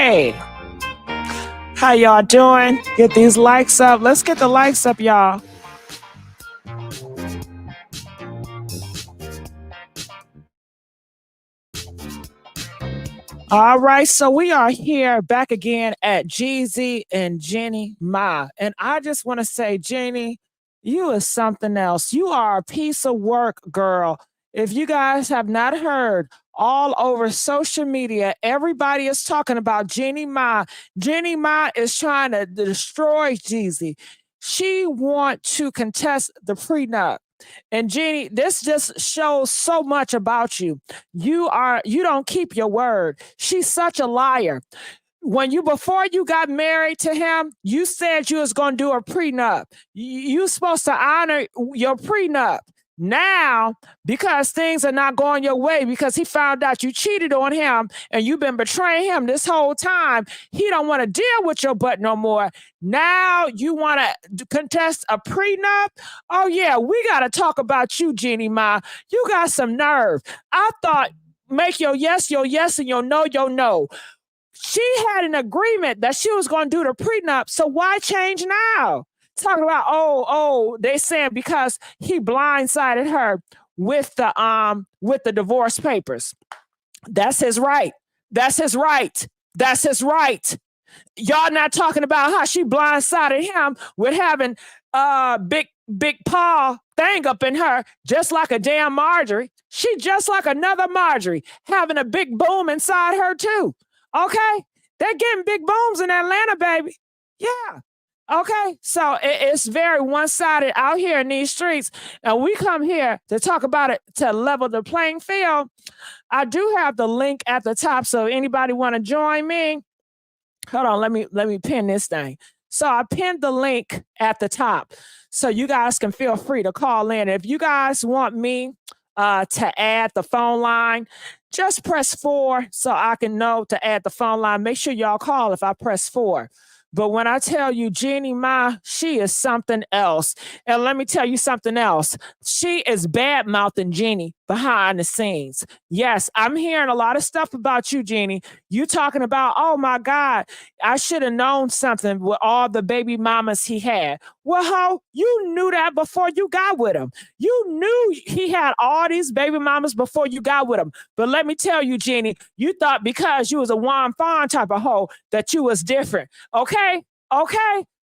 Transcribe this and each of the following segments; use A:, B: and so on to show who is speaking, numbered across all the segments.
A: Hey, how y'all doing? Get these likes up. Let's get the likes up, y'all. All right, so we are here back again at Jeezy and Jeannie Mai. And I just want to say, Jeannie, you is something else. You are a piece of work, girl. If you guys have not heard, all over social media, everybody is talking about Jeannie Mai. Jeannie Mai is trying to destroy Jeezy. She want to contest the prenup. And Jeannie, this just shows so much about you. You don't keep your word. She's such a liar. Before you got married to him, you said you was going to do a prenup. You supposed to honor your prenup. Now, because things are not going your way, because he found out you cheated on him and you've been betraying him this whole time, he don't want to deal with your butt no more. Now you want to contest a prenup? Oh yeah, we got to talk about you, Jeannie Mai. You got some nerve. I thought make your yes, and your no. She had an agreement that she was going to do the prenup, so why change now? Talking about they saying because he blindsided her with the divorce papers. That's his right. That's his right. That's his right. Y'all not talking about how she blindsided him with having big paw thing up in her, just like a damn Marjorie. She just like another Marjorie, having a big boom inside her too. Okay, they're getting big booms in Atlanta, baby. Yeah. Okay, so it's very one-sided out here in these streets, and we come here to talk about it to level the playing field. I do have the link at the top, so anybody want to join me? Hold on, let me pin this thing. So I pinned the link at the top, so you guys can feel free to call in. If you guys want me to add the phone line, just press 4 so I can know to add the phone line. Make sure y'all call if I press 4. But when I tell you Jeannie Mai, she is something else. And let me tell you something else. She is bad-mouthing Jeannie behind the scenes. Yes, I'm hearing a lot of stuff about you, Jeannie. You talking about, oh my God, I should have known something with all the baby mamas he had. Well, ho, you knew that before you got with him. You knew he had all these baby mamas before you got with him. But let me tell you, Jeannie, you thought because you was a Juan Fawn type of hoe that you was different. Okay?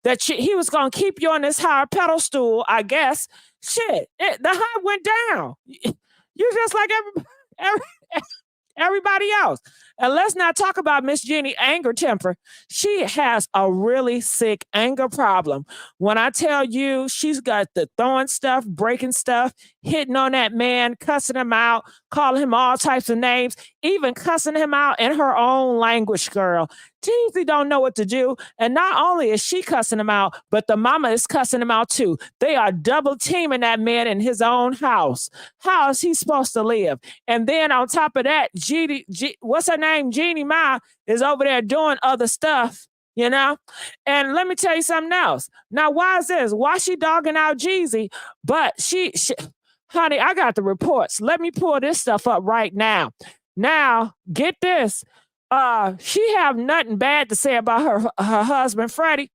A: That he was going to keep you on this higher pedestal, I guess. Shit, the high went down. You just like everybody else. And let's not talk about Miss Jeannie anger temper. She has a really sick anger problem. When I tell you she's got the throwing stuff, breaking stuff, hitting on that man, cussing him out, calling him all types of names, even cussing him out in her own language, girl. Jeezy don't know what to do. And not only is she cussing him out, but the mama is cussing him out too. They are double teaming that man in his own house. How is he supposed to live? And then on top of that, what's her name? Jeannie Mai is over there doing other stuff, you know? And let me tell you something else. Now, why is this? Why she dogging out Jeezy? But she honey, I got the reports. Let me pull this stuff up right now. Now, get this. She have nothing bad to say about her husband, Freddie.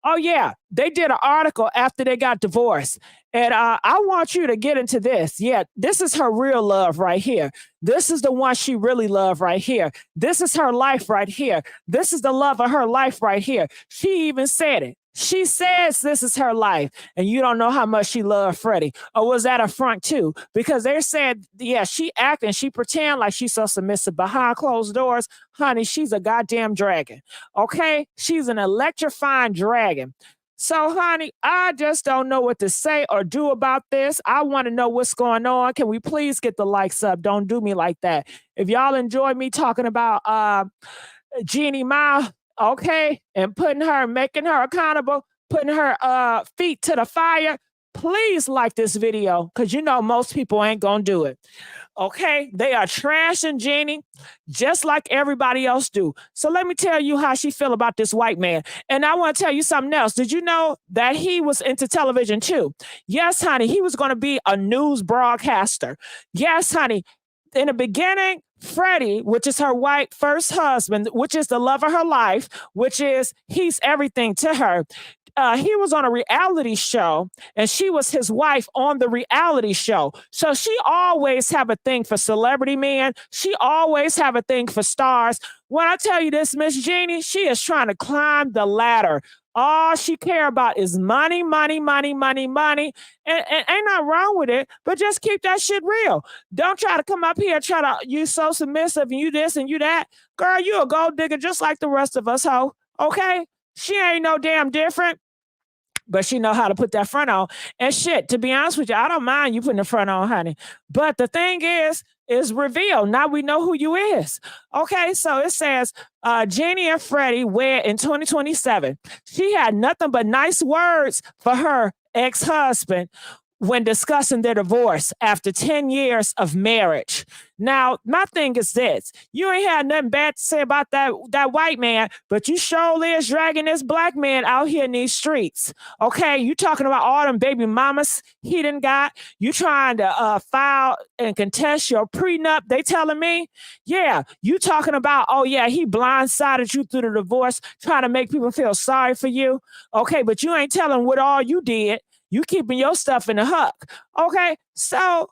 A: Oh yeah, they did an article after they got divorced. And I want you to get into this. Yeah, this is her real love right here. This is the one she really loved right here. This is her life right here. This is the love of her life right here. She even said it. She says this is her life, and you don't know how much she loved Freddie. Or was that a front too? Because they're saying, yeah, she acting, she pretend like she's so submissive behind closed doors. Honey, she's a goddamn dragon. Okay? She's an electrifying dragon. So, honey, I just don't know what to say or do about this. I want to know what's going on. Can we please get the likes up? Don't do me like that. If y'all enjoy me talking about Jeannie Mai, okay, and making her accountable, putting her feet to the fire, please like this video, because you know most people ain't gonna do it. Okay, they are trashing Jeannie just like everybody else do. So let me tell you how she feel about this white man. And I want to tell you something else. Did you know that he was into television too? Yes, honey, he was going to be a news broadcaster. Yes, honey, in the beginning, Freddie, which is her white first husband, which is the love of her life, which is he's everything to her. He was on a reality show and she was his wife on the reality show. So she always have a thing for celebrity men. She always have a thing for stars. When I tell you this, Miss Jeannie, she is trying to climb the ladder. All she care about is money, money, money, money, money. And ain't nothing wrong with it, but just keep that shit real. Don't try to come up here and try to, you so submissive and you this and you that. Girl, you a gold digger just like the rest of us, ho. Okay? She ain't no damn different, but she know how to put that front on. And shit, to be honest with you, I don't mind you putting the front on, honey. But the thing is revealed. Now we know who you is. Okay, so it says Jeannie and Freddie wed in 2027. She had nothing but nice words for her ex-husband when discussing their divorce after 10 years of marriage. Now, my thing is this. You ain't had nothing bad to say about that white man, but you surely is dragging this black man out here in these streets. Okay? You talking about all them baby mamas he done got. You trying to file and contest your prenup, they telling me? Yeah. You talking about, oh yeah, he blindsided you through the divorce, trying to make people feel sorry for you. Okay, but you ain't telling what all you did. You keeping your stuff in the huck. Okay, so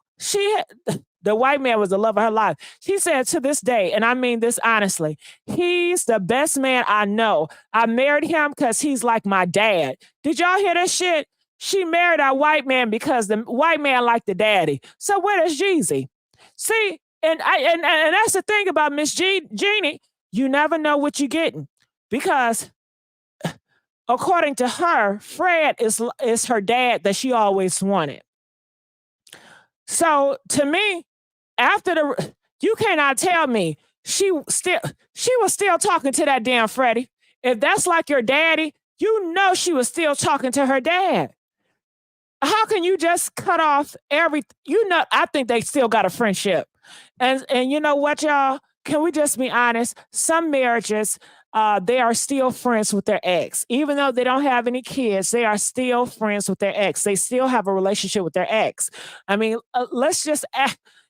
A: the white man was the love of her life. She said to this day, and I mean this honestly, he's the best man I know. I married him because he's like my dad. Did y'all hear that shit? She married a white man because the white man liked the daddy. So where is Jeezy? See, and that's the thing about Miss Jeannie. You never know what you're getting because according to her, Fred is her dad that she always wanted. So to me, you cannot tell me she was still talking to that damn Freddie. If that's like your daddy, you know she was still talking to her dad. How can you just cut off everything? You know, I think they still got a friendship. And you know what, y'all? Can we just be honest? Some marriages, they are still friends with their ex. Even though they don't have any kids, they are still friends with their ex. They still have a relationship with their ex. I mean, let's just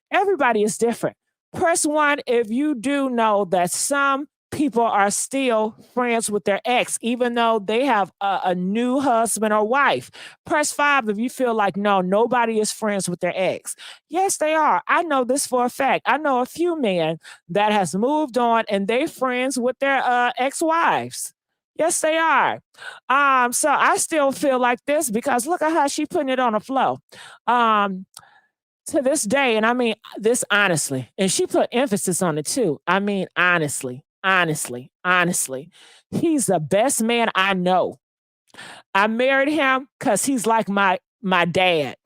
A: everybody is different. Press 1 if you do know that some people are still friends with their ex, even though they have a new husband or wife. Press 5 if you feel like, no, nobody is friends with their ex. Yes, they are. I know this for a fact. I know a few men that has moved on and they friends with their ex-wives. Yes, they are. So I still feel like this because look at how she putting it on the flow. To this day, and I mean this honestly, and she put emphasis on it too. I mean, honestly, he's the best man I know. I married him because he's like my dad.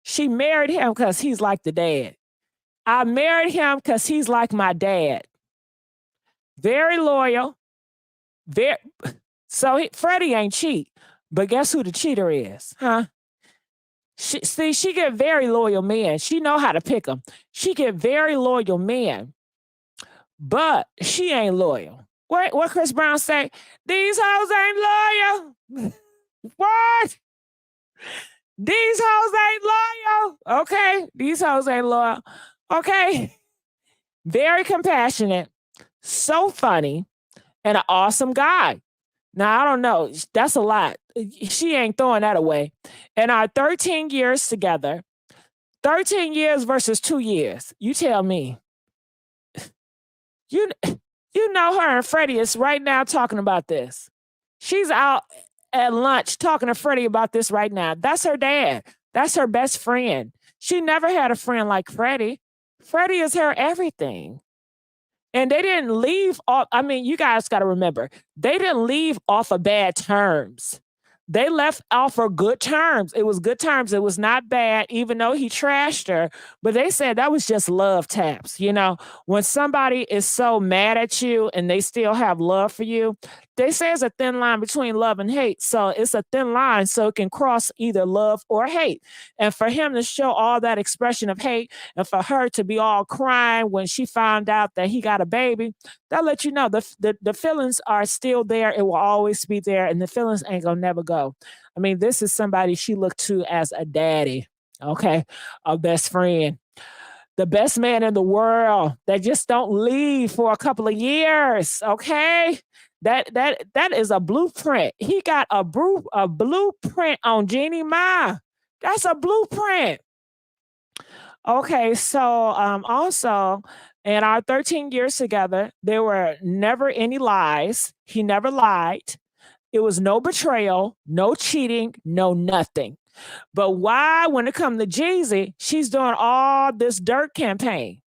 A: She married him because he's like the dad. I married him because he's like my dad. Very loyal. Freddie ain't cheat, but guess who the cheater is, huh? She get very loyal men. She know how to pick them. She get very loyal men, but she ain't loyal. What Chris Brown say? These hoes ain't loyal. What? These hoes ain't loyal. Okay, these hoes ain't loyal. Okay. Very compassionate, so funny, and an awesome guy. Now, I don't know. That's a lot. She ain't throwing that away. And our 13 years together, 13 years versus 2 years. You tell me. You know her and Freddie is right now talking about this. She's out at lunch talking to Freddie about this right now. That's her dad. That's her best friend. She never had a friend like Freddie. Freddie is her everything. And they didn't leave off. I mean, you guys got to remember, they didn't leave off of bad terms. They left off of good terms. It was good terms. It was not bad, even though he trashed her. But they said that was just love taps. You know, when somebody is so mad at you and they still have love for you, they say it's a thin line between love and hate. So it's a thin line, so it can cross either love or hate. And for him to show all that expression of hate and for her to be all crying when she found out that he got a baby, that let you know the feelings are still there. It will always be there. And the feelings ain't gonna never go. I mean, this is somebody she looked to as a daddy, okay, a best friend. the best man in the world that just don't leave for a couple of years. Okay. That is a blueprint. He got a blueprint on Jeannie Mai. That's a blueprint. Okay, so also in our 13 years together, there were never any lies. He never lied. It was no betrayal, no cheating, no nothing. But why, when it comes to Jeezy, she's doing all this dirt campaign.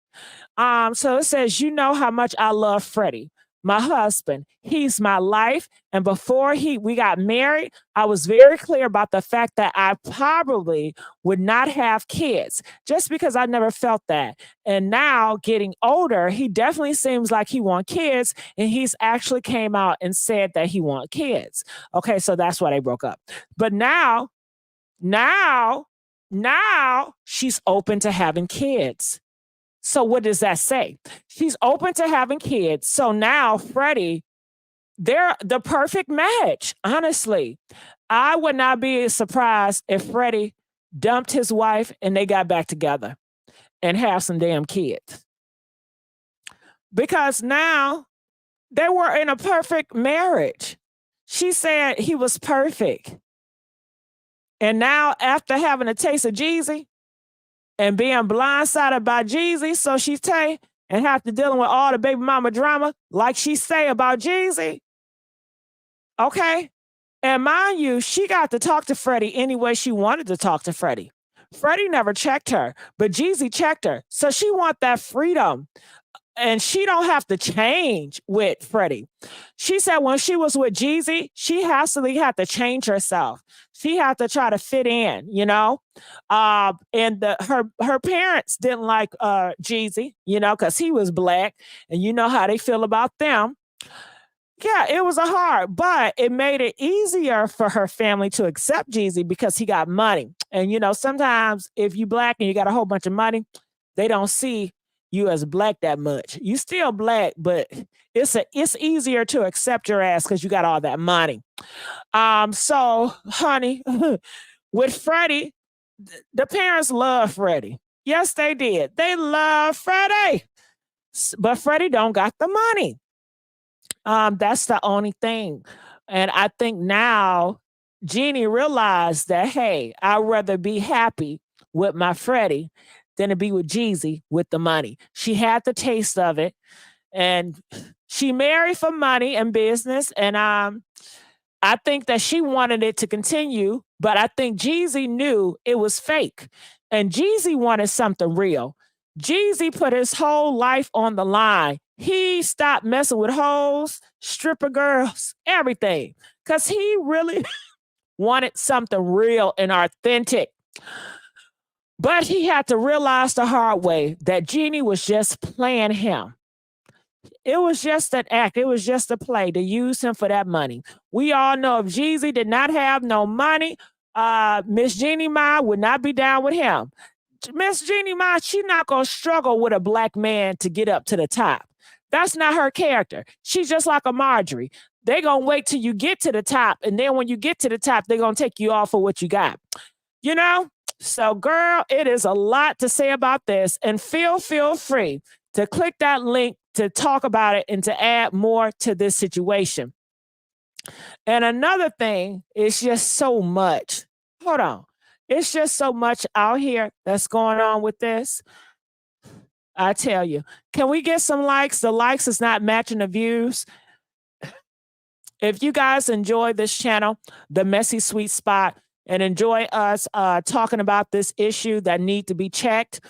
A: So it says, you know how much I love Freddie, my husband. He's my life. And before we got married, I was very clear about the fact that I probably would not have kids just because I never felt that. And now getting older, he definitely seems like he wants kids. And he's actually came out and said that he wants kids. Okay, so that's why they broke up. But now she's open to having kids. So what does that say? She's open to having kids. So now Freddie, they're the perfect match. Honestly, I would not be surprised if Freddie dumped his wife and they got back together and have some damn kids. Because now they were in a perfect marriage. She said he was perfect. And now after having a taste of Jeezy and being blindsided by Jeezy, so she say, and have to dealing with all the baby mama drama like she say about Jeezy. Okay? And mind you, she got to talk to Freddie any way she wanted to talk to Freddie. Freddie never checked her, but Jeezy checked her. So she want that freedom. And she don't have to change with Freddie. She said when she was with Jeezy, she had to change herself. She had to try to fit in, you know? And her parents didn't like Jeezy, you know, because he was black. And you know how they feel about them. Yeah, it was hard, but it made it easier for her family to accept Jeezy because he got money. And, you know, sometimes if you black and you got a whole bunch of money, they don't see you as black that much. You still black, but it's easier to accept your ass because you got all that money. So, honey, with Freddie, the parents love Freddie. Yes, they did. They love Freddie, but Freddie don't got the money. That's the only thing. And I think now Jeannie realized that, hey, I'd rather be happy with my Freddie than to be with Jeezy with the money. She had the taste of it, and she married for money and business. And I think that she wanted it to continue, but I think Jeezy knew it was fake, and Jeezy wanted something real. Jeezy put his whole life on the line. He stopped messing with hoes, stripper girls, everything, because he really wanted something real and authentic. But he had to realize the hard way that Jeannie was just playing him. It was just an act. It was just a play to use him for that money. We all know if Jeezy did not have no money, Miss Jeannie Mai would not be down with him. Miss Jeannie Mai, she's not going to struggle with a black man to get up to the top. That's not her character. She's just like a Marjorie. They're going to wait till you get to the top, and then when you get to the top, they're going to take you off for what you got. You know? So, girl, it is a lot to say about this, and feel free to click that link to talk about it and to add more to this situation. And another thing is just so much. Hold on. It's just so much out here that's going on with this. I tell you, can we get some likes? The likes is not matching the views. If you guys enjoy this channel, The Messy Sweet Spot, and enjoy us talking about this issue that need to be checked,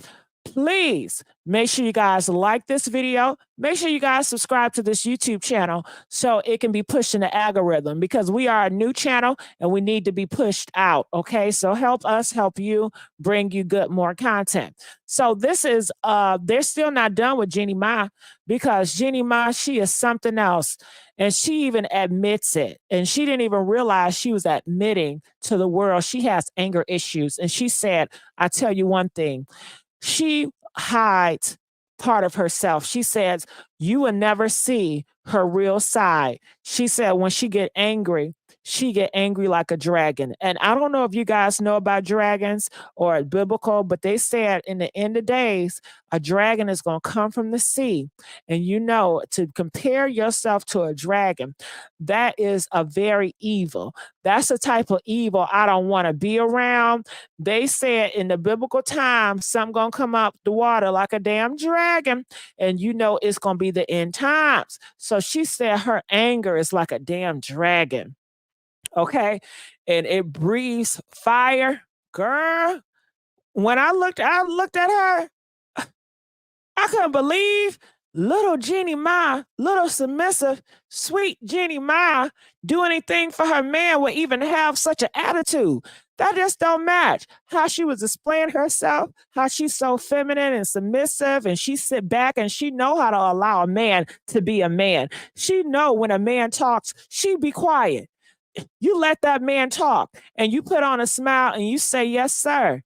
A: please make sure you guys like this video. Make sure you guys subscribe to this YouTube channel so it can be pushed in the algorithm, because we are a new channel and we need to be pushed out. Okay, so help us help you, bring you more content. So this is they're still not done with Jeannie Mai, because Jeannie Mai, she is something else, and she even admits it, and she didn't even realize she was admitting to the world she has anger issues. And she said, I tell you one thing, she hides part of herself. She says, you will never see her real side. She said when she get angry, she get angry like a dragon. And I don't know if you guys know about dragons or biblical, but they said in the end of days, a dragon is going to come from the sea. And you know, to compare yourself to a dragon, that is a very evil. That's the type of evil I don't want to be around. They said in the biblical time, some going to come up the water like a damn dragon, and you know it's going to be the end times. So she said her anger is like a damn dragon. Okay. And it breathes fire. Girl, when I looked at her, I couldn't believe little Jeannie Mai, little submissive, sweet Jeannie Mai, do anything for her man would even have such an attitude. That just don't match. How she was displaying herself, how she's so feminine and submissive, and she sit back and she know how to allow a man to be a man. She know when a man talks, she be quiet. You let that man talk and you put on a smile and you say, yes, sir.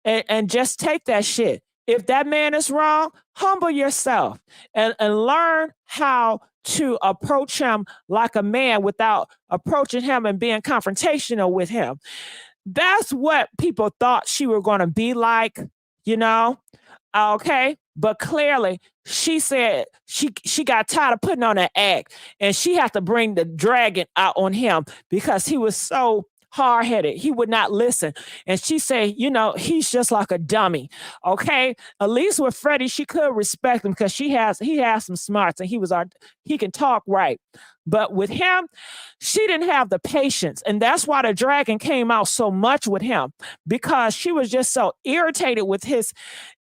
A: And just take that shit. If that man is wrong, humble yourself and learn how to approach him like a man without approaching him and being confrontational with him. That's what people thought she were going to be like, you know? Okay. But clearly she said she got tired of putting on an act and she had to bring the dragon out on him because he was so hard-headed. He would not listen. And she said, you know, he's just like a dummy. Okay. At least with Freddie, she could respect him because he has some smarts and he can talk right. But with him, she didn't have the patience. And that's why the dragon came out so much with him, because she was just so irritated with his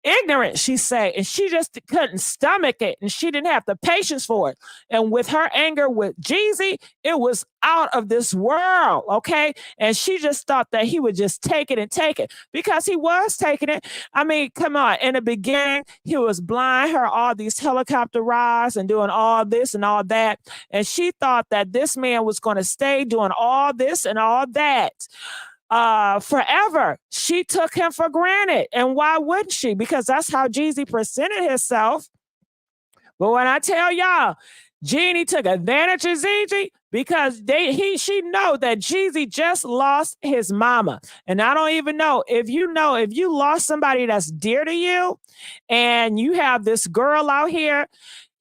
A: ignorant, she said, and she just couldn't stomach it, and she didn't have the patience for it. And with her anger with Jeezy, it was out of this world, okay? And she just thought that he would just take it because he was taking it. I mean, come on. In the beginning, he was blind her all these helicopter rides and doing all this and all that, and she thought that this man was going to stay doing all this and all that forever. She took him for granted. And why wouldn't she? Because that's how Jeezy presented himself. But when I tell y'all, Jeannie took advantage of Jeezy because she know that Jeezy just lost his mama. And I don't even know if you lost somebody that's dear to you and you have this girl out here,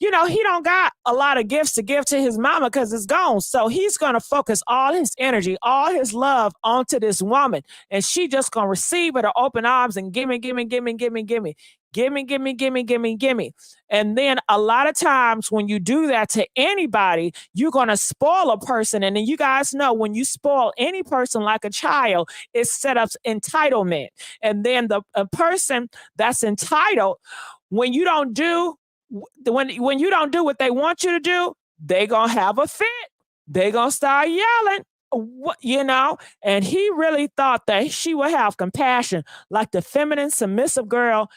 A: you know, he don't got a lot of gifts to give to his mama because it's gone. So he's going to focus all his energy, all his love onto this woman. And she just going to receive it with open arms and gimme. And then a lot of times when you do that to anybody, you're going to spoil a person. And then you guys know when you spoil any person like a child, it set up entitlement. And then a person that's entitled, when you don't do what they want you to do, they gonna have a fit. They gonna start yelling, you know. And he really thought that she would have compassion, like the feminine, submissive girl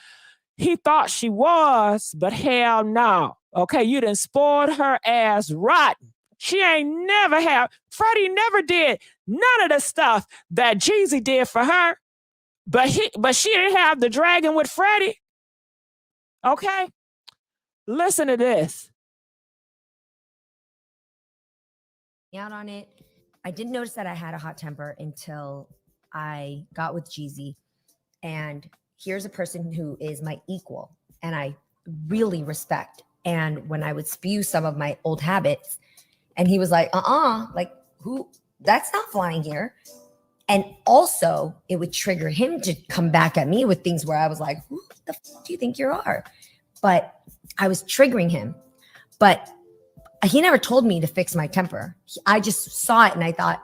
A: he thought she was, but hell no. Okay, you done spoiled her ass rotten. She ain't never have. Freddie never did none of the stuff that Jeezy did for her, but she didn't have the dragon with Freddie. Okay. Listen to this.
B: Out on it. I didn't notice that I had a hot temper until I got with Jeezy. And here's a person who is my equal and I really respect. And when I would spew some of my old habits, and he was like, like who? That's not flying here. And also it would trigger him to come back at me with things where I was like, who the fuck do you think you are? But I was triggering him, but he never told me to fix my temper. I just saw it and I thought,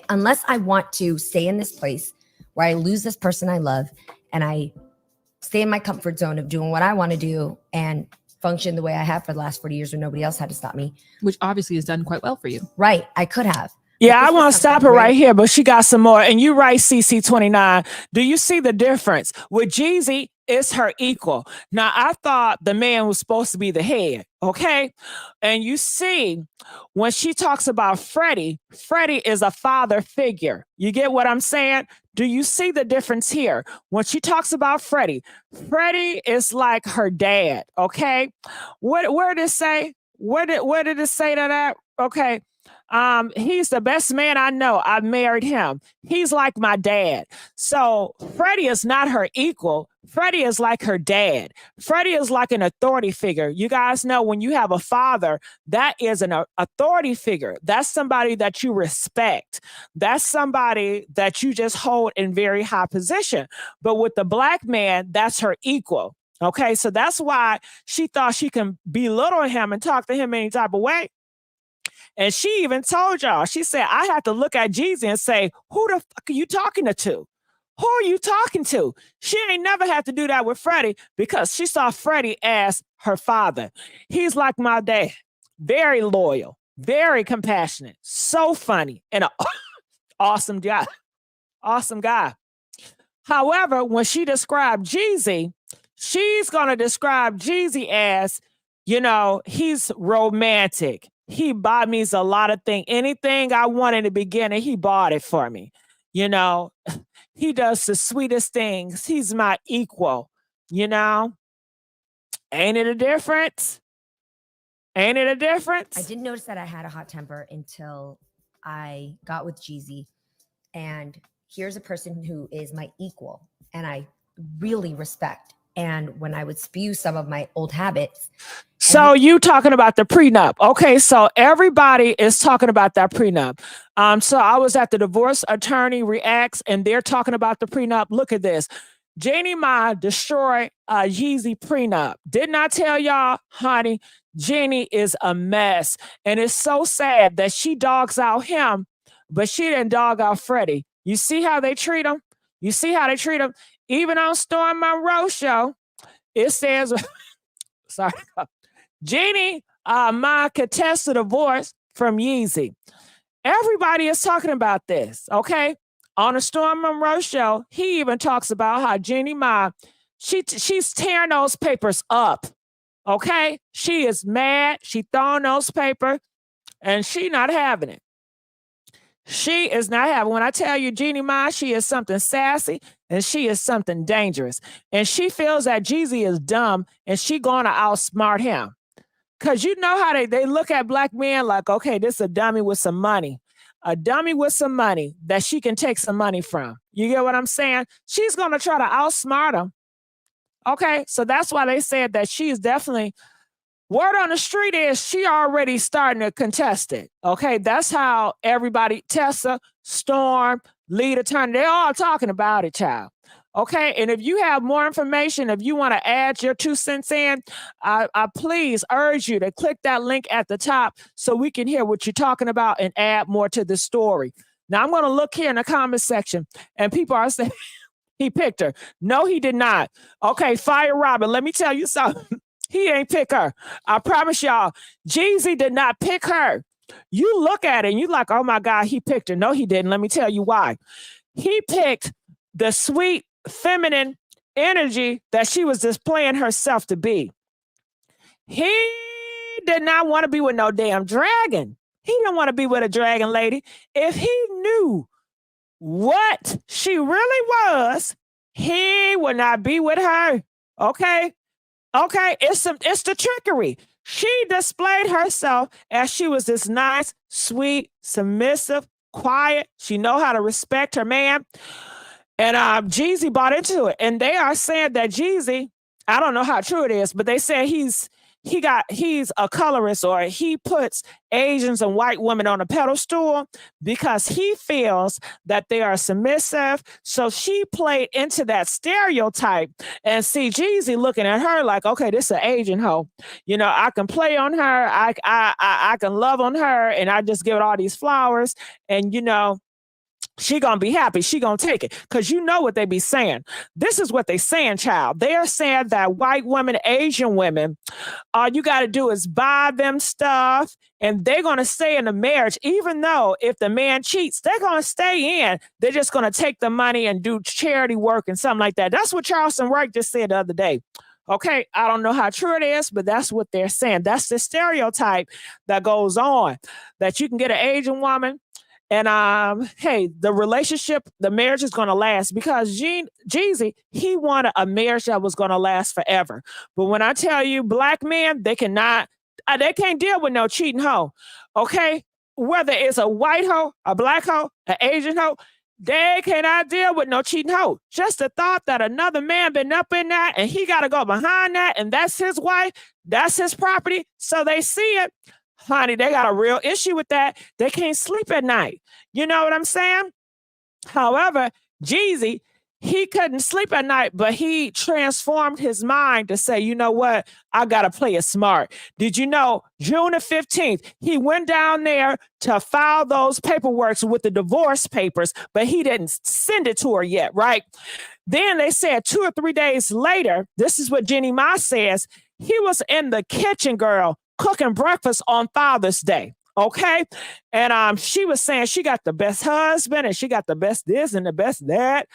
B: unless I want to stay in this place where I lose this person I love and I stay in my comfort zone of doing what I want to do and function the way I have for the last 40 years where nobody else had to stop me.
C: Which obviously has done quite well for you.
B: Right. I could have.
A: Yeah, I want to stop her right here, but she got some more. And you right, CC29. Do you see the difference? With Jeezy, it's her equal. Now, I thought the man was supposed to be the head, okay? And you see, when she talks about Freddie, Freddie is a father figure. You get what I'm saying? Do you see the difference here? When she talks about Freddie, Freddie is like her dad, okay? Where did it say? Where did it say that at? Okay. He's the best man I know. I married him. He's like my dad. So Freddie is not her equal. Freddie is like her dad. Freddie is like an authority figure. You guys know when you have a father, that is an authority figure. That's somebody that you respect. That's somebody that you just hold in very high position. But with the black man, that's her equal. Okay, so that's why she thought she can belittle him and talk to him any type of way. And she even told y'all, she said, I have to look at Jeezy and say, who the fuck are you talking to? Who are you talking to? She ain't never had to do that with Freddie because she saw Freddie as her father. He's like my dad, very loyal, very compassionate, so funny, and an awesome guy. Awesome guy. However, when she described Jeezy, she's going to describe Jeezy as, you know, he's romantic. He bought me a lot of things. Anything I wanted in the beginning, he bought it for me. You know, he does the sweetest things. He's my equal, you know. Ain't it a difference? Ain't it a difference?
B: I didn't notice that I had a hot temper until I got with Jeezy. And here's a person who is my equal and I really respect. And when I would spew some of my old habits.
A: So you talking about the prenup. Okay, so everybody is talking about that prenup. So I was at the divorce attorney reacts and they're talking about the prenup. Look at this. Jeannie Mai destroyed Jeezy prenup. Didn't I tell y'all, honey, Jeannie is a mess. And it's so sad that she dogs out him, but she didn't dog out Freddie. You see how they treat him? You see how they treat him? Even on Storm Monroe show, it says, sorry, Jeannie Mai contests the divorce from Jeezy. Everybody is talking about this, okay? On the Storm Monroe show, he even talks about how Jeannie Mai, she's tearing those papers up, okay? She is mad. She throwing those papers, and she not having it. She is not having. When I tell you Jeannie Mai, she is something sassy and she is something dangerous. And she feels that Jeezy is dumb and she gonna outsmart him. Cause you know how they look at black men like, okay, this is a dummy with some money. A dummy with some money that she can take some money from. You get what I'm saying? She's gonna try to outsmart him. Okay, so that's why they said that she is definitely. Word on the street is she already starting to contest it. Okay, that's how everybody, Tessa, Storm, lead attorney, they're all talking about it, child. Okay, and if you have more information, if you want to add your 2 cents in, I please urge you to click that link at the top so we can hear what you're talking about and add more to the story. Now, I'm going to look here in the comment section, and people are saying he picked her. No, he did not. Okay, Fire Robin, let me tell you something. He ain't pick her. I promise y'all, Jeezy did not pick her. You look at it and you like, oh my God, he picked her. No, he didn't. Let me tell you why. He picked the sweet, feminine energy that she was displaying herself to be. He did not want to be with no damn dragon. He didn't want to be with a dragon lady. If he knew what she really was, he would not be with her. Okay? Okay, it's the trickery. She displayed herself as she was this nice, sweet, submissive, quiet. She know how to respect her man. And Jeezy bought into it. And they are saying that Jeezy, I don't know how true it is, but they say he's a colorist, or he puts Asians and white women on a pedestal because he feels that they are submissive. So she played into that stereotype and see Jeezy looking at her like, okay, this is an Asian hoe. You know, I can play on her. I can love on her, and I just give it all these flowers. And, you know, she gonna be happy. She gonna take it. Because you know what they be saying. This is what they saying, child. They are saying that white women, Asian women, all you got to do is buy them stuff and they're going to stay in the marriage. Even though if the man cheats, they're going to stay in. They're just going to take the money and do charity work and something like that. That's what Charleston Wright just said the other day. Okay, I don't know how true it is, but that's what they're saying. That's the stereotype that goes on, that you can get an Asian woman and hey, the relationship, the marriage is going to last, because Jeezy, he wanted a marriage that was going to last forever. But when I tell you, black men, they can't deal with no cheating hoe. Okay, whether it's a white hoe, a black hoe, an Asian hoe, they cannot deal with no cheating hoe. Just the thought that another man been up in that and he got to go behind that and that's his wife, that's his property. So they see it. Honey, they got a real issue with that. They can't sleep at night. You know what I'm saying? However, Jeezy, he couldn't sleep at night, but he transformed his mind to say, you know what? I got to play it smart. Did you know June the 15th, he went down there to file those paperwork with the divorce papers, but he didn't send it to her yet, right? Then they said 2 or 3 days later, this is what Jeannie Mai says, he was in the kitchen, girl, cooking breakfast on Father's Day. Okay. And she was saying she got the best husband and she got the best this and the best that.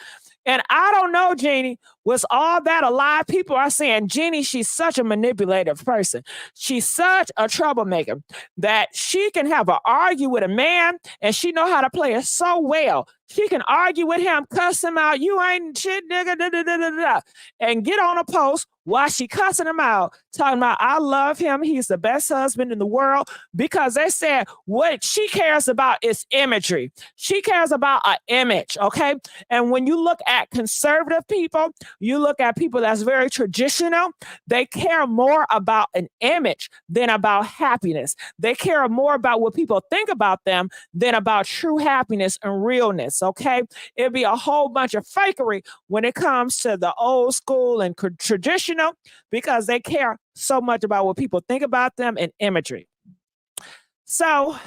A: And I don't know, Jeannie, was all that a lie? People are saying, Jeannie, she's such a manipulative person. She's such a troublemaker that she can have an argue with a man and she know how to play it so well. She can argue with him, cuss him out. You ain't shit, nigga, da, da, da, da, da, and get on a post while she cussing him out, talking about, I love him. He's the best husband in the world, because they said what she cares about is imagery. She cares about an image, okay? And when you look at conservative people, you look at people that's very traditional, they care more about an image than about happiness. They care more about what people think about them than about true happiness and realness, okay? It'd be a whole bunch of fakery when it comes to the old school and traditional, because they care so much about what people think about them and imagery. So,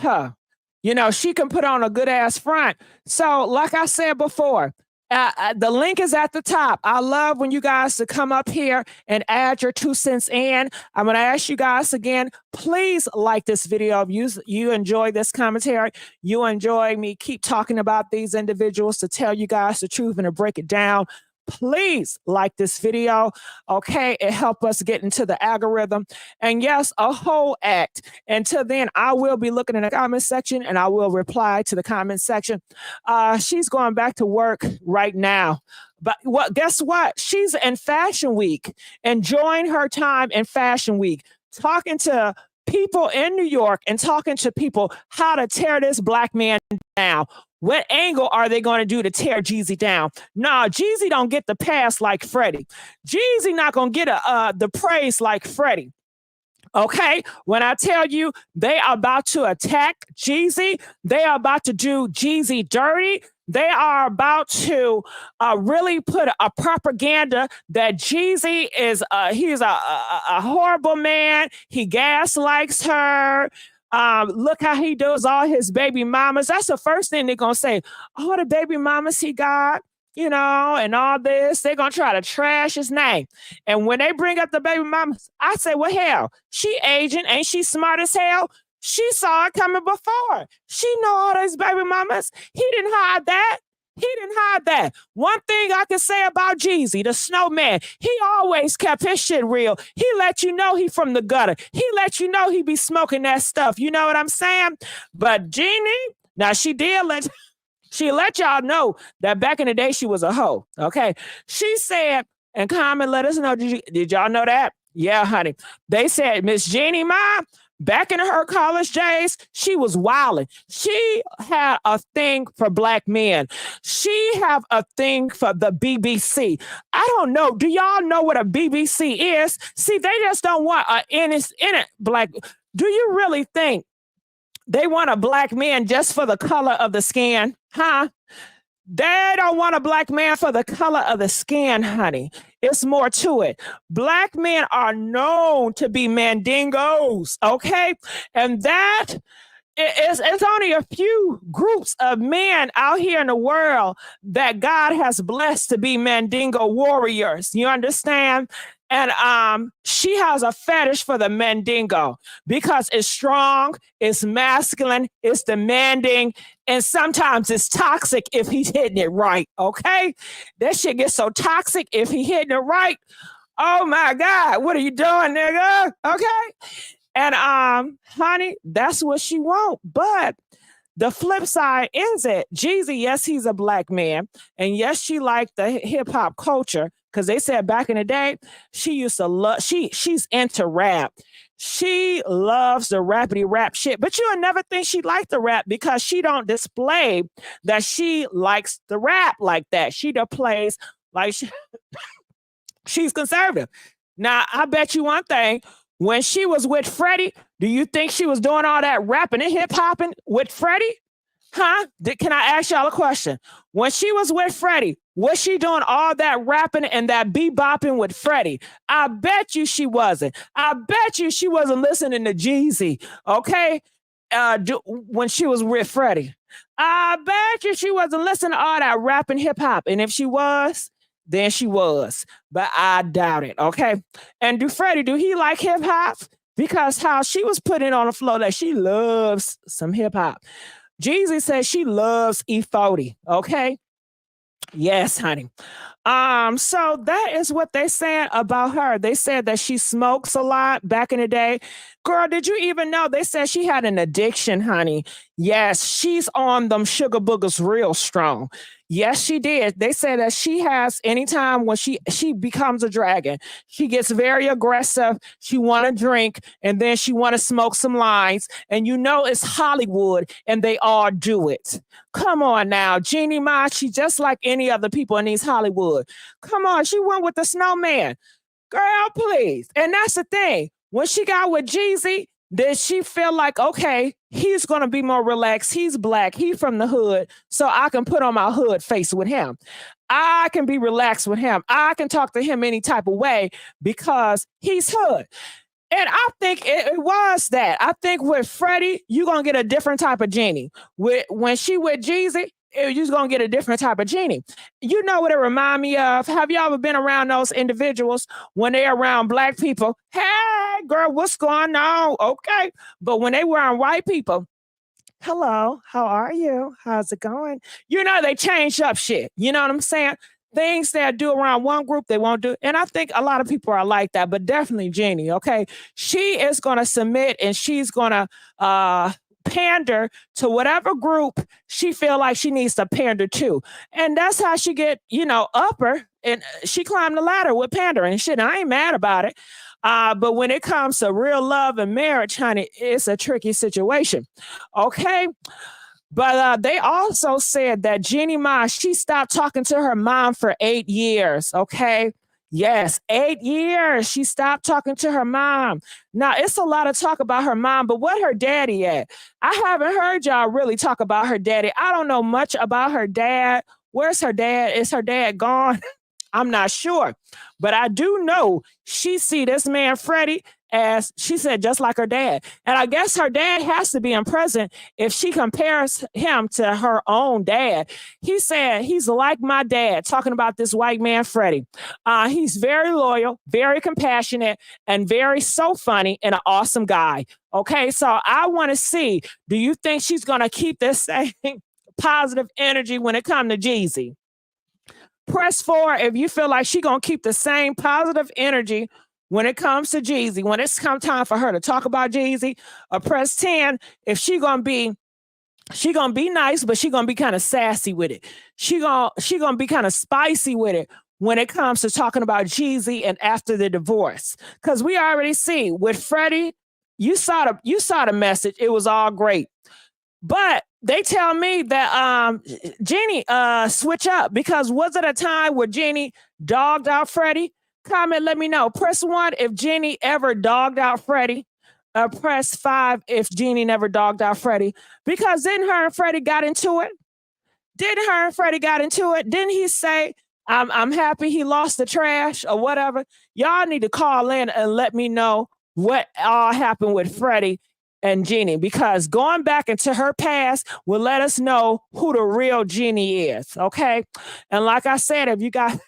A: you know, she can put on a good ass front. So, like I said before, the link is at the top. I love when you guys to come up here and add your 2 cents in. I'm going to ask you guys again, please like this video. If you enjoy this commentary, you enjoy me keep talking about these individuals to tell you guys the truth and to break it down. Please like this video, okay? It helps us get into the algorithm. And yes, a whole act. Until then, I will be looking in the comment section and I will reply to the comment section. She's going back to work right now. But guess what? She's in Fashion Week, enjoying her time in Fashion Week, talking to people in New York and talking to people how to tear this black man down. What angle are they going to do to tear Jeezy down? Nah, Jeezy don't get the pass like Freddie. Jeezy not going to get the praise like Freddie. Okay, when I tell you they are about to attack Jeezy, they are about to do Jeezy dirty. They are about to really put a propaganda that Jeezy is he's a horrible man. He gaslights her. Look how he does all his baby mamas. That's the first thing they're going to say. Oh, the baby mamas he got, you know, and all this. They're going to try to trash his name. And when they bring up the baby mamas, I say, well, hell, she aging. Ain't she smart as hell? She saw it coming before. She know all those baby mamas. He didn't hide that. He didn't hide that. One thing I can say about Jeezy, the snowman, he always kept his shit real. He let you know he from the gutter. He let you know he be smoking that stuff. You know what I'm saying? But Jeannie, now she let y'all know that back in the day she was a hoe. Okay. She said, and comment, let us know, did y'all know that? Yeah, honey. They said Miss Jeannie Mai, back in her college days, she was wilding. She had a thing for black men. She have a thing for the BBC. I don't know. Do y'all know what a BBC is? See, they just don't want an innocent black. Do you really think they want a black man just for the color of the skin? Huh? They don't want a black man for the color of the skin, honey. It's more to it. Black men are known to be mandingos, okay? And that it's only a few groups of men out here in the world that God has blessed to be mandingo warriors. You understand? And she has a fetish for the mandingo because it's strong, it's masculine, it's demanding, and sometimes it's toxic if he's hitting it right, okay? That shit gets so toxic if he's hitting it right. Oh my God, what are you doing, nigga? Okay? And honey, that's what she wants. But the flip side is it, Jeezy, yes, he's a black man. And yes, she liked the hip hop culture, because they said back in the day, she used to love, she's into rap. She loves the rappity rap shit, but you would never think she liked the rap because she don't display that she likes the rap like that. She plays like she's conservative. Now, I bet you one thing, when she was with Freddie, do you think she was doing all that rapping and hip hopping with Freddie? Huh? Can I ask y'all a question? When she was with Freddie, was she doing all that rapping and that bebopping with Freddie? I bet you she wasn't. I bet you she wasn't listening to Jeezy, okay? When she was with Freddie. I bet you she wasn't listening to all that rapping hip hop. And if she was, then she was. But I doubt it, okay? And do he like hip hop? Because how she was putting on the floor that she loves some hip hop. Jeezy says she loves E40, okay? Yes, honey. So that is what they said about her. They said that she smokes a lot back in the day. Girl, did you even know? They said she had an addiction, honey. Yes, she's on them sugar boogers real strong. Yes, she did. They said that she has, anytime when she becomes a dragon, she gets very aggressive. She want to drink, and then she want to smoke some lines. And you know it's Hollywood, and they all do it. Come on now. Jeannie Mai, she just like any other people in these Hollywood. Come on, she went with the snowman. Girl, please. And that's the thing. When she got with Jeezy, did she feel like, okay, he's going to be more relaxed. He's black. He's from the hood. So I can put on my hood face with him. I can be relaxed with him. I can talk to him any type of way because he's hood. And I think it was that. I think with Freddie, you're going to get a different type of Jeannie. When she with Jeezy, you're just going to get a different type of Jeannie. You know what it remind me of? Have you ever been around those individuals when they're around black people? Hey, girl, what's going on? Okay. But when they were around white people, hello, how are you? How's it going? You know, they change up shit. You know what I'm saying? Things they do around one group, they won't do. And I think a lot of people are like that, but definitely Jeannie, okay? She is going to submit and she's going to pander to whatever group she feel like she needs to pander to. And that's how she get, upper. And she climbed the ladder with pandering and shit. And I ain't mad about it. But when it comes to real love and marriage, honey, it's a tricky situation. Okay? But they also said that Jeannie Mai, she stopped talking to her mom for 8 years, okay? Yes, 8 years. She stopped talking to her mom. Now, it's a lot of talk about her mom, but what her daddy at? I haven't heard y'all really talk about her daddy. I don't know much about her dad. Where's her dad? Is her dad gone? I'm not sure. But I do know she see this man, Freddie, as she said, just like her dad. And I guess her dad has to be in prison if she compares him to her own dad. He said he's like my dad, talking about this white man, Freddie. He's very loyal, very compassionate, and very so funny and an awesome guy. Okay, so I want to see, do you think she's going to keep this same positive energy when it comes to Jeezy? Press 4 if you feel like she's going to keep the same positive energy when it comes to Jeezy. When it's come time for her to talk about Jeezy, or press 10 if she gonna be nice, but she gonna be kind of sassy with it. She gonna be kind of spicy with it when it comes to talking about Jeezy and after the divorce. Because we already see with Freddie, you saw the message. It was all great. But they tell me that Jeannie switch up, because was it a time where Jeannie dogged out Freddie? Comment, let me know. Press 1 if Jeannie ever dogged out Freddie. Press 5 if Jeannie never dogged out Freddie. Because didn't her and Freddie got into it? Didn't he say, I'm happy he lost the trash or whatever? Y'all need to call in and let me know what all happened with Freddie and Jeannie, because going back into her past will let us know who the real Jeannie is, okay? And like I said, if you guys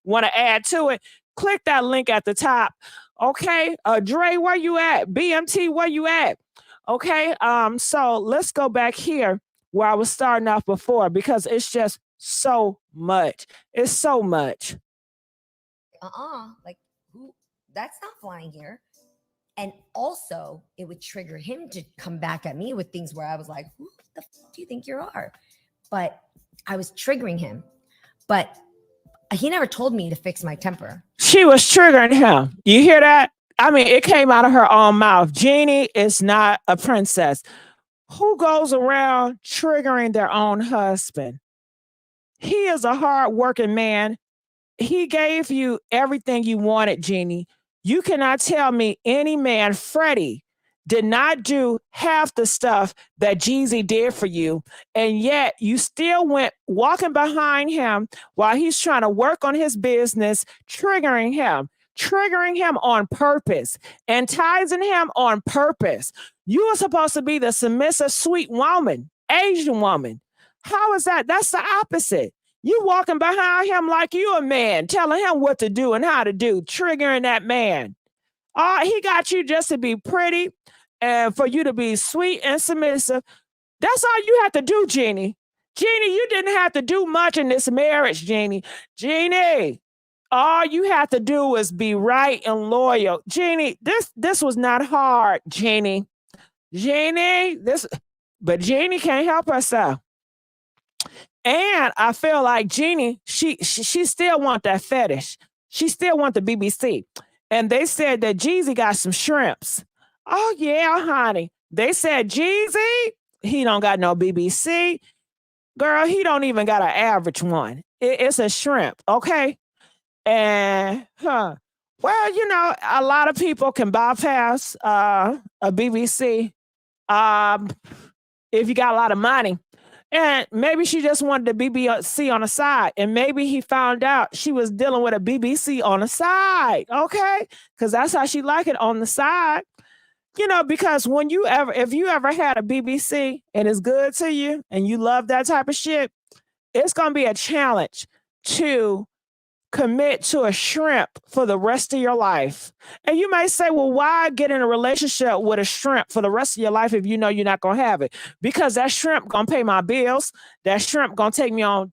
A: want to add to it, click that link at the top, okay? Dre, where you at? BMT, where you at? Okay, so let's go back here where I was starting off before, because it's just so much. It's so much.
B: Like, who? That's not flying here. And also, it would trigger him to come back at me with things where I was like, who the fuck do you think you are? But I was triggering him. But He never told me to fix my temper.
A: She was triggering him. You hear that? I mean, it came out of her own mouth. Jeannie is not a princess. Who goes around triggering their own husband? He is a hard-working man. He gave you everything you wanted, Jeannie. You cannot tell me any man, Freddie, did not do half the stuff that Jeezy did for you, and yet you still went walking behind him while he's trying to work on his business, triggering him on purpose, enticing him on purpose. You are supposed to be the submissive, sweet woman, Asian woman. How is that? That's the opposite. You walking behind him like you a man, telling him what to do and how to do, triggering that man. He got you just to be pretty and for you to be sweet and submissive. That's all you have to do, Jeannie. Jeannie, you didn't have to do much in this marriage, Jeannie. Jeannie, all you have to do is be right and loyal. Jeannie, this was not hard, Jeannie. But Jeannie can't help herself. And I feel like Jeannie, she still want that fetish. She still want the BBC. And they said that Jeezy got some shrimps. Oh, yeah, honey. They said, Jeezy, he don't got no BBC. Girl, he don't even got an average one. It's a shrimp, okay? And, well, you know, a lot of people can bypass a BBC if you got a lot of money. And maybe she just wanted the BBC on the side. And maybe he found out she was dealing with a BBC on the side. Okay? Because that's how she like it, on the side. You know, because if you ever had a BBC and it's good to you and you love that type of shit, it's going to be a challenge to commit to a shrimp for the rest of your life. And you may say, well, why get in a relationship with a shrimp for the rest of your life if you know you're not going to have it? Because that shrimp going to pay my bills. That shrimp going to take me on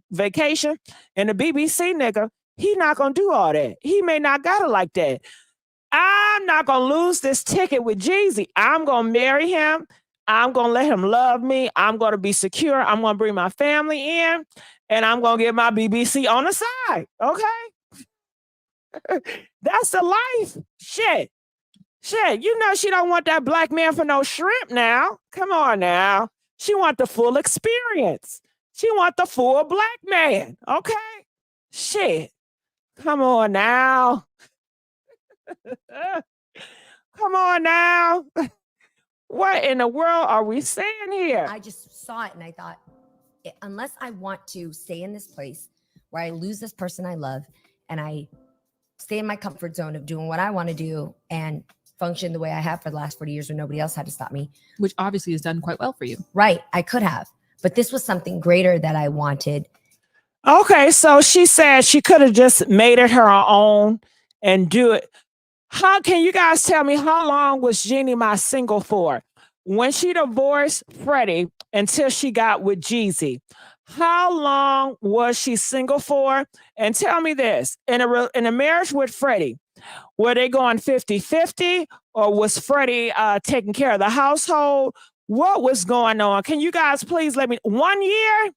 A: vacation. And the BBC nigga, he not going to do all that. He may not got it like that. I'm not going to lose this ticket with Jeezy. I'm going to marry him. I'm going to let him love me. I'm going to be secure. I'm going to bring my family in. And I'm going to get my BBC on the side. Okay? That's the life. Shit. You know she don't want that black man for no shrimp now. Come on now. She want the full experience. She want the full black man. Okay? Shit. Come on now. Come on now. What in the world are we saying here?
B: I just saw it and I thought, unless I want to stay in this place where I lose this person I love and I stay in my comfort zone of doing what I want to do and function the way I have for the last 40 years when nobody else had to stop me.
C: Which obviously has done quite well for you.
B: Right. I could have. But this was something greater that I wanted.
A: Okay. So she said she could have just made it her own and do it. How can you guys tell me how long was Jeannie Mai single for? When she divorced Freddie until she got with Jeezy, how long was she single for? And tell me this, in a marriage with Freddie, were they going 50-50 or was Freddie taking care of the household? What was going on? Can you guys please let me, 1 year?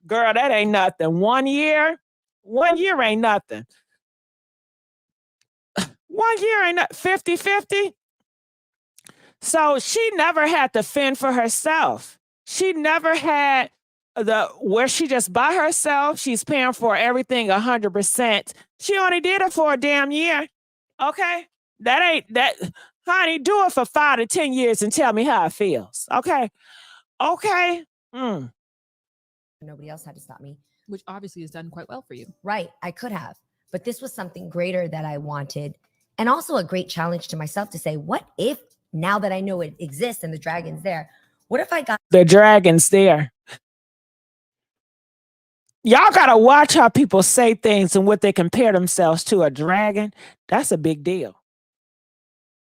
A: Girl, that ain't nothing. 1 year? 1 year ain't nothing. 1 year ain't not 50-50. So she never had to fend for herself. She never had where she just by herself. She's paying for everything 100%. She only did it for a damn year. Okay, that ain't that, honey. Do it for 5 to 10 years and tell me how it feels. Okay.
B: Nobody else had to stop me.
C: Which obviously has done quite well for you.
B: Right. I could have. But this was something greater that I wanted. And also a great challenge to myself to say, what if now that I know it exists and the dragon's there, what if I got
A: the dragon's there? Y'all gotta watch how people say things and what they compare themselves to. A dragon, that's a big deal.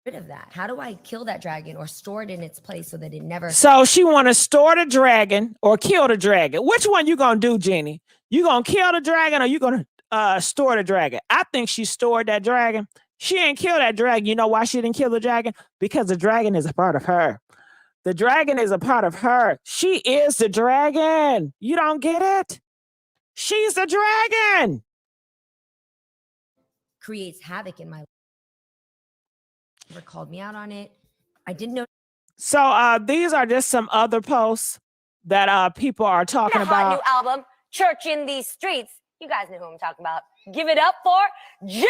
B: rid of that? How do I kill that dragon or store it in its place so that it never...
A: So she want to store the dragon or kill the dragon. Which one you gonna do, Jeannie? You gonna kill the dragon or you gonna store the dragon? I think she stored that dragon. She ain't kill that dragon. You know why she didn't kill the dragon? Because the dragon is a part of her. The dragon is a part of her. She is the dragon. You don't get it? She's the dragon.
B: creates havoc in my life. Never called me out on it. I didn't know.
A: So these are just some other posts that people are talking
D: A hot
A: about.
D: new album, Church in These Streets. You guys know who I'm talking about. Give it up for Jeezy.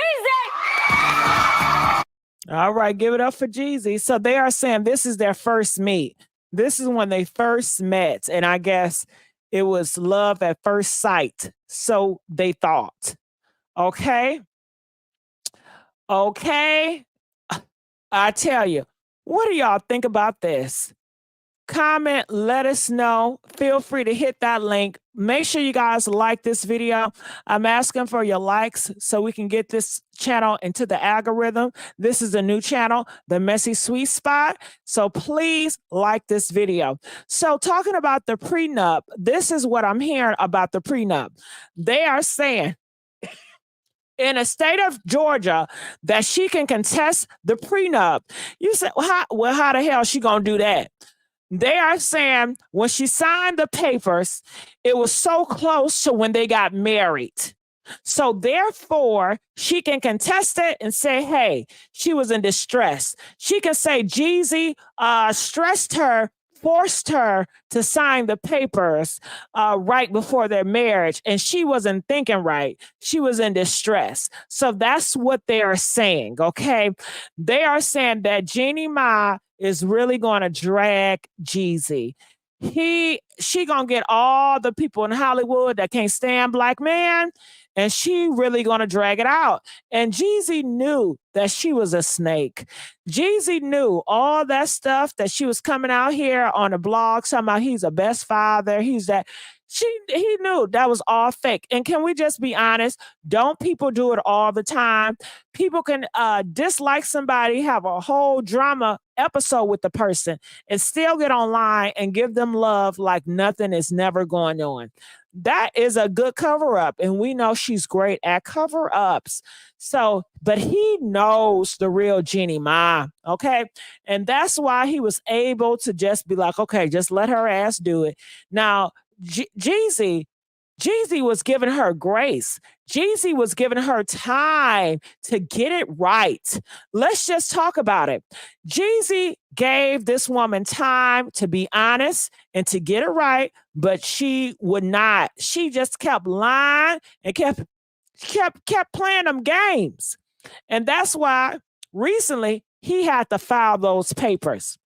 A: All right, give it up for Jeezy. So they are saying this is their first meet. This is when they first met, and I guess it was love at first sight. So they thought. Okay. Okay. I tell you, what do y'all think about this? Comment, let us know. Feel free to hit that link. Make sure you guys like this video. I'm asking for your likes so we can get this channel into the algorithm. This is a new channel, the Messy Sweet Spot. So please like this video. So talking about the prenup, this is what I'm hearing about the prenup. They are saying in a state of Georgia that she can contest the prenup. You said, well, how the hell is she going to do that? They are saying when she signed the papers, it was so close to when they got married. So therefore, she can contest it and say, hey, she was in distress. She can say Jeezy stressed her, forced her to sign the papers right before their marriage, and she wasn't thinking right. She was in distress. So that's what they are saying, okay? They are saying that Jeannie Mai is really going to drag Jeezy. She gonna get all the people in Hollywood that can't stand black men, and she really gonna drag it out. And Jeezy knew that she was a snake. Jeezy knew all that stuff that she was coming out here on the blog talking about he's a best father, he's that. He knew that was all fake. And can we just be honest? Don't people do it all the time? People can dislike somebody, have a whole drama episode with the person, and still get online and give them love like nothing is never going on. That is a good cover up. And we know she's great at cover ups. So, but he knows the real Jeannie Mai, okay? And that's why he was able to just be like, okay, just let her ass do it. Now, Jeezy was giving her grace. Jeezy was giving her time to get it right. Let's just talk about it. Jeezy gave this woman time to be honest and to get it right, but she would not. She just kept lying and kept playing them games. And that's why recently he had to file those papers.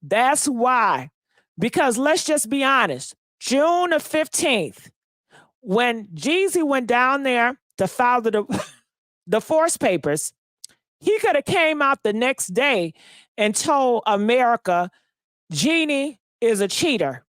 A: That's why. Because let's just be honest, June the 15th, when Jeezy went down there to file the divorce papers, he could have came out the next day and told America, Jeannie is a cheater.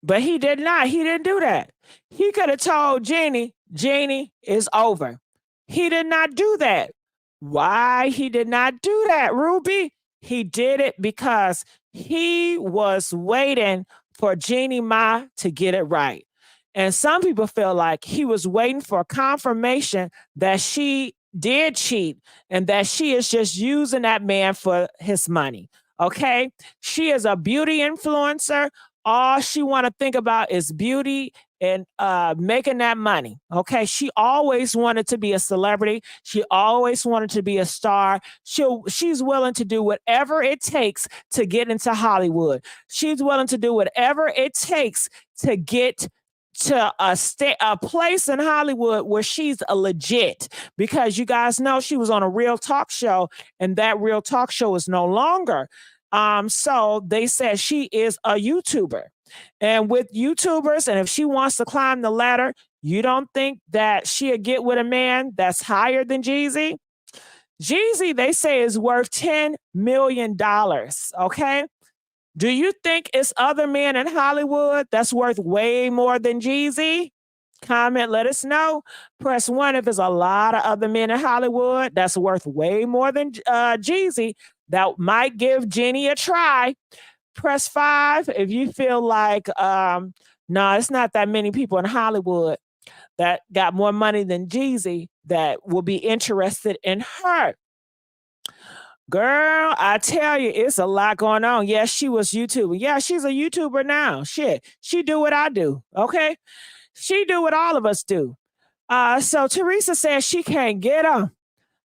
A: But he did not. He didn't do that. He could have told Jeannie is over. He did not do that. Why he did not do that, Ruby? He did it because he was waiting for Jeannie Mai to get it right. And some people feel like he was waiting for confirmation that she did cheat and that she is just using that man for his money. Okay? She is a beauty influencer. All she want to think about is beauty and making that money. Okay. She always wanted to be a celebrity. She always wanted to be a star. She's willing to do whatever it takes to get into Hollywood. She's willing to do whatever it takes to get to a place in Hollywood where she's a legit, because you guys know she was on a Real Talk show, and that Real Talk show is no longer. So they said she is a YouTuber. And with YouTubers, and if she wants to climb the ladder, you don't think that she'll get with a man that's higher than Jeezy? Jeezy, they say, is worth $10 million. Okay. Do you think it's other men in Hollywood that's worth way more than Jeezy? Comment, let us know. Press 1 if there's a lot of other men in Hollywood that's worth way more than Jeezy that might give Jeannie a try. Press 5 if you feel like, no, it's not that many people in Hollywood that got more money than Jeezy that will be interested in her. Girl, I tell you, it's a lot going on. Yes, she was YouTuber. Yeah, she's a YouTuber now. Shit, she do what I do, okay? She do what all of us do. So Teresa says she can't get him.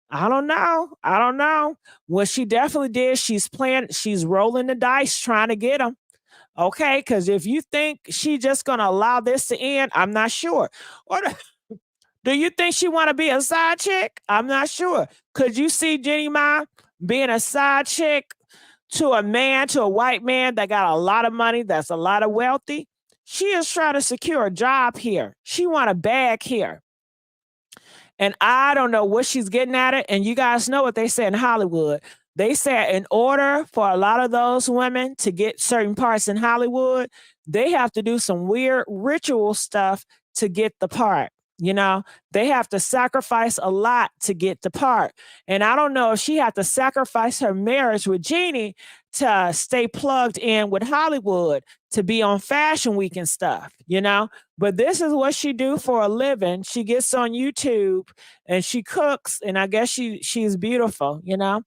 A: I don't know. I don't know. What she definitely did, she's rolling the dice trying to get him. Okay, because if you think she just gonna allow this to end, I'm not sure. Or do you think she want to be a side chick? I'm not sure. Could you see Jeannie Mai being a side chick to a man, to a white man that got a lot of money, that's a lot of wealthy? She is trying to secure a job here. She want a bag here. And I don't know what she's getting at it. And you guys know what they say in Hollywood. They said in order for a lot of those women to get certain parts in Hollywood, they have to do some weird ritual stuff to get the part. You know, they have to sacrifice a lot to get the part. And I don't know if she had to sacrifice her marriage with Jeannie to stay plugged in with Hollywood, to be on Fashion Week and stuff, you know? But this is what she do for a living. She gets on YouTube and she cooks, and I guess she's beautiful, you know?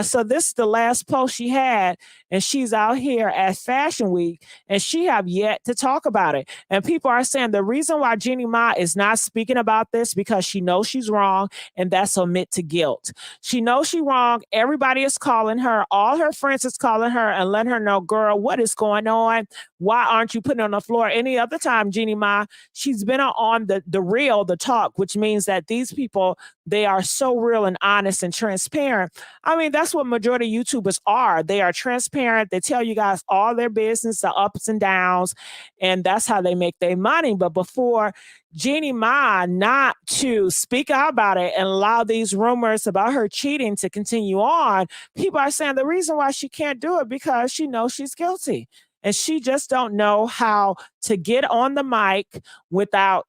A: So this is the last post she had, and she's out here at Fashion Week, and she have yet to talk about it. And people are saying the reason why Jeannie Mai is not speaking about this because she knows she's wrong, and that's admit to guilt. She knows she's wrong. Everybody is calling her. All her friends is calling her and letting her know, girl, what is going on? Why aren't you putting it on the floor? Any other time, Jeannie Mai, she's been on the real, the talk, which means that these people, they are so real and honest and transparent. I mean, that's what majority of YouTubers are. They are transparent. They tell you guys all their business, the ups and downs, and that's how they make their money. But before Jeannie Mai not to speak out about it and allow these rumors about her cheating to continue on, people are saying the reason why she can't do it because she knows she's guilty. And she just don't know how to get on the mic without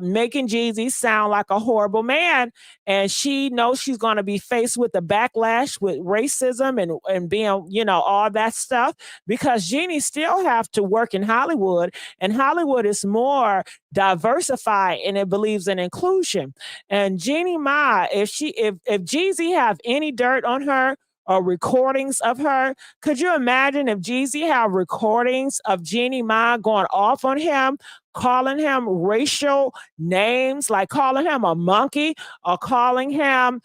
A: making Jeezy sound like a horrible man. And she knows she's going to be faced with the backlash with racism and being, you know, all that stuff, because Jeannie still have to work in Hollywood, and Hollywood is more diversified and it believes in inclusion. And Jeannie Mai, if Jeezy have any dirt on her or recordings of her, could you imagine if Jeezy have recordings of Jeannie Mai going off on him, calling him racial names, like calling him a monkey or calling him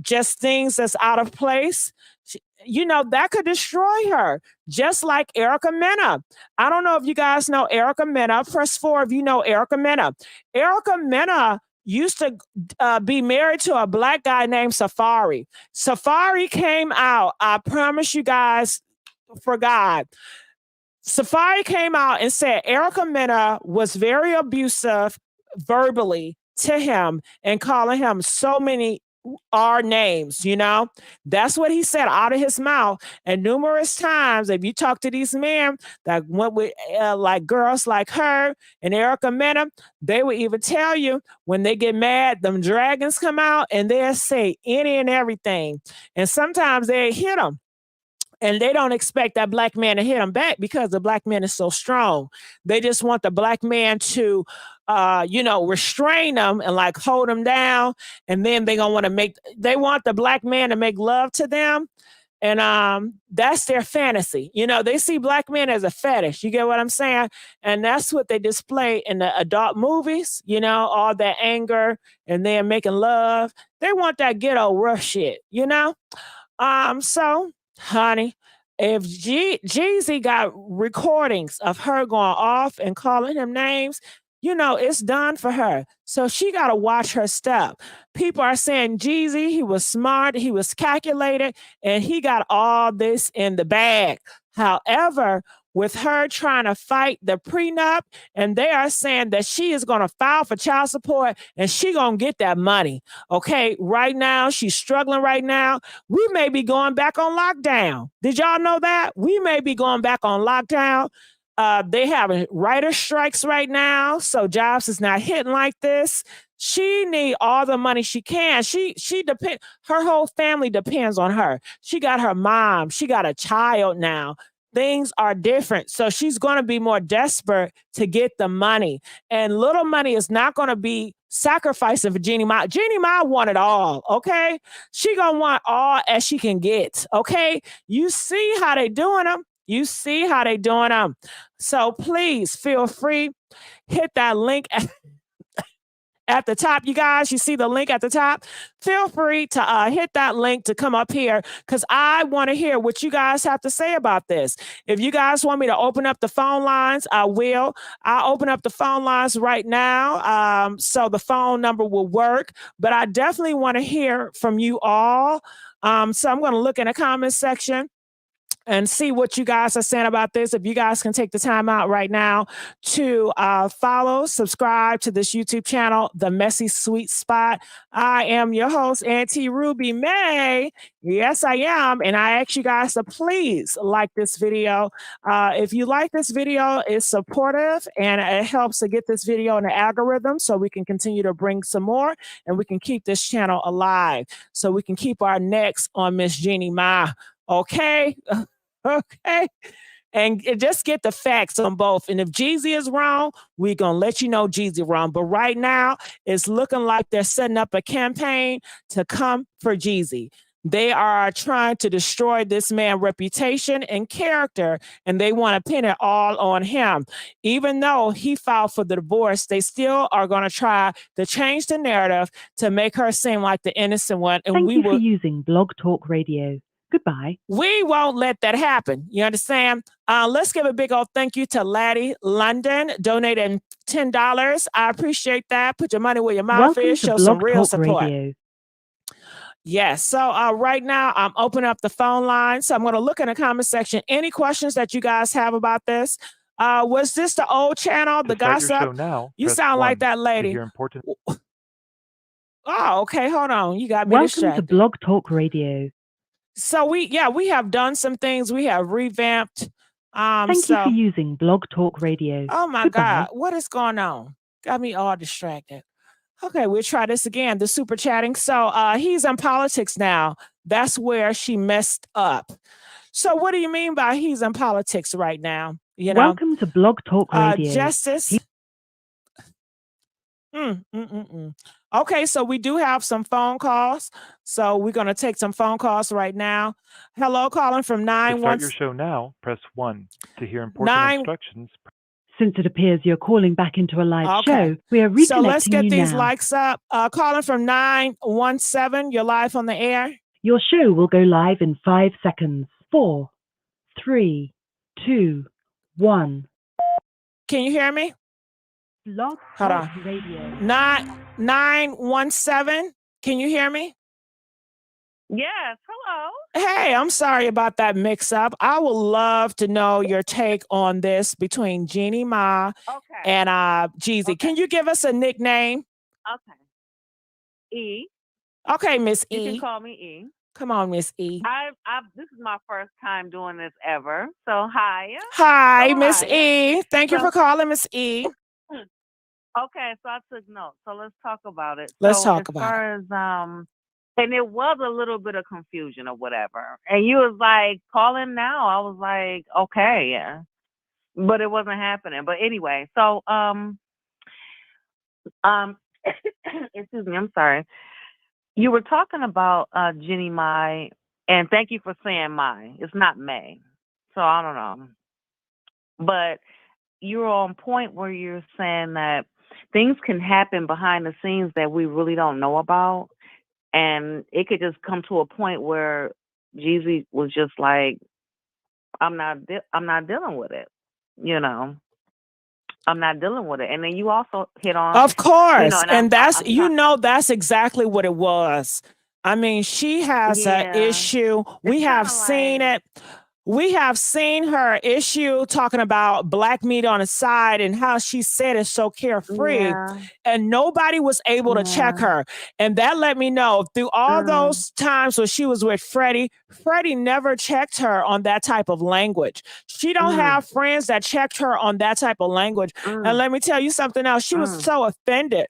A: just things that's out of place? You know, that could destroy her, just like Erica Mena. I don't know if you guys know Erica Mena. Press 4 if you know Erica Mena. Erica Mena used to be married to a black guy named Safari. Safari came out, I promise you guys, for God. Safari came out and said Erica Mena was very abusive verbally to him and calling him so many our names, you know? That's what he said out of his mouth. And numerous times, if you talk to these men that went with like girls like her and Erica Mena, they will even tell you when they get mad, them dragons come out and they'll say any and everything. And sometimes they hit them. And they don't expect that black man to hit them back because the black man is so strong. They just want the black man to restrain them and like hold them down. And then they want the black man to make love to them. And that's their fantasy. You know, they see black men as a fetish. You get what I'm saying? And that's what they display in the adult movies, you know, all that anger and they're making love. They want that ghetto rough shit, you know? So honey, if Jeezy got recordings of her going off and calling him names, you know, it's done for her. So she got to watch her step. People are saying Jeezy, he was smart, he was calculated, and he got all this in the bag. However, with her trying to fight the prenup, and they are saying that she is going to file for child support and she going to get that money. Okay, right now, she's struggling right now. We may be going back on lockdown. Did y'all know that? We may be going back on lockdown. They have writer strikes right now, so jobs is not hitting like this. She need all the money she can. She depend. Her whole family depends on her. She got her mom. She got a child now. Things are different. So she's going to be more desperate to get the money. And little money is not going to be sacrificing for Jeannie Mai. Jeannie Mai want it all, okay? She going to want all as she can get, okay? You see how they doing them. You see how they doing them. So please feel free. Hit that link. at the top, you guys, you see the link at the top. Feel free to hit that link to come up here because I want to hear what you guys have to say about this. If you guys want me to open up the phone lines, I will. I'll open up the phone lines right now so the phone number will work. But I definitely want to hear from you all. So I'm going to look in the comment section and see what you guys are saying about this. If you guys can take the time out right now to follow, subscribe to this YouTube channel, The Messy Sweet Spot. I am your host, Auntie Rubymae. Yes, I am. And I ask you guys to please like this video. If you like this video, it's supportive and it helps to get this video in the algorithm so we can continue to bring some more and we can keep this channel alive so we can keep our necks on Miss Jeannie Mai. Okay? Okay. And just get the facts on both. And if Jeezy is wrong, we're going to let you know Jeezy wrong. But right now, it's looking like they're setting up a campaign to come for Jeezy. They are trying to destroy this man's reputation and character, and they want to pin it all on him. Even though he filed for the divorce, they still are going to try to change the narrative to make her seem like the innocent one. And
E: Thank you for using Blog Talk Radio. Goodbye.
A: We won't let that happen. You understand? Let's give a big old thank you to Laddie London, donating $10. I appreciate that. Put your money where your mouth is. Show some real support. Radio. Yes. So right now, I'm opening up the phone line. So I'm going to look in the comment section. Any questions that you guys have about this? Was this the old channel, the gossip? You sound like that lady. Oh, okay. Hold on. You got me distracted.
E: Welcome to Blog Talk Radio.
A: So we have done some things. We have revamped.
E: Thank you for using Blog Talk Radio.
A: Oh my God, what is going on? Got me all distracted. Okay, we'll try this again. The super chatting. So he's in politics now. That's where she messed up. So what do you mean by he's in politics right now? You know?
E: Welcome to Blog Talk Radio.
A: Justice. Okay, so we do have some phone calls. So we're going to take some phone calls right now. Hello, calling from 917.
F: To start your show now, press 1. To hear important instructions.
E: Since it appears you're calling back into a live show, we are reconnecting.
A: So let's get these
E: now.
A: likes up. Calling from 917, you're live on the air.
E: Your show will go live in 5 seconds. 4, 3, 2, 1.
A: Can you hear me?
E: Blog
A: Hold on.
E: Radio.
A: 917. Can you hear me?
G: Yes. Hello.
A: Hey, I'm sorry about that mix-up. I would love to know your take on this between Jeannie Mai and Jeezy. Okay. Can you give us a nickname?
G: Okay. E.
A: Okay, Miss E.
G: You can call me E.
A: Come on, Miss E.
G: This is my first time doing this ever. So hi.
A: Hi, Miss E. Thank you for calling, Miss E.
G: Okay, so I took notes. So let's talk about it.
A: Let's talk about it.
G: As far as and it was a little bit of confusion or whatever. And you was like, call in now. I was like, okay, yeah. But it wasn't happening. But anyway, so excuse me, I'm sorry. You were talking about Jeannie Mai, and thank you for saying Mai. It's not May. So I don't know. But you're on point where you're saying that things can happen behind the scenes that we really don't know about. And it could just come to a point where Jeezy was just like, I'm not dealing with it. You know, I'm not dealing with it. And then you also hit on,
A: of course.
G: You know,
A: and that's exactly what it was. I mean, she has an issue. We have seen it. We have seen her issue talking about black meat on the side and how she said it's so carefree, and nobody was able to check her. And that let me know through all those times when she was with Freddie never checked her on that type of language. She don't have friends that checked her on that type of language. And let me tell you something else. She was so offended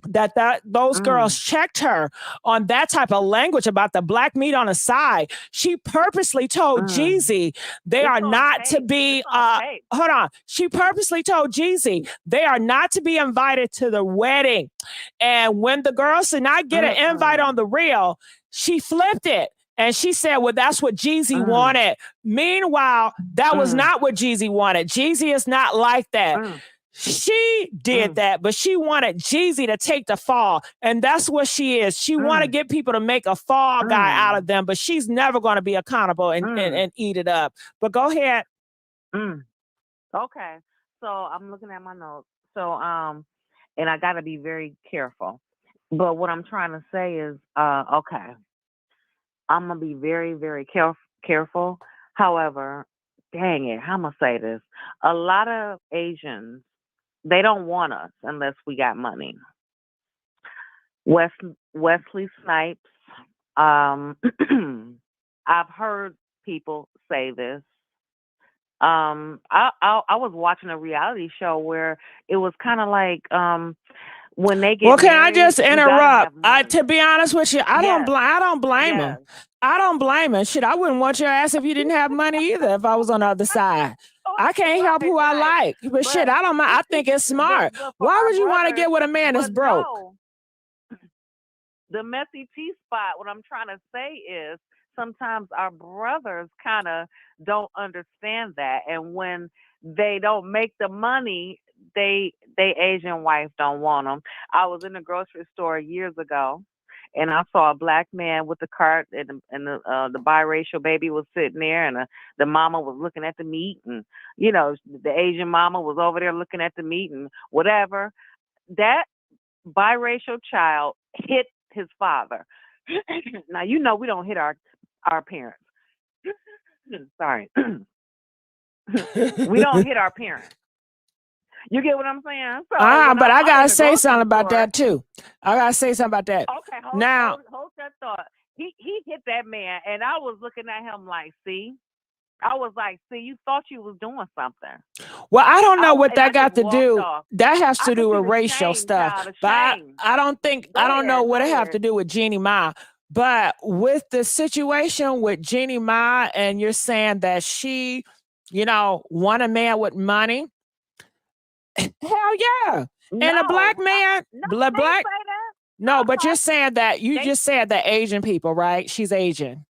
A: that those girls checked her on that type of language about the black meat on the side. She purposely told Jeezy they are not to be hold on. She purposely told Jeezy they are not to be invited to the wedding. And when the girls did not get an invite on the real, she flipped it. And she said, well, that's what Jeezy wanted. Meanwhile, that was not what Jeezy wanted. Jeezy is not like that. She did that, but she wanted Jeezy to take the fall. And that's what she is. She want to get people to make a fall guy out of them, but she's never going to be accountable and eat it up. But go ahead.
G: Okay. So I'm looking at my notes. So, and I got to be very careful. But what I'm trying to say is, okay, I'm going to be very, very careful. However, dang it, how am I going to say this? A lot of Asians, they don't want us unless we got money. Wesley Snipes, I've heard people say this. I was watching a reality show where it was kind of like when they get
A: well, can
G: married,
A: I just interrupt?
G: to
A: To be honest with you, I don't blame
G: Yes.
A: him. I don't blame him. Shit, I wouldn't want your ass if you didn't have money either. If I was on the other side, I can't help who I like. But shit, I don't mind. I think it's smart. Why would you want to get with a man that's broke?
G: No, the messy T spot. What I'm trying to say is sometimes our brothers kind of don't understand that, and when they don't make the money, they Asian wife don't want them. I was in the grocery store years ago, and I saw a black man with the cart, and the biracial baby was sitting there, and the mama was looking at the meat, and you know the Asian mama was over there looking at the meat and whatever. That biracial child hit his father. Now you know we don't hit our parents. Sorry. We don't hit our parents. You get what I'm saying? So
A: but I gotta say something about that too. I gotta say something about that.
G: Okay, hold that thought. He hit that man, and I was looking at him like, see, you thought you was doing something.
A: Well, I don't know what that got to do. That has to do with racial stuff. But I don't know what it have to do with Jeannie Mai. But with the situation with Jeannie Mai, and you're saying that she, want a man with money. Hell yeah. And a black man, black. No, but you're saying that just said that Asian people, right? She's Asian.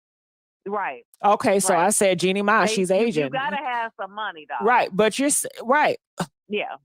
G: Right.
A: Okay, so I said Jeannie Mai, she's Asian.
G: You gotta have some money, though.
A: Right, but you're right.
G: Yeah.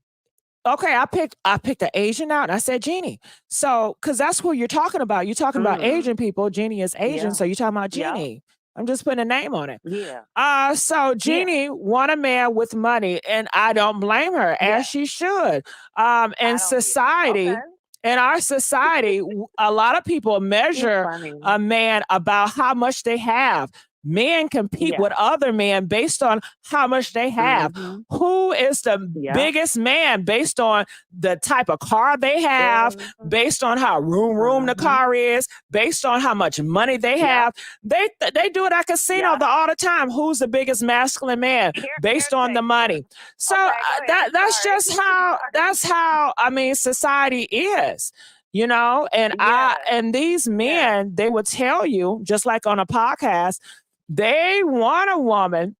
A: Okay, I picked an Asian out, and I said Jeannie. So, because that's who you're talking about. You're talking about Asian people. Jeannie is Asian, so you're talking about Jeannie. Yeah. I'm just putting a name on it.
G: Yeah.
A: So Jeannie want a man with money, and I don't blame her, as she should. In society. Okay. In our society, a lot of people measure a man about how much they have. Men compete with other men based on how much they have. Who is the biggest man based on the type of car they have, based on how room the car is, based on how much money they have. They do it at casino all the time. Who's the biggest masculine man based on the money? So that's just how I mean society is. And these men, they would tell you, just like on a podcast, they want a woman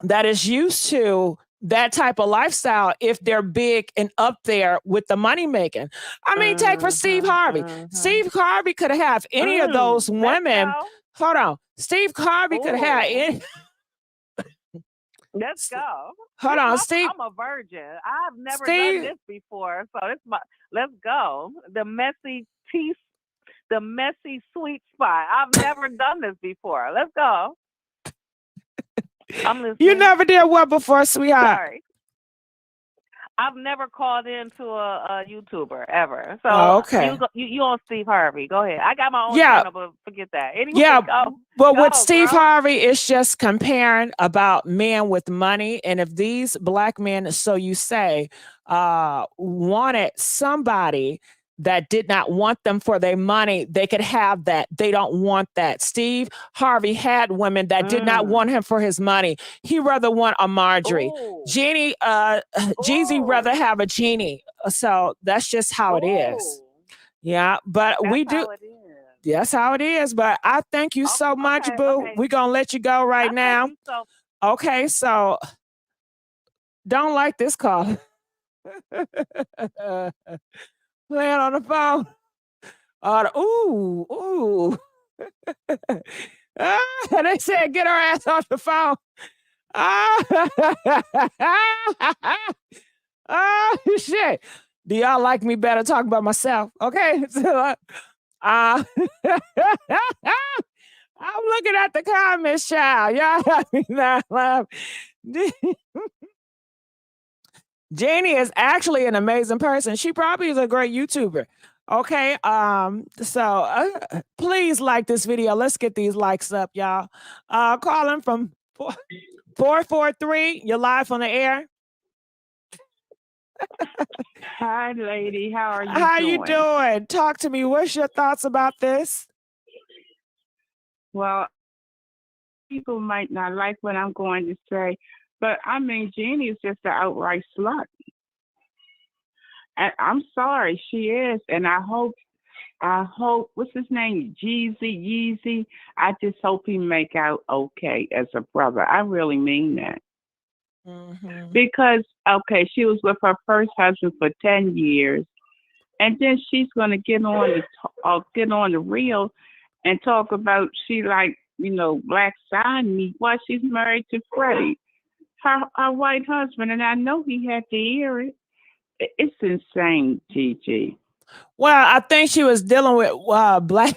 A: that is used to that type of lifestyle if they're big and up there with the money making. I mean, take for Steve Harvey. Steve Harvey could have any of those women. Hold on. Steve Harvey could have any.
G: Let's go.
A: Hold on, Steve.
G: I'm a virgin. I've never done this before, so let's go. The Messy Sweet Spot. I've never done this before. Let's go. I'm listening.
A: You never did what before, sweetheart?
G: Sorry. I've never called into a YouTuber ever. So
A: okay.
G: You on Steve Harvey. Go ahead. I got my own channel, but forget that. Anyway,
A: but with Steve Harvey, it's just comparing about men with money. And if these black men, so you say, wanted somebody that did not want them for their money, they could have that. They don't want that. Steve Harvey had women that did not want him for his money. He rather want a Marjorie. Jeannie, Jeezy rather have a Jeannie. So that's just how it is. Yeah, but we do. That's how it is. But I thank you so much, boo. Okay. We're going to let you go right now. Okay, so don't like this call. Playing on the phone. Ooh. They said get her ass off the phone. Oh, shit. Do y'all like me better talk about myself? Okay. So, I'm looking at the comments, child. Y'all got me not laugh. Jeannie is actually an amazing person. She probably is a great YouTuber. Okay. Please like this video. Let's get these likes up, y'all. Calling from 443. You're live on the air.
H: Hi, lady. How are you
A: How
H: doing?
A: you doing? Talk to me. What's your thoughts about this?
H: Well, people might not like what I'm going to say, but I mean, Jeannie is just an outright slut. And I'm sorry, she is. And I hope, what's his name? Jeezy. I just hope he make out okay as a brother. I really mean that.
A: Mm-hmm.
H: Because, okay, she was with her first husband for 10 years. And then she's going to get on the reel and talk about she like, black sign me while she's married to Freddie, her white husband. And I know he had to hear it. It's insane, Gigi.
A: Well, I think she was dealing with black.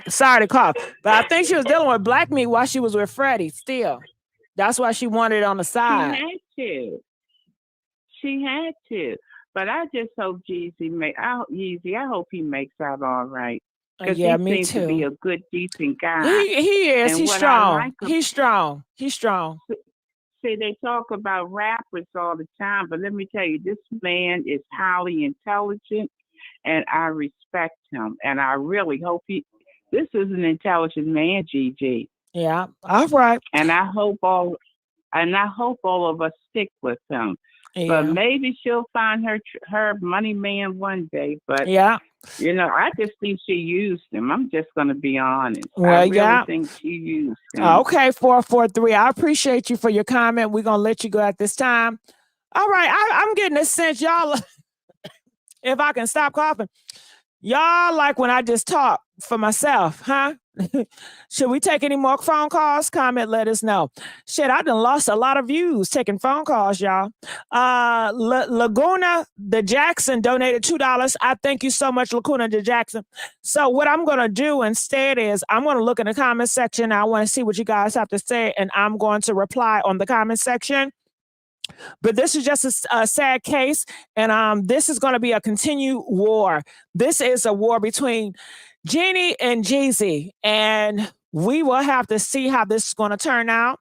A: Sorry to cough, but I think she was dealing with black meat while she was with Freddie. Still, that's why she wanted it on the side.
H: She had to. But I just hope Jeezy I hope he makes out all right.
A: Yeah,
H: he
A: me
H: seems
A: too.
H: to be a good, decent guy.
A: He is.
H: And
A: He's strong. He's strong. He's strong.
H: See, they talk about rappers all the time, but let me tell you, this man is highly intelligent, and I respect him. And I really hope this is an intelligent man, Gigi.
A: Yeah. All right.
H: And I hope all of us stick with him.
A: Yeah.
H: But maybe she'll find her money man one day. But
A: yeah,
H: I just think she used him. I'm just gonna be honest.
A: Well,
H: I really think she used him.
A: Okay, 443. I appreciate you for your comment. We're gonna let you go at this time. All right, I'm getting a sense, y'all. If I can stop coughing. Y'all like when I just talk for myself, huh? Should we take any more phone calls? Comment, let us know. Shit, I done lost a lot of views taking phone calls, y'all. Laguna the Jackson donated $2. I thank you so much, Laguna the Jackson. So what I'm going to do instead is I'm going to look in the comment section. I want to see what you guys have to say, and I'm going to reply on the comment section. But this is just a sad case, and this is going to be a continued war. This is a war between Jeannie and Jeezy, and we will have to see how this is going to turn out.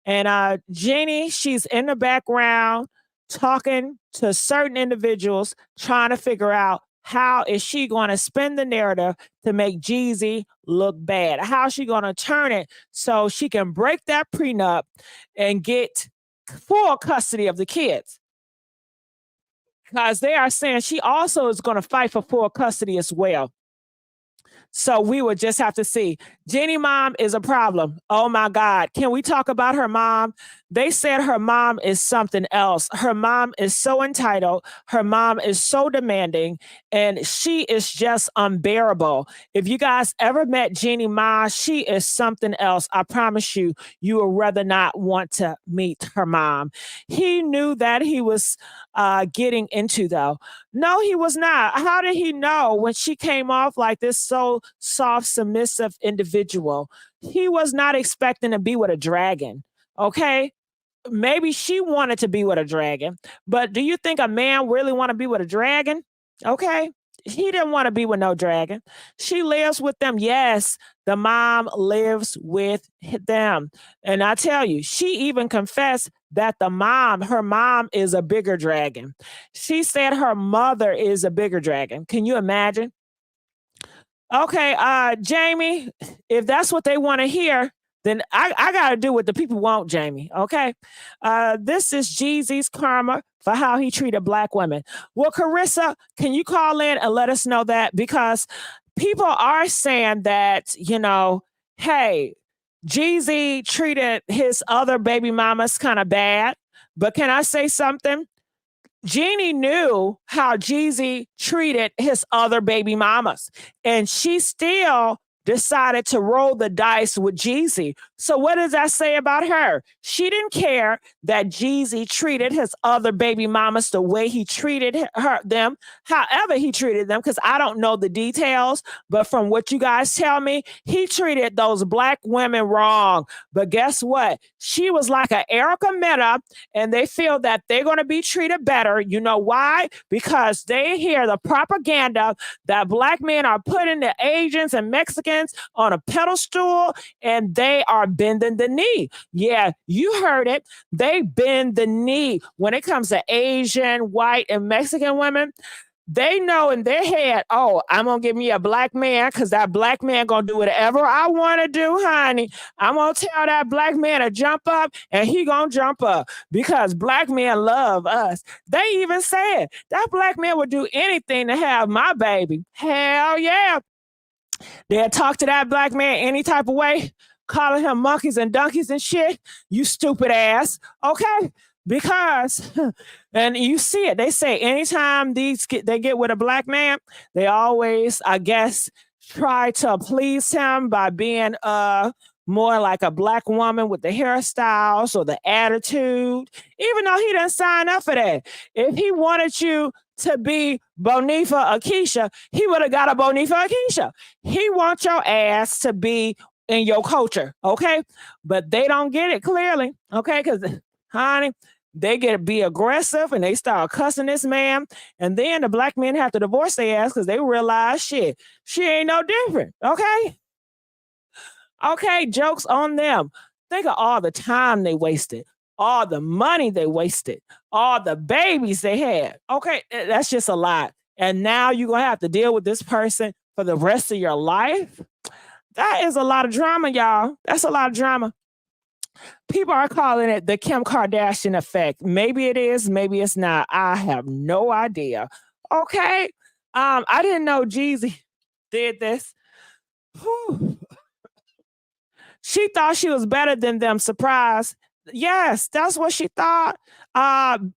A: And Jeannie, she's in the background talking to certain individuals, trying to figure out how is she going to spin the narrative to make Jeezy look bad? How is she going to turn it so she can break that prenup and get full custody of the kids? Because they are saying she also is going to fight for full custody as well. So we would just have to see. Jeannie mom is a problem. Oh my God. Can we talk about her mom? They said her mom is something else. Her mom is so entitled. Her mom is so demanding, and she is just unbearable. If you guys ever met Jeannie Mai, she is something else. I promise you, you would rather not want to meet her mom. He knew that he was getting into, though. No, he was not. How did he know when she came off like this so soft, submissive individual? He was not expecting to be with a dragon, okay? Maybe she wanted to be with a dragon, but do you think a man really want to be with a dragon? Okay. He didn't want to be with no dragon. She lives with them. Yes, the mom lives with them. And I tell you, she even confessed that her mom is a bigger dragon. She said her mother is a bigger dragon. Can you imagine? Okay, Jamie, if that's what they want to hear, then I got to do what the people want, Jamie. Okay. This is Jeezy's karma for how he treated black women. Well, Carissa, can you call in and let us know that? Because people are saying that, hey, Jeezy treated his other baby mamas kind of bad. But can I say something? Jeannie knew how Jeezy treated his other baby mamas, and she still decided to roll the dice with Jeezy. So what does that say about her? She didn't care that Jeezy treated his other baby mamas the way he treated them, however he treated them, because I don't know the details, but from what you guys tell me, he treated those black women wrong. But guess what? She was like an Erica Mena, and they feel that they're going to be treated better. You know why? Because they hear the propaganda that black men are putting the Asians and Mexicans on a pedestal, and they are bending the knee. Yeah, you heard it. They bend the knee when it comes to Asian, white, and Mexican women. They know in their head, oh, I'm going to give me a black man because that black man going to do whatever I want to do, honey. I'm going to tell that black man to jump up, and he going to jump up because black men love us. They even said that black man would do anything to have my baby. Hell yeah. They'll talk to that black man any type of way, calling him monkeys and donkeys and shit. You stupid ass. Okay? Because, and you see it, they say anytime they get with a black man, they always, I guess, try to please him by being more like a black woman with the hairstyles or the attitude, even though he didn't sign up for that. If he wanted you to be Bonifa Akeisha, he would have got a Bonifa Akeisha. He wants your ass to be in your culture, okay? But they don't get it clearly, okay? Because, honey, they get to be aggressive and they start cussing this man. And then the black men have to divorce their ass because they realize, shit, she ain't no different, okay? Okay, joke's on them. Think of all the time they wasted, all the money they wasted, all the babies they had. Okay, that's just a lot. And now you're going to have to deal with this person for the rest of your life? That is a lot of drama, y'all. That's a lot of drama. People are calling it the Kim Kardashian effect. Maybe it is, maybe it's not. I have no idea. Okay. I didn't know Jeezy did this. Whew. She thought she was better than them. Surprise. Yes, that's what she thought. Can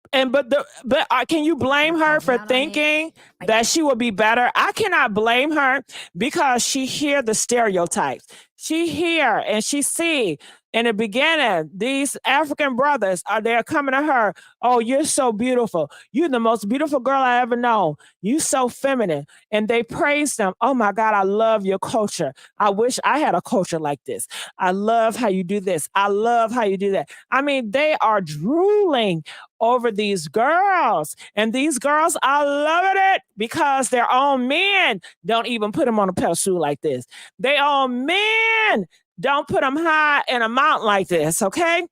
A: you blame her for thinking that she would be better? I cannot blame her because she hear the stereotypes. She hear and she see in the beginning, these African brothers they're coming to her. Oh, you're so beautiful. You're the most beautiful girl I ever known. You so feminine. And they praise them. Oh my God, I love your culture. I wish I had a culture like this. I love how you do this. I love how you do that. I mean, they are drooling over these girls. And these girls are loving it because their own men don't even put them on a pedestal like this. Their own men don't put them high in a mountain like this, okay?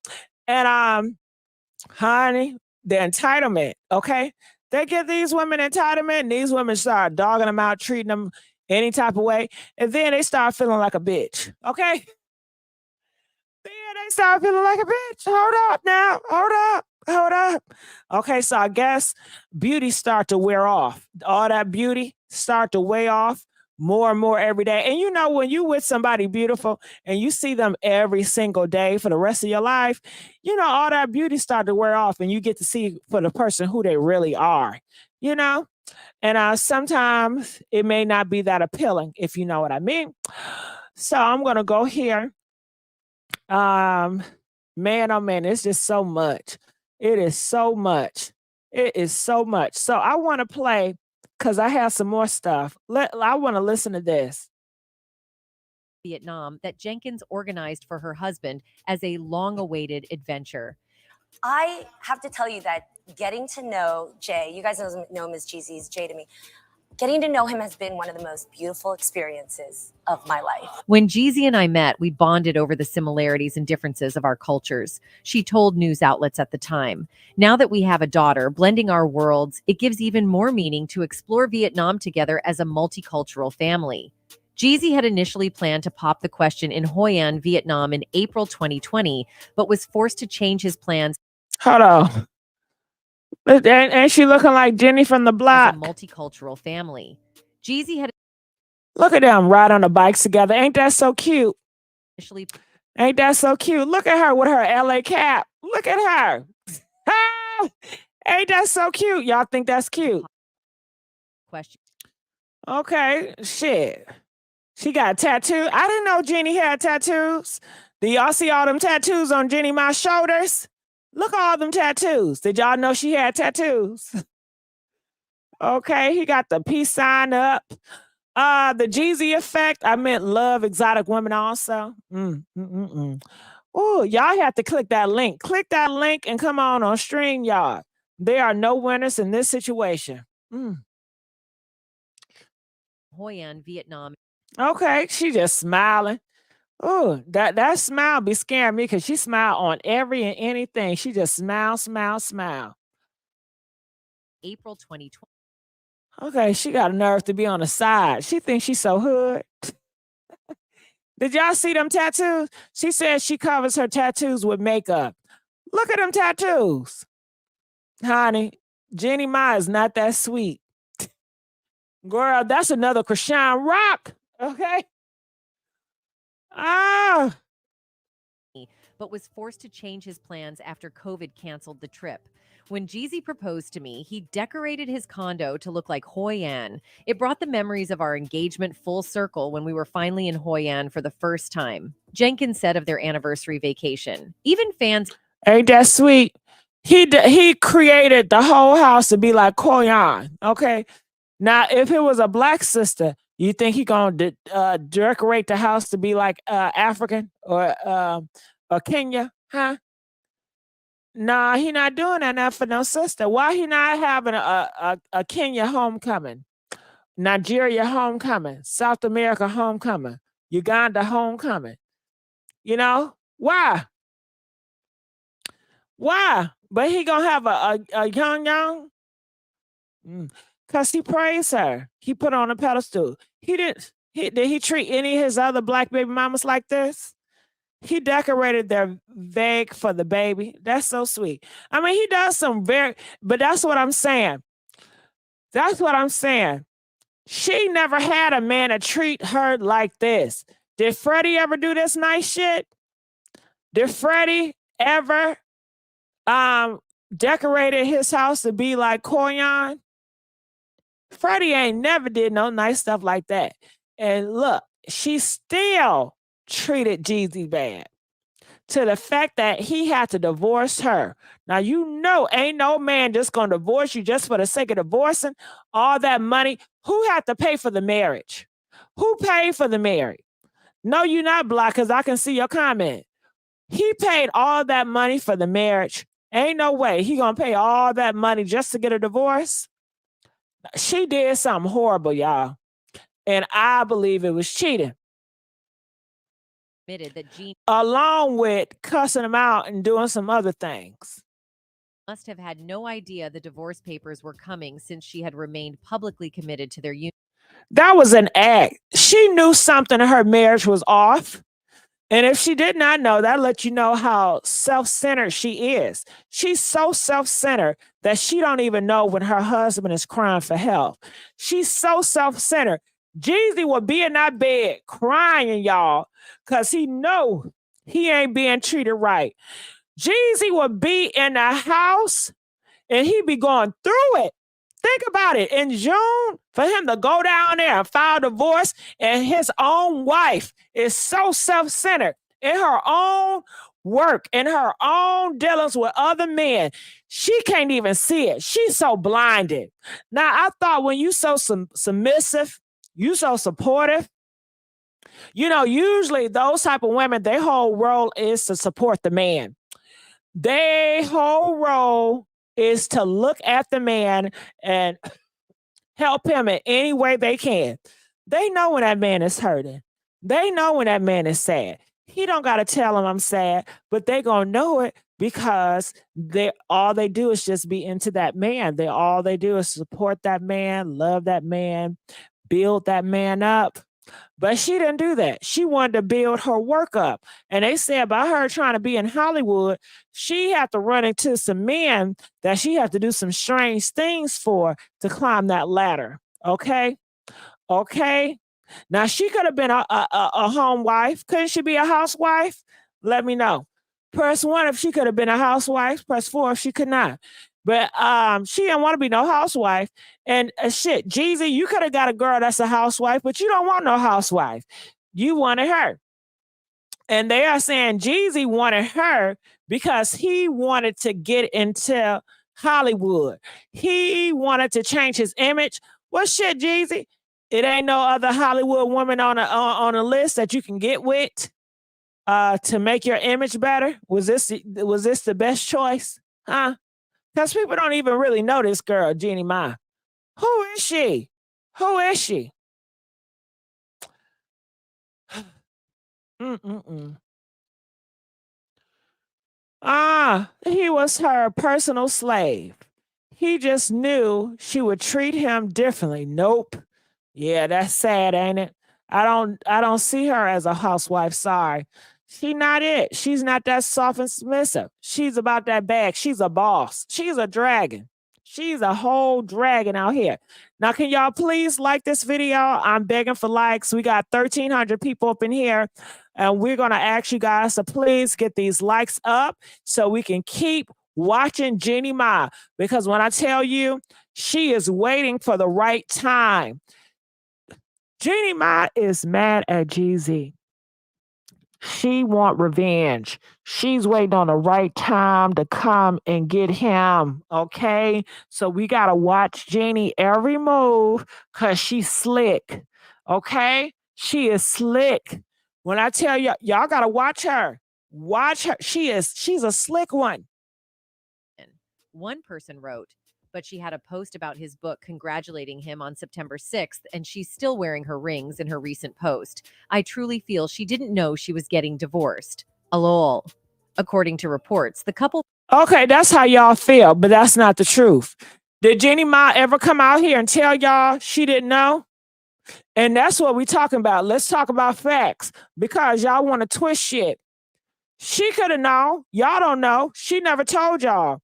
A: And honey, the entitlement, okay? They give these women entitlement, and these women start dogging them out, treating them any type of way, and then they start feeling like a bitch, okay? Then they start feeling like a bitch. Hold up now, hold up. Okay, so I guess beauty start to wear off. All that beauty start to wear off more and more every day. And you know, when you with somebody beautiful and you see them every single day for the rest of your life, you know, all that beauty start to wear off and you get to see for the person who they really are, you know? And sometimes it may not be that appealing, if you know what I mean. So I'm going to go here. Man, oh man, it's just so much. It is so much. It is so much. So I want to play because I have some more stuff. I want to listen to this.
I: Vietnam that Jenkins organized for her husband as a long-awaited adventure.
D: I have to tell you that getting to know Jay, you guys know him as Jeezy, he's Jay to me. Getting to know him has been one of the most beautiful experiences of my life.
I: When Jeezy and I met, we bonded over the similarities and differences of our cultures. She told news outlets at the time. Now that we have a daughter, blending our worlds, it gives even more meaning to explore Vietnam together as a multicultural family. Jeezy had initially planned to pop the question in Hoi An, Vietnam in April 2020, but was forced to change his plans.
A: Hold on. Ain't she looking like Jenny from the block?
I: As a multicultural family. Jeezy had
A: look at them ride on the bikes together. Ain't that so cute?
I: initially
A: Ain't that so cute? Look at her with her LA cap. Look at her. Ain't that so cute? Y'all think that's cute?
I: question.
A: Okay, shit. She got a tattoo. I didn't know Jeannie had tattoos. Do y'all see all them tattoos on Jeannie Mai's shoulders? Look at all them tattoos. Did y'all know she had tattoos? Okay, he got the peace sign up. The Jeezy effect. I meant love exotic women also. Oh, y'all have to click that link. Click that link and come on StreamYard. There are no winners in this situation.
I: Hoi An, Vietnam.
A: Okay, she just smiling. Oh, that smile be scaring me because she smile on every and anything. She just smile.
I: April 2020.
A: Okay, she got a nerve to be on the side. She thinks she's so hood. Did y'all see them tattoos? She says she covers her tattoos with makeup. Look at them tattoos. Honey, Jeannie Mai is not that sweet. Girl, that's another Krishan Rock. Okay.
I: But was forced to change his plans after COVID canceled the trip. When Jeezy proposed to me, he decorated his condo to look like Hoi An. It brought the memories of our engagement full circle when we were finally in Hoi An for the first time. Jenkins said of their anniversary vacation. Even fans...
A: Ain't that sweet? He created the whole house to be like Hoi An, okay? Now, if it was a black sister, you think he gonna decorate the house to be like African or Kenya, huh? Nah, he not doing that now for no sister. Why he not having a Kenya homecoming, Nigeria homecoming, South America homecoming, Uganda homecoming? You know why? Why? But he gonna have a young, cause he praised her. He put her on a pedestal. Did he treat any of his other black baby mamas like this? He decorated their veg for the baby. That's so sweet. I mean, he does some but that's what I'm saying. That's what I'm saying. She never had a man to treat her like this. Did Freddie ever do this nice shit? Did Freddie ever decorated his house to be like Hoi An? Freddie ain't never did no nice stuff like that. And look, she still treated Jeezy bad to the fact that he had to divorce her. Now, you know, ain't no man just going to divorce you just for the sake of divorcing. All that money. Who had to pay for the marriage? Who paid for the marriage? No, you're not black because I can see your comment. He paid all that money for the marriage. Ain't no way he going to pay all that money just to get a divorce. She did something horrible, y'all. And I believe it was cheating.
I: That
A: along with cussing him out and doing some other things.
I: Must have had no idea the divorce papers were coming since she had remained publicly committed to their union.
A: That was an act. She knew something in her marriage was off. And if she did not know, that let you know how self-centered she is. She's so self-centered that she don't even know when her husband is crying for help. She's so self-centered. Jeezy will be in that bed crying, y'all, because he know he ain't being treated right. Jeezy will be in the house and he be going through it. Think about it. In June, for him to go down there and file divorce, and his own wife is so self-centered in her own work, in her own dealings with other men. She can't even see it. She's so blinded. Now, I thought when you so submissive, you so supportive, you know, usually those type of women, their whole role is to support the man. Their whole role is to look at the man and help him in any way they can. They know when that man is hurting. They know when that man is sad. He don't got to tell him I'm sad, but they going to know it because all they do is just be into that man. All they do is support that man, love that man, build that man up. But she didn't do that. She wanted to build her work up. And they said by her trying to be in Hollywood, she had to run into some men that she had to do some strange things for to climb that ladder. Okay? Okay? Now, she could have been a home wife. Couldn't she be a housewife? Let me know. Press 1 if she could have been a housewife. Press 4 if she could not. But she didn't want to be no housewife. And shit, Jeezy, you could have got a girl that's a housewife, but you don't want no housewife. You wanted her. And they are saying Jeezy wanted her because he wanted to get into Hollywood. He wanted to change his image. Well, shit, Jeezy, it ain't no other Hollywood woman on a list that you can get with to make your image better. Was this the best choice? Huh? Because people don't even really know this girl, Jeannie Mai. Who is she? Who is she? He was her personal slave. He just knew she would treat him differently. Nope. Yeah, that's sad, ain't it? I don't see her as a housewife. Sorry. She's not it. She's not that soft and submissive. She's about that bag. She's a boss. She's a dragon. She's a whole dragon out here. Now, can y'all please like this video? I'm begging for likes. We got 1,300 people up in here, and we're going to ask you guys to please get these likes up so we can keep watching Jeannie Mai, because when I tell you, she is waiting for the right time. Jeannie Mai is mad at Jeezy. She want revenge. She's waiting on the right time to come and get him, okay? So we got to watch Jeannie every move because she's slick, okay? She is slick. When I tell you, y'all got to watch her. Watch her. She's a slick one.
I: One person wrote, but she had a post about his book congratulating him on September 6th, and she's still wearing her rings in her recent post. I truly feel she didn't know she was getting divorced. Lol. According to reports, the couple...
A: Okay, that's how y'all feel, but that's not the truth. Did Jeannie Mai ever come out here and tell y'all she didn't know? And that's what we're talking about. Let's talk about facts, because y'all want to twist shit. She could have known. Y'all don't know. She never told y'all.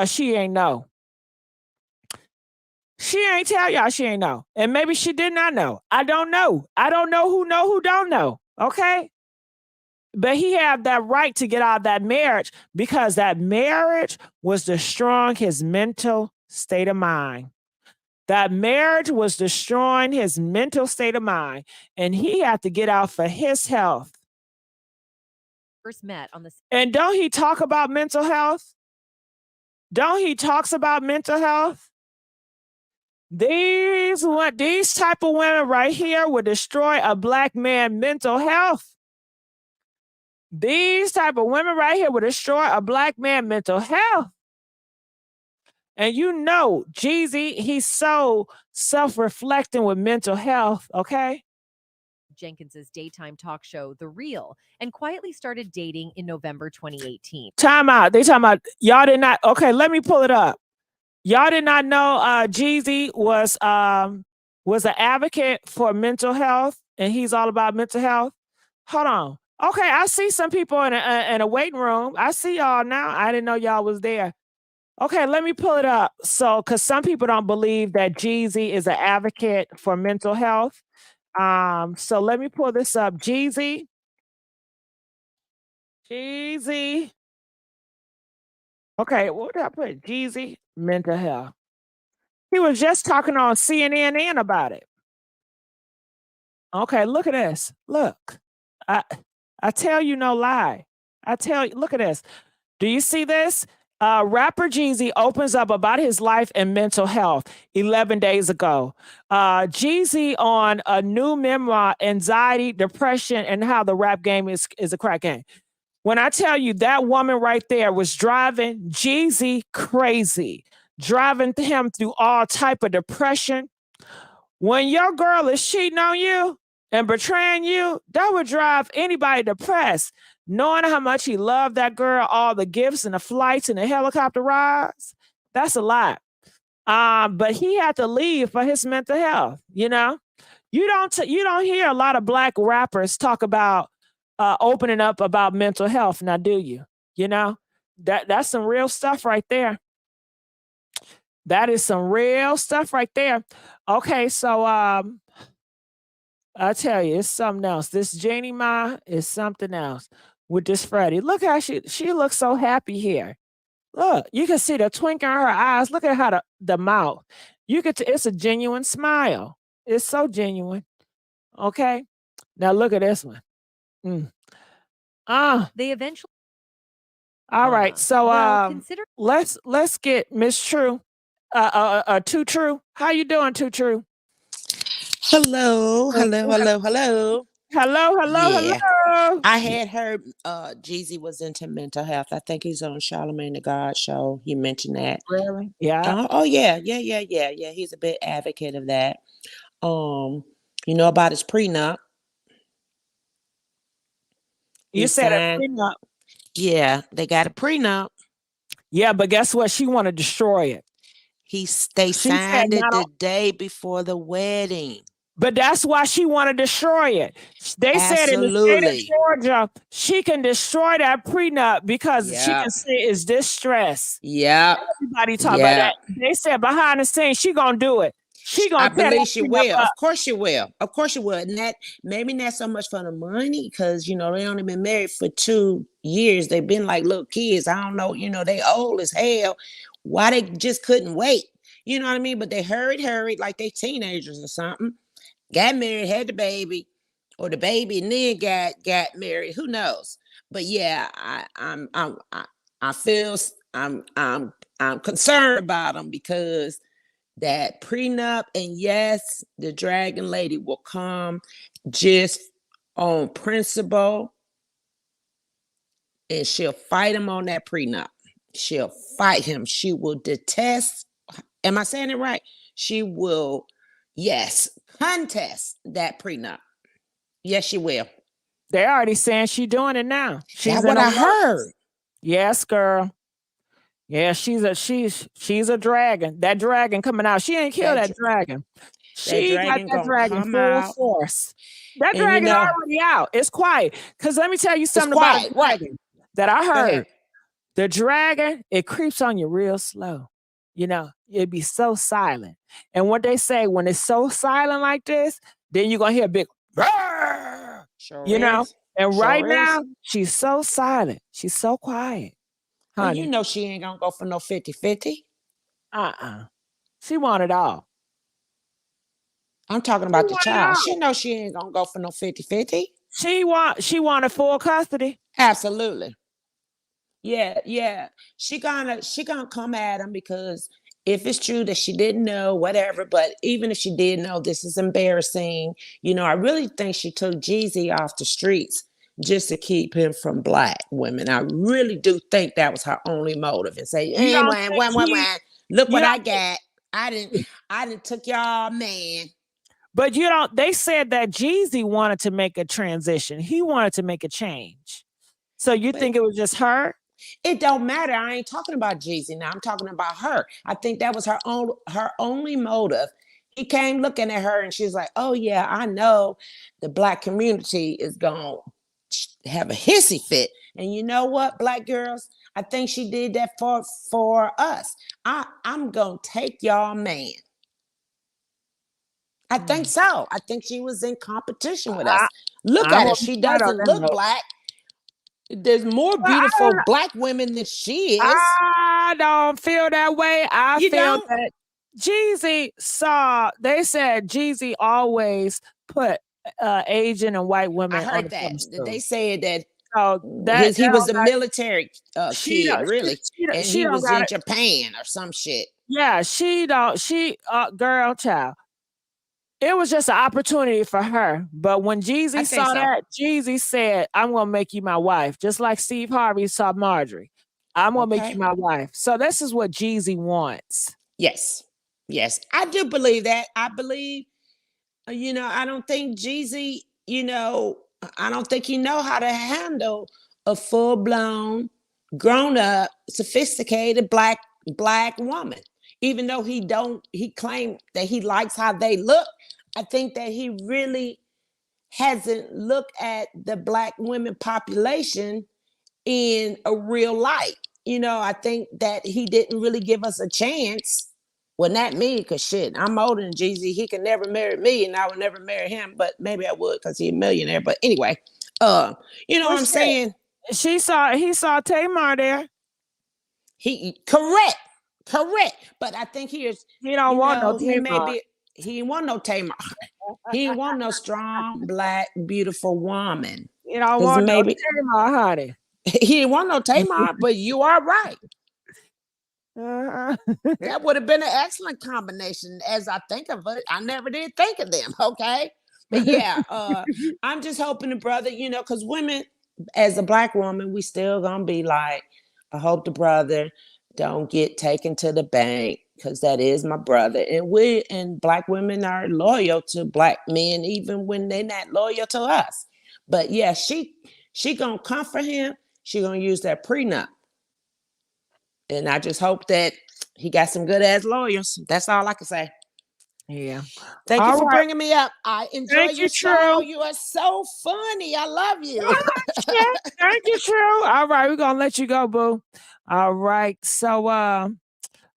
A: She ain't know. She ain't tell y'all she ain't know. And maybe she did not know. I don't know. I don't know who don't know. Okay? But he had that right to get out of that marriage because that marriage was destroying his mental state of mind. That marriage was destroying his mental state of mind. And he had to get out for his health.
I: First met on the...
A: And don't he talk about mental health? Don't he talks about mental health? These type of women right here would destroy a black man's mental health. These type of women right here would destroy a black man's mental health. And you know, Jeezy, he's so self-reflecting with mental health, okay?
I: Jenkins's daytime talk show, The Real, and quietly started dating in November 2018.
A: Time out. They talking about, y'all did not, okay, let me pull it up. Y'all did not know Jeezy was an advocate for mental health, and he's all about mental health. Hold on. Okay, I see some people in a waiting room. I see y'all now. I didn't know y'all was there. Okay, let me pull it up. So, because some people don't believe that Jeezy is an advocate for mental health. So let me pull this up. Jeezy. Okay, what did I put? Jeezy, mental health. He was just talking on CNN about it. Okay, look at this. Look. I tell you no lie. I tell you, look at this. Do you see this? Rapper Jeezy opens up about his life and mental health 11 days ago. Jeezy on a new memoir, Anxiety, Depression, and How the Rap Game is a Crack Game. When I tell you that woman right there was driving Jeezy crazy, driving him through all type of depression. When your girl is cheating on you and betraying you, that would drive anybody depressed. Knowing how much he loved that girl, all the gifts and the flights and the helicopter rides, that's a lot. But he had to leave for his mental health. You know, you don't hear a lot of black rappers talk about opening up about mental health. Now, do you? You know, that's some real stuff right there. That is some real stuff right there. Okay, so I tell you, it's something else. This Jeannie Mai is something else with this Freddie. Look how she looks so happy here. Look, you can see the twinkle in her eyes. Look at how the mouth. It's a genuine smile. It's so genuine. Okay. Now look at this one.
I: They eventually.
A: All right. So
I: well, consider.
A: let's get Miss True. Too True. How you doing, Too True?
J: Hello.
A: Hello,
J: Yeah.
A: hello.
J: I had heard Jeezy was into mental health. I think he's on Charlamagne the God show. He mentioned that.
A: Really? Yeah.
J: Oh yeah. He's a big advocate of that. You know about his prenup.
A: You said a prenup.
J: Yeah, they got a prenup.
A: Yeah, but guess what? She want to destroy it.
J: They signed it the day before the wedding.
A: But that's why she want to destroy it. They said in the state of Georgia, she can destroy that prenup because she can say it's distress.
J: Yeah.
A: Everybody talk about that. They said behind the scenes, she gonna do it. She gonna.
J: I believe she will. Of course she will. Of course she will. And that maybe not so much for the money, because they only been married for 2 years. They've been like little kids. I don't know. They old as hell. Why they just couldn't wait? You know what I mean? But they hurried like they teenagers or something. Got married, had the baby, or the baby and then got married. Who knows? But yeah, I'm concerned about them because that prenup, and yes, the dragon lady will come just on principle, and she'll fight him on that prenup. She'll fight him. She will detest. Am I saying it right? She will, yes, contest that prenup. Yes, she will.
A: They're already saying she's doing it now.
J: That's what I heard.
A: Yes, girl. Yeah, she's a dragon. That dragon coming out. She ain't killed that dragon. She got that dragon full force. That dragon's already out. It's quiet. Because let me tell you something about the dragon that I heard. The dragon, it creeps on you real slow. It'd be so silent. And what they say, when it's so silent like this, then you're going to hear a big, and right now, she's so silent. She's so quiet.
J: Honey. Well, she ain't going to go for no 50-50.
A: She want it all.
J: I'm talking about the child. She knows she ain't going to go for no 50-50.
A: She wanted full custody.
J: Absolutely. Yeah. She gonna come at him because if it's true that she didn't know, whatever, but even if she did know, this is embarrassing. I really think she took Jeezy off the streets just to keep him from black women. I really do think that was her only motive, and say, look what I got. I didn't took y'all man.
A: But they said that Jeezy wanted to make a transition. He wanted to make a change. So you think it was just her?
J: It don't matter. I ain't talking about Jeezy now. I'm talking about her. I think that was her only motive. He came looking at her and she's like, oh yeah, I know the black community is going to have a hissy fit. And you know what, black girls? I think she did that for us. I'm going to take y'all man. I think so. I think she was in competition with us. Look at her. She doesn't look black. There's more beautiful black women than she is.
A: I don't feel that way. I feel that Jeezy they said Jeezy always put Asian and white women.
J: I heard that. They said that
A: he
J: was a military kid, really. And he was in Japan or some shit.
A: Yeah, girl, child. It was just an opportunity for her. But when Jeezy saw that, Jeezy said, I'm going to make you my wife. Just like Steve Harvey saw Marjorie. I'm going to make you my wife. So this is what Jeezy wants.
J: Yes. I do believe that. I believe, I don't think Jeezy, I don't think he know how to handle a full-blown, grown-up, sophisticated black woman. Even though he claimed that he likes how they look, I think that he really hasn't looked at the black women population in a real light. I think that he didn't really give us a chance. Well, not me, because shit, I'm older than Jeezy. He can never marry me, and I would never marry him, but maybe I would because he's a millionaire. But anyway, what I'm saying?
A: He saw Tamar there.
J: Correct. But I think he
A: don't want no
J: he may
A: Tamar.
J: be, he ain't want no Tamar. He ain't want no strong, black, beautiful woman.
A: You don't
J: 'Cause
A: want
J: maybe
A: no Tamar, honey.
J: he didn't want no Tamar, but you are right.
A: Uh-huh.
J: That would have been an excellent combination as I think of it. I never did think of them, okay? But yeah, I'm just hoping the brother, because women, as a black woman, we still gonna be like, I hope the brother don't get taken to the bank, because that is my brother. And black women are loyal to black men even when they're not loyal to us. But yeah, she gonna comfort him. She gonna use that prenup. And I just hope that he got some good ass lawyers. That's all I can say.
A: Yeah.
J: Thank you
A: All
J: for
A: right.
J: bringing me up. I enjoy
A: Thank
J: your
A: you,
J: show.
A: True.
J: You are so funny. I love you.
A: Thank you, True. All right, we're gonna let you go, boo. All right. So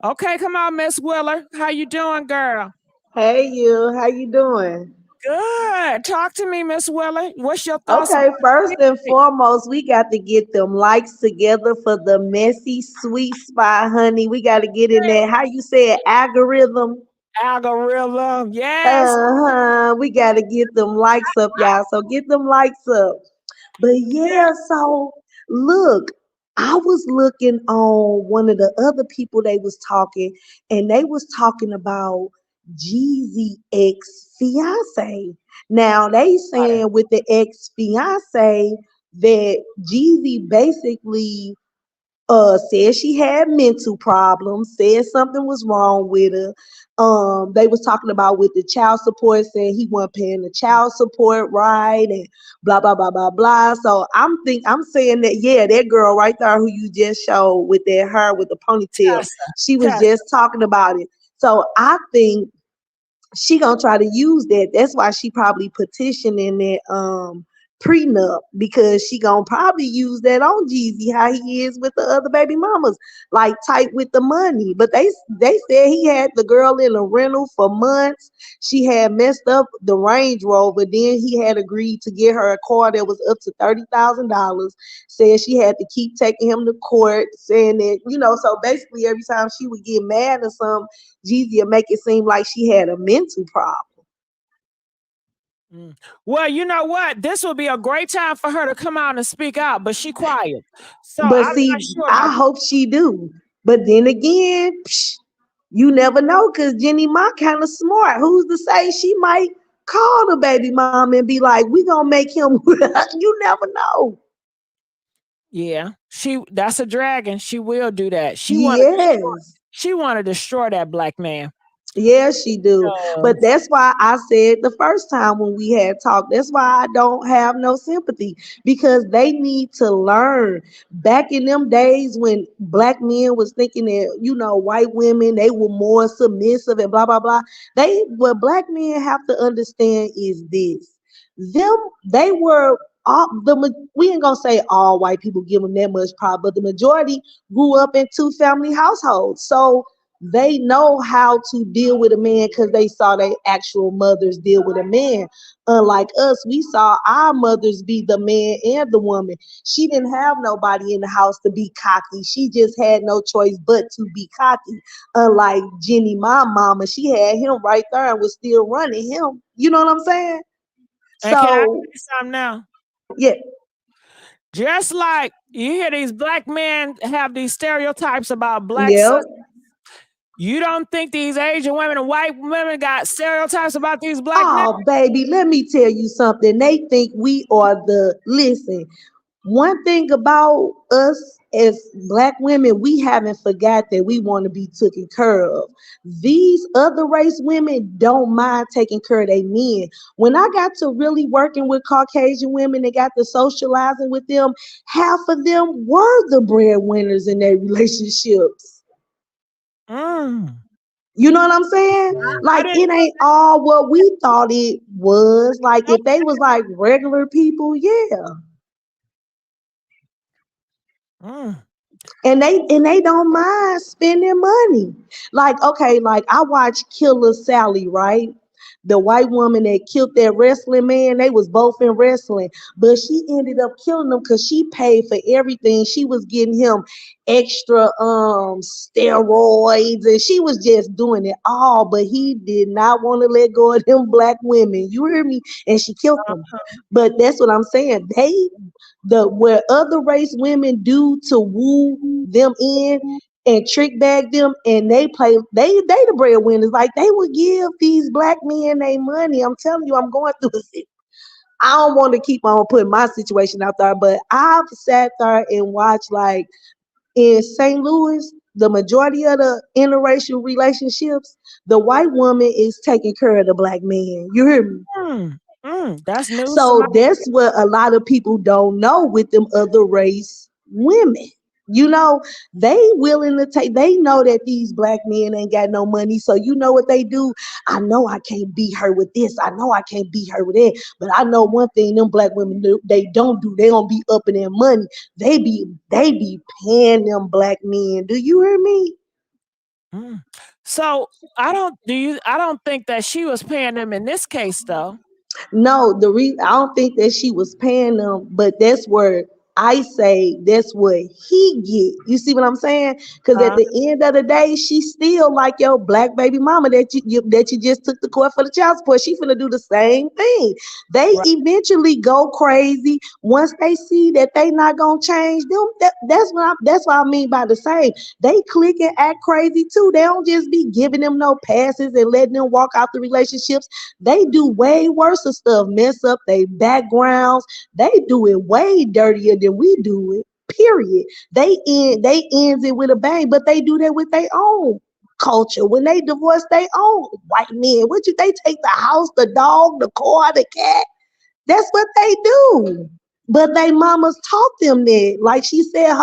A: okay, come on, Miss Willer. How you doing, girl?
K: Hey you, how you doing?
A: Good. Talk to me, Miss Willer. What's your thoughts
K: Okay,
A: about
K: first and
A: Jeezy?
K: foremost, we got to get them likes together for the Messy Sweet Spot, honey. We got to get in there. How you say it, algorithm?
A: Algorithm, yes.
K: Uh-huh. We got to get them likes up, y'all. So get them likes up. But yeah, so look, I was looking on one of the other people they was talking, and they was talking about Jeezy ex fiance. Now they saying with the ex fiance that Jeezy basically said she had mental problems, said something was wrong with her. They was talking about with the child support, saying he wasn't paying the child support right, and blah blah blah blah blah. So I'm saying that yeah, that girl right there who you just showed with that hair with the ponytail, she was
A: Tessa.
K: just talking about it. So I think she gonna try to use that. That's why she probably petitioning that prenup, because she gonna probably use that on Jeezy, how he is with the other baby mamas, like tight with the money. But they said he had the girl in a rental for months. She had messed up the Range Rover. Then he had agreed to get her a car that was up to $30,000. Said she had to keep taking him to court, saying that, so basically every time she would get mad or something, Jeezy would make it seem like she had a mental problem.
A: Well, you know what? This would be a great time for her to come out and speak out, but she quiet. So
K: But
A: I'm
K: see,
A: not sure
K: I
A: about
K: hope she do. But then again, you never know, because Jeannie Mai kind of smart. Who's to say she might call the baby mom and be like, we gonna make him you never know.
A: yeah. That's a dragon. She will do that. She
K: Yes.
A: wanna destroy that black man.
K: Yes, she do. But that's why I said the first time when we had talked, that's why I don't have no sympathy, because they need to learn. Back in them days when black men was thinking that, white women, they were more submissive and blah, blah, blah. What black men have to understand is this. They were we ain't gonna say all white people give them that much problem, but the majority grew up in two-family households. So they know how to deal with a man because they saw their actual mothers deal with a man. Unlike us, we saw our mothers be the man and the woman. She didn't have nobody in the house to be cocky. She just had no choice but to be cocky. Unlike Jeannie, my mama, she had him right there and was still running him. You know what I'm saying?
A: And can I tell
K: So
A: you something now?
K: yeah.
A: Just like you hear these black men have these stereotypes about black
K: Yep.
A: sisters, you don't think these Asian women and white women got stereotypes about these black men?
K: Oh, baby, let me tell you something. They think we are listen, one thing about us as black women, we haven't forgot that we want to be taken care of. These other race women don't mind taking care of their men. When I got to really working with Caucasian women and got to socializing with them, half of them were the breadwinners in their relationships. You know what I'm saying? Like, it ain't all what we thought it was. Like, if they was like regular people, yeah. And they don't mind spending money. Like, okay, like I watch Killer Sally, right? The white woman that killed that wrestling man, they was both in wrestling, but she ended up killing him because she paid for everything. She was getting him extra steroids, and she was just doing it all, but he did not want to let go of them black women. You hear me? And she killed them. But that's what I'm saying. Where other race women do to woo them in and trick bag them, and they the breadwinners. Like, they would give these black men their money. I'm telling you, I'm going through this. I don't want to keep on putting my situation out there, but I've sat there and watched, like, in St. Louis, the majority of the interracial relationships, the white woman is taking care of the black man. You hear me?
A: That's news.
K: So that's what a lot of people don't know with them other race women. You know, they willing to take, they know that these black men ain't got no money. So you know what they do? I know I can't beat her with this. I know I can't beat her with that. But I know one thing them black women do, they don't do. They don't be upping their money. They be paying them black men. Do you hear me?
A: So I don't think that she was paying them in this case, though.
K: No, I don't think that she was paying them, but that's where I say that's what he get. You see what I'm saying? Because at the end of the day, she's still like your black baby mama that you just took to court for the child support. She finna do the same thing. They eventually go crazy once they see that they not gonna change them. That's what I mean by the same. They click and act crazy too. They don't just be giving them no passes and letting them walk out the relationships. They do way worse of stuff, mess up their backgrounds. They do it way dirtier than we do it. Period. They ends it with a bang, but they do that with their own culture. When they divorce their own white men, they take the house, the dog, the car, the cat. That's what they do. But they mamas taught them that. Like she said,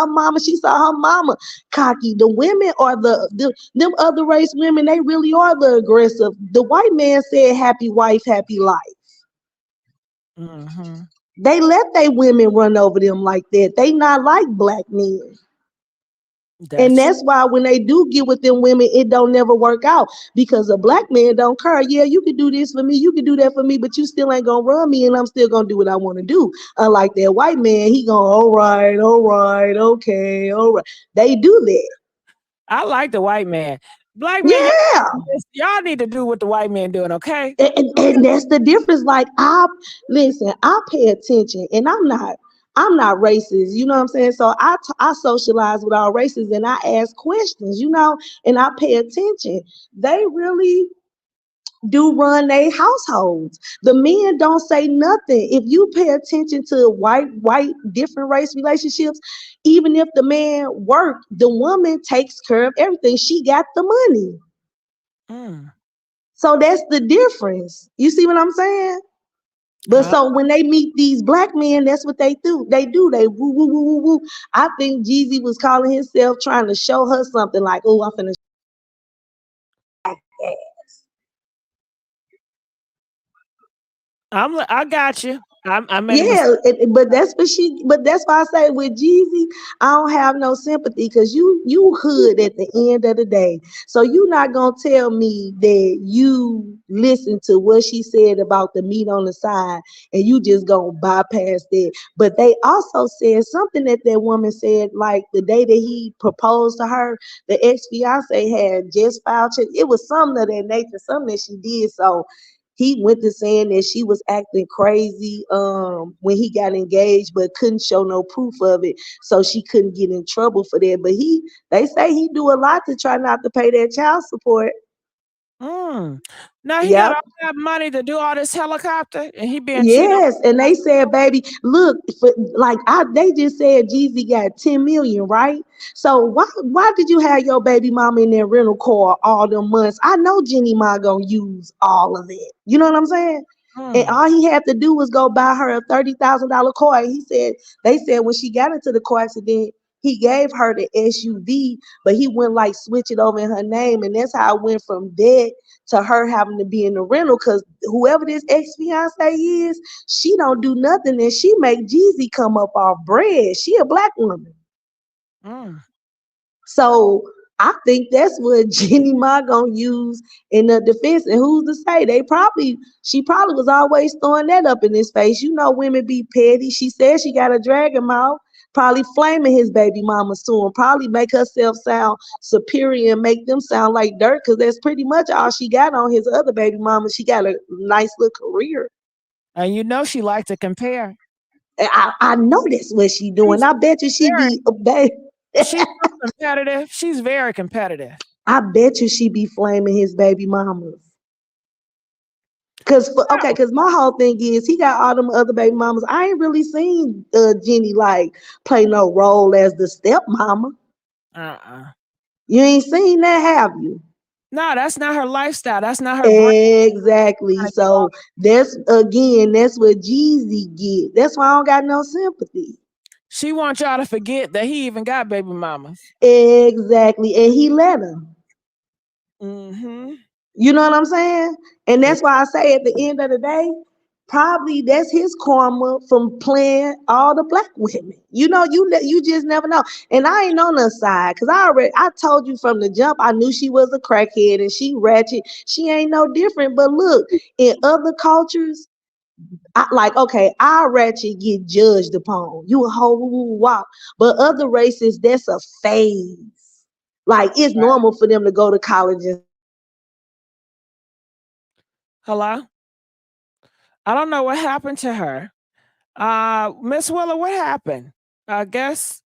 K: she saw her mama cocky. The women are them other race women, they really are the aggressive. The white man said, happy wife, happy life. They let their women run over them like that. They not like black men. And that's why when they do get with them women, it don't never work out, because a black man don't care. Yeah, you can do this for me, you can do that for me, but you still ain't gonna run me, and I'm still gonna do what I want to do. Unlike that white man, he gonna all right, okay, all right. They do that.
A: I like the white man. Black men, y'all need to do what the white man doing, okay?
K: And that's the difference. Like, I pay attention, and I'm not racist, you know what I'm saying? So I socialize with all races, and I ask questions, you know, and I pay attention. They really do run their households. The men don't say nothing. If you pay attention to white different race relationships, even if the man work, the woman takes care of everything. She got the money. So that's the difference. You see what I'm saying? But so when they meet these black men, that's what they do. They woo, woo, woo, woo, woo. I think Jeezy was calling himself, trying to show her something like, oh, I'm finna
A: I got you.
K: but that's why I say with Jeezy, I don't have no sympathy, because you hood at the end of the day. So you're not gonna tell me that you listen to what she said about the meat on the side and you just gonna bypass that. But they also said something that woman said, like the day that he proposed to her, the ex-fiance had just filed. It was something of that nature, something that she did. So he went to saying that she was acting crazy when he got engaged, but couldn't show no proof of it, so she couldn't get in trouble for that. But they say he do a lot to try not to pay that child support.
A: Now he got all that money to do all this helicopter, and he being
K: cheated. And they said, baby, look, they just said Jeezy got 10 million, right? So why did you have your baby mama in that rental car all them months? I know Jeannie Mai gonna use all of it. You know what I'm saying? And all he had to do was go buy her a $30,000 car. They said when she got into the car accident, he gave her the SUV, but he wouldn't like switch it over in her name. And that's how it went from debt to her having to be in the rental, because whoever this ex-fiance is, she don't do nothing, and she make Jeezy come up off bread. She a black woman. So I think that's what Jeannie Mai gonna use in the defense. And who's to say? She probably was always throwing that up in his face. You know, women be petty. She said she got a dragon mouth, probably flaming his baby mamas to him, probably make herself sound superior and make them sound like dirt, because that's pretty much all she got on his other baby mama. She got a nice little career.
A: And you know she liked to compare.
K: I know that's what she doing. I bet you she be
A: She's so competitive. She's very competitive.
K: I bet you she be flaming his baby mamas. Cause my whole thing is he got all them other baby mamas. I ain't really seen Jeannie like play no role as the stepmama. You ain't seen that, have you?
A: No, that's not her lifestyle. That's not her
K: brand. Exactly. So that's what Jeezy get. That's why I don't got no sympathy.
A: She wants y'all to forget that he even got baby mamas.
K: Exactly. And he let her.
A: Mm-hmm.
K: You know what I'm saying? And that's why I say at the end of the day, probably that's his karma from playing all the black women. You know, you just never know. And I ain't on her side, because I told you from the jump, I knew she was a crackhead and she ratchet. She ain't no different. But look, in other cultures, our ratchet get judged upon. You a whole wow. But other races, that's a phase. Like, it's normal for them to go to college and
A: Hello? I don't know what happened to her. Miss Willer, what happened? I guess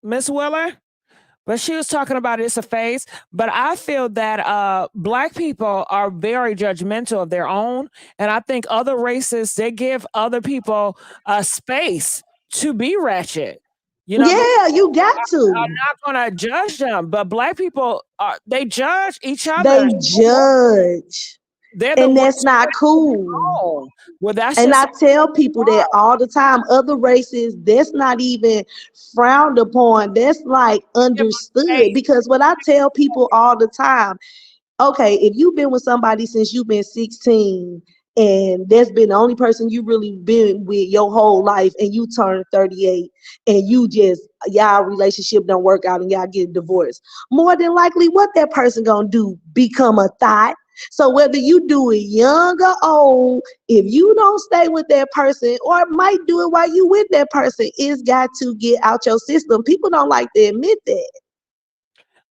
A: Miss Willer? But she was talking about it's a phase. But I feel that black people are very judgmental of their own. And I think other races, they give other people a space to be ratchet. You know,
K: yeah, you got to.
A: I'm not gonna judge them, but black people they judge each other.
K: They judge. And that's not cool.
A: Well, that's
K: and
A: just
K: I tell people that all the time. Other races, that's not even frowned upon. That's like understood. Because what I tell people all the time, okay, if you've been with somebody since you've been 16 and that's been the only person you really been with your whole life, and you turn 38 and y'all relationship don't work out and y'all get divorced, more than likely what that person gonna do? Become a thought. So whether you do it young or old, if you don't stay with that person, or might do it while you with that person, it's got to get out your system. People don't like to admit that.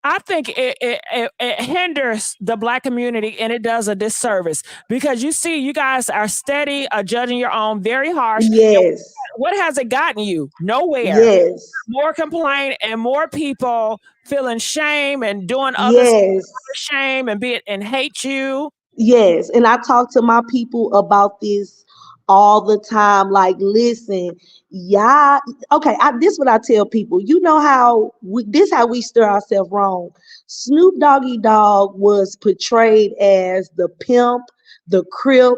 A: I think it hinders the black community, and it does a disservice, because you see, you guys are steady judging your own very harsh.
K: Yes.
A: What has it gotten you? Nowhere.
K: Yes.
A: More complaint and more people feeling shame and doing other shame and and hate you.
K: Yes. And I talk to my people about this all the time. Like, listen, this is what I tell people. You know how how we stir ourselves wrong. Snoop Doggy Dogg was portrayed as the pimp, the crip,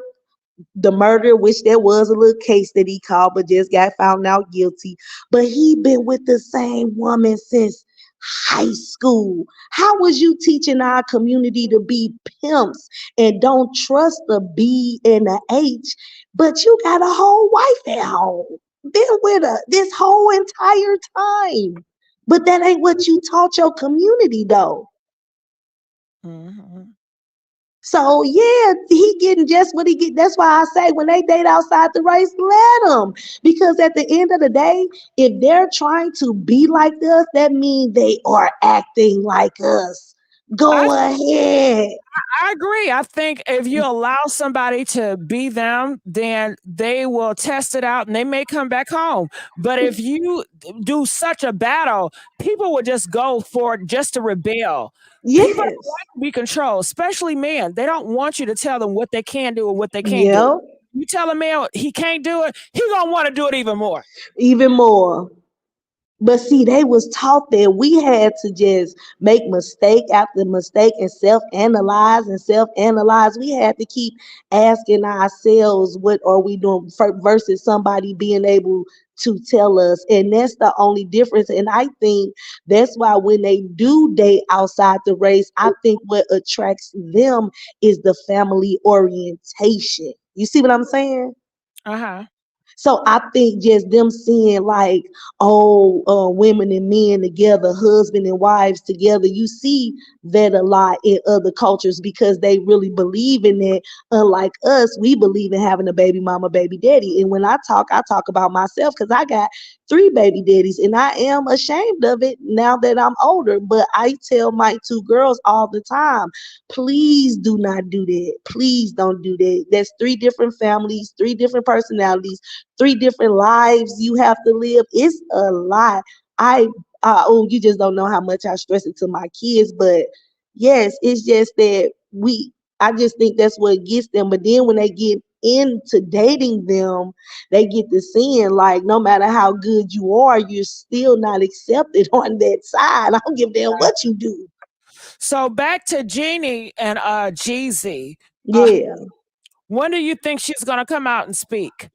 K: the murder, which there was a little case that he called, but just got found out guilty. But he been with the same woman since high school. How was you teaching our community to be pimps and don't trust the B and the H, but you got a whole wife at home, been with her this whole entire time? But that ain't what you taught your community, though.
A: Mm-hmm.
K: So yeah, he getting just what he get. That's why I say when they date outside the race, let them. Because at the end of the day, if they're trying to be like us, that means they are acting like us. Go ahead.
A: I agree. I think if you allow somebody to be them, then they will test it out and they may come back home. But if you do such a battle, people will just go for it just to rebel.
K: Yes.
A: People don't like to be controlled, especially men. They don't want you to tell them what they can do and what they can't do. You tell a man he can't do it, he's gonna want to do it even more.
K: Even more. But see, they was taught that we had to just make mistake after mistake and self-analyze. We had to keep asking ourselves, what are we doing, versus somebody being able to tell us. And that's the only difference. And I think that's why when they do date outside the race, I think what attracts them is the family orientation. You see what I'm saying?
A: Uh-huh.
K: So I think just them seeing like, women and men together, husband and wives together, you see that a lot in other cultures because they really believe in it. Unlike us, we believe in having a baby mama, baby daddy. And when I talk about myself because I got 3 baby daddies and I am ashamed of it now that I'm older. But I tell my 2 girls all the time, please do not do that. Please don't do that. That's 3 different families, 3 different personalities, 3 different lives you have to live. It's a lot. You just don't know how much I stress it to my kids. But yes, it's just that I just think that's what gets them. But then when they get into dating them, they get to seeing like no matter how good you are, you're still not accepted on that side. I don't give a damn what you do.
A: So back to Jeannie and Jeezy.
K: Yeah.
A: When do you think she's gonna come out and speak?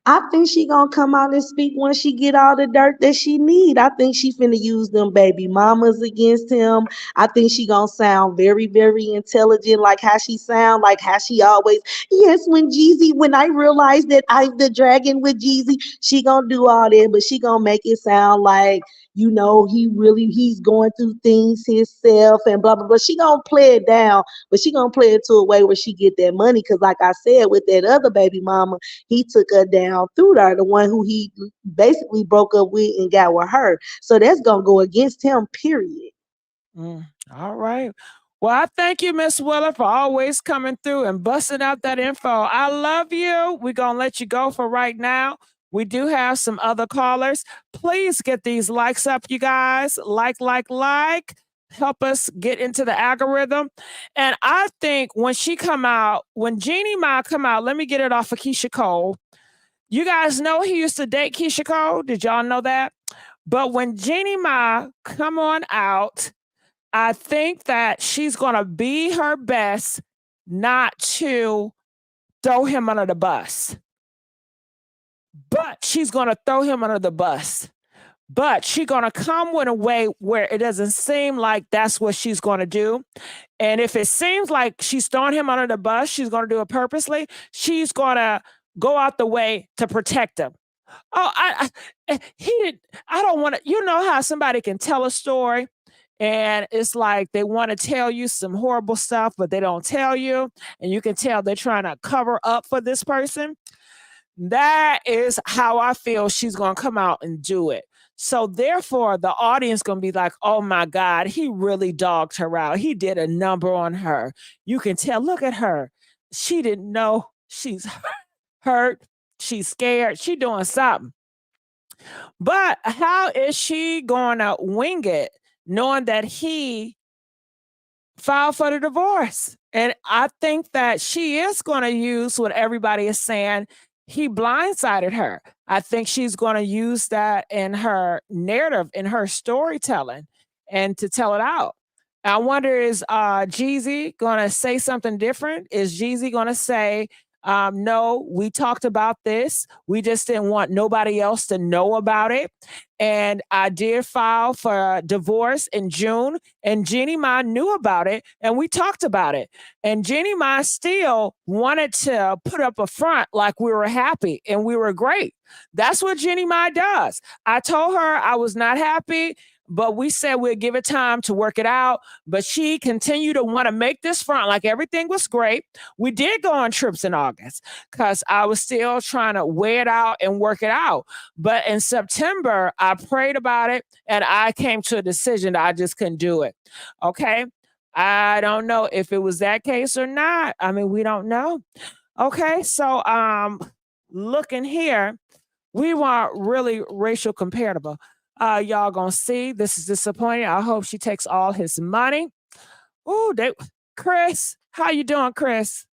K: I think she gonna come out and speak when she get all the dirt that she need. I think she finna use them baby mamas against him. I think she gonna sound very, very intelligent, like how she sound, like how she always. Yes, when I realize that I'm the dragon with Jeezy, she gonna do all that, but she gonna make it sound like he's going through things himself and blah blah blah. She gonna play it down, but she gonna play it to a way where she get that money. Cause like I said, with that other baby mama, he took her down through her, the one who he basically broke up with and got with her. So that's gonna go against him, period.
A: All right. Well, I thank you, Miss Willer, for always coming through and busting out that info. I love you. We're going to let you go for right now. We do have some other callers. Please get these likes up, you guys. Like. Help us get into the algorithm. And I think when Jeannie Mai come out, let me get it off of Keisha Cole. You guys know he used to date Keisha Cole. Did y'all know that? But when Jeannie Mai come on out, I think that she's going to be her best not to throw him under the bus. But she's going to throw him under the bus. But she's going to come with a way where it doesn't seem like that's what she's going to do. And if it seems like she's throwing him under the bus, she's going to do it purposely. She's going to go out the way to protect him. Oh, I don't want to, you know how somebody can tell a story and it's like they want to tell you some horrible stuff, but they don't tell you. And you can tell they're trying to cover up for this person. That is how I feel she's going to come out and do it. So therefore, the audience going to be like, oh my God, he really dogged her out. He did a number on her. You can tell, look at her. She didn't know she's hurt. She's scared. She's doing something. But how is she going to wing it knowing that he filed for the divorce? And I think that she is going to use what everybody is saying. He blindsided her. I think she's going to use that in her narrative, in her storytelling, and to tell it out. I wonder, is Jeezy going to say something different? Is Jeezy going to say, no, we talked about this. We just didn't want nobody else to know about it. And I did file for a divorce in June, and Jeannie Mai knew about it, and we talked about it. And Jeannie Mai still wanted to put up a front like we were happy and we were great. That's what Jeannie Mai does. I told her I was not happy, but we said we'd give it time to work it out. But she continued to want to make this front like everything was great. We did go on trips in August because I was still trying to weigh it out and work it out. But in September, I prayed about it and I came to a decision that I just couldn't do it. Okay. I don't know if it was that case or not. I mean, we don't know. Okay. So looking here, we weren't really racial compatible. Y'all gonna see. This is disappointing. I hope she takes all his money. Oh, Chris, how you doing, Chris?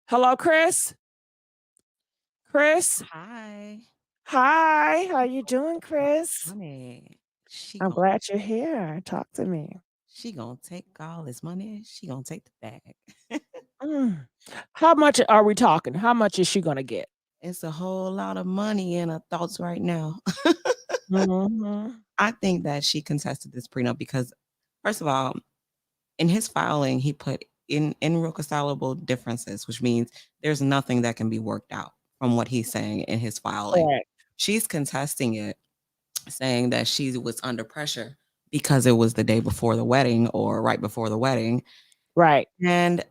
A: Hello, Chris. Chris.
L: Hi.
A: Hi. How you doing, Chris?
L: Honey,
A: I'm glad you're here. Talk to me.
L: she gonna take all his money. She gonna take the bag.
A: How much are we talking? How much is she gonna get?
L: It's a whole lot of money in her thoughts right now.
A: Mhm.
L: I think that she contested this prenup because, first of all, in his filing, he put
M: irreconcilable differences, which means there's nothing that can be worked out from what he's saying in his filing.
A: Correct.
M: She's contesting it, saying that she was under pressure because it was the day before the wedding or right before the wedding.
A: Right.
M: And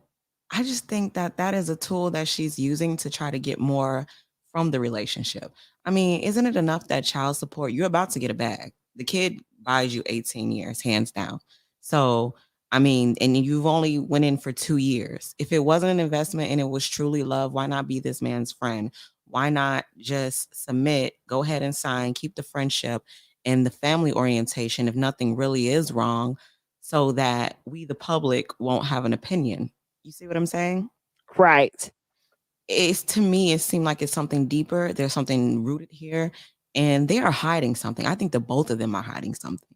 M: I just think that that is a tool that she's using to try to get more from the relationship. I mean, isn't it enough that child support, you're about to get a bag. The kid buys you 18 years, hands down. So, I mean, and you've only went in for 2 years. If it wasn't an investment and it was truly love, why not be this man's friend? Why not just submit, go ahead and sign, keep the friendship and the family orientation if nothing really is wrong, so that we, the public, won't have an opinion. You see what I'm saying?
A: Right.
M: It's, to me, it seemed like it's something deeper. There's something rooted here, and they are hiding something. I think the both of them are hiding something.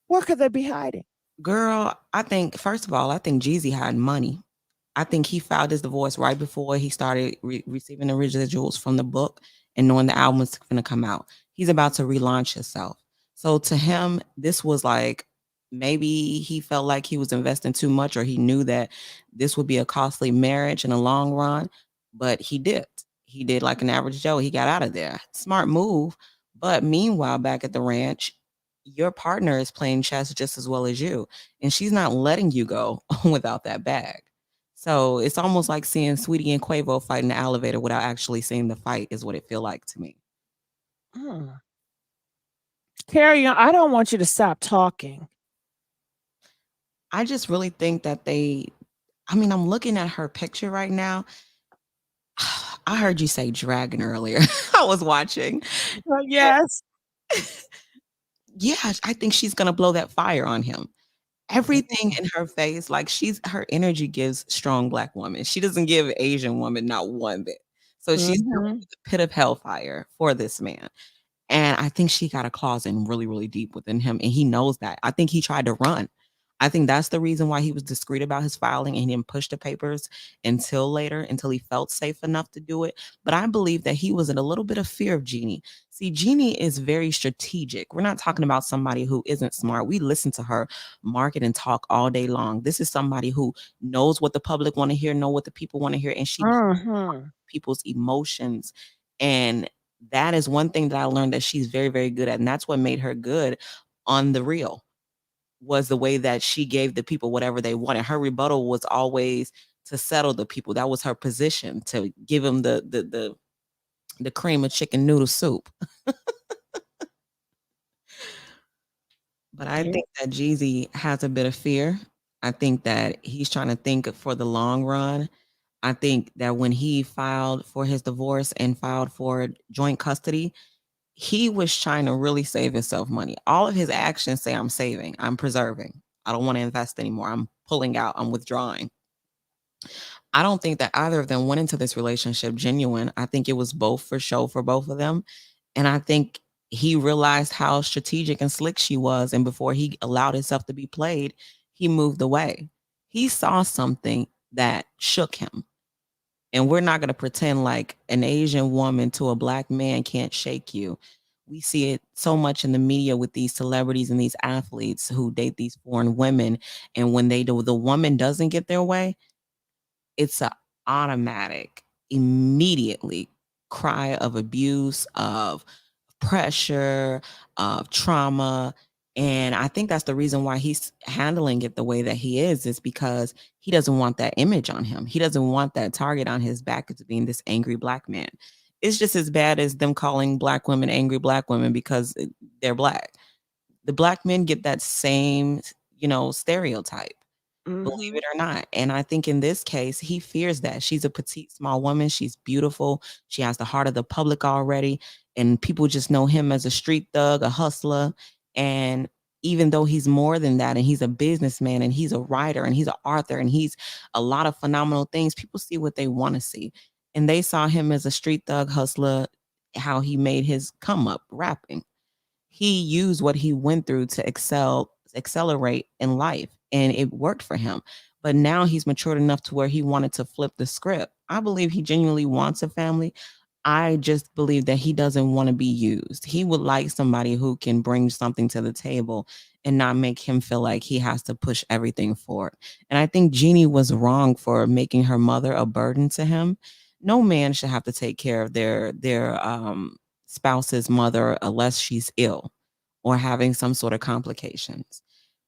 A: What could they be hiding?
M: Girl, I think, first of all, I think Jeezy had money. I think he filed his divorce right before he started receiving the residuals from the book and knowing the album was going to come out. He's about to relaunch himself. So to him, this was like, maybe he felt like he was investing too much, or he knew that this would be a costly marriage in the long run, but he dipped. He did like an average Joe. He got out of there. Smart move. But meanwhile, back at the ranch, your partner is playing chess just as well as you, and she's not letting you go without that bag. So it's almost like seeing Sweetie and Quavo fight in the elevator without actually seeing the fight is what it feel like to me.
A: Carry on. I don't want you to stop talking.
M: I just really think that I mean, I'm looking at her picture right now. I heard you say dragon earlier. I was watching.
A: Yes.
M: Yeah, I think she's gonna blow that fire on him. Everything in her face, like her energy gives strong Black woman. She doesn't give Asian woman not one bit. So she's the pit of hellfire for this man. And I think she got a claws in really, really deep within him. And he knows that. I think he tried to run. I think that's the reason why he was discreet about his filing and he didn't push the papers until later, until he felt safe enough to do it. But I believe that he was in a little bit of fear of Jeannie. See, Jeannie is very strategic. We're not talking about somebody who isn't smart. We listen to her market and talk all day long. This is somebody who knows what the public want to hear, know what the people want to hear, and she people's emotions. And that is one thing that I learned that she's very, very good at. And that's what made her good on The Real, was the way that she gave the people whatever they wanted. Her rebuttal was always to settle the people. That was her position, to give them the cream of chicken noodle soup. But I think that Jeezy has a bit of fear. I think that he's trying to think for the long run. I think that when he filed for his divorce and filed for joint custody, he was trying to really save himself money. All of his actions say, I'm saving, I'm preserving. I don't want to invest anymore. I'm pulling out, I'm withdrawing. I don't think that either of them went into this relationship genuine. I think it was both for show for both of them. And I think he realized how strategic and slick she was. And before he allowed himself to be played, he moved away. He saw something that shook him. And we're not going to pretend like an Asian woman to a Black man can't shake you. We see it so much in the media with these celebrities and these athletes who date these foreign women. And when the woman doesn't get their way, it's an automatic, immediately cry of abuse, of pressure, of trauma. And I think that's the reason why he's handling it the way that he is because he doesn't want that image on him. He doesn't want that target on his back as being this angry Black man. It's just as bad as them calling Black women angry Black women because they're Black. The Black men get that same, stereotype. Believe it or not. And I think in this case, he fears that. She's a petite, small woman. She's beautiful. She has the heart of the public already. And people just know him as a street thug, a hustler. And even though he's more than that, and he's a businessman, and he's a writer, and he's an author, and he's a lot of phenomenal things, people see what they want to see. And they saw him as a street thug hustler, how he made his come up rapping. He used what he went through to accelerate in life, and it worked for him. But now he's matured enough to where he wanted to flip the script. I believe he genuinely wants a family. I just believe that he doesn't want to be used. He would like somebody who can bring something to the table and not make him feel like he has to push everything forward. And I think Jeannie was wrong for making her mother a burden to him. No man should have to take care of their spouse's mother unless she's ill or having some sort of complications.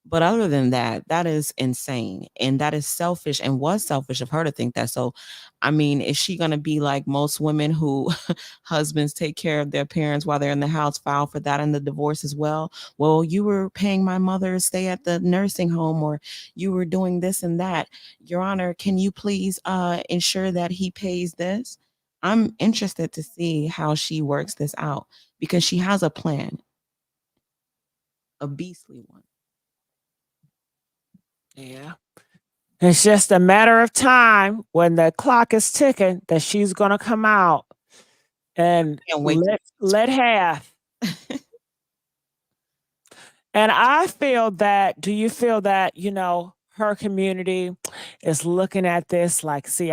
M: But other than that, that is insane. And that is selfish and was selfish of her to think that. So, I mean, is she going to be like most women who husbands take care of their parents while they're in the house, file for that in the divorce as well? Well, you were paying my mother to stay at the nursing home, or you were doing this and that. Your Honor, can you please ensure that he pays this? I'm interested to see how she works this out because she has a plan, a beastly one.
A: Yeah. It's just a matter of time when the clock is ticking that she's going to come out and
M: Can't wait
A: let half. And I feel that, do you feel that, her community is looking at this like, see,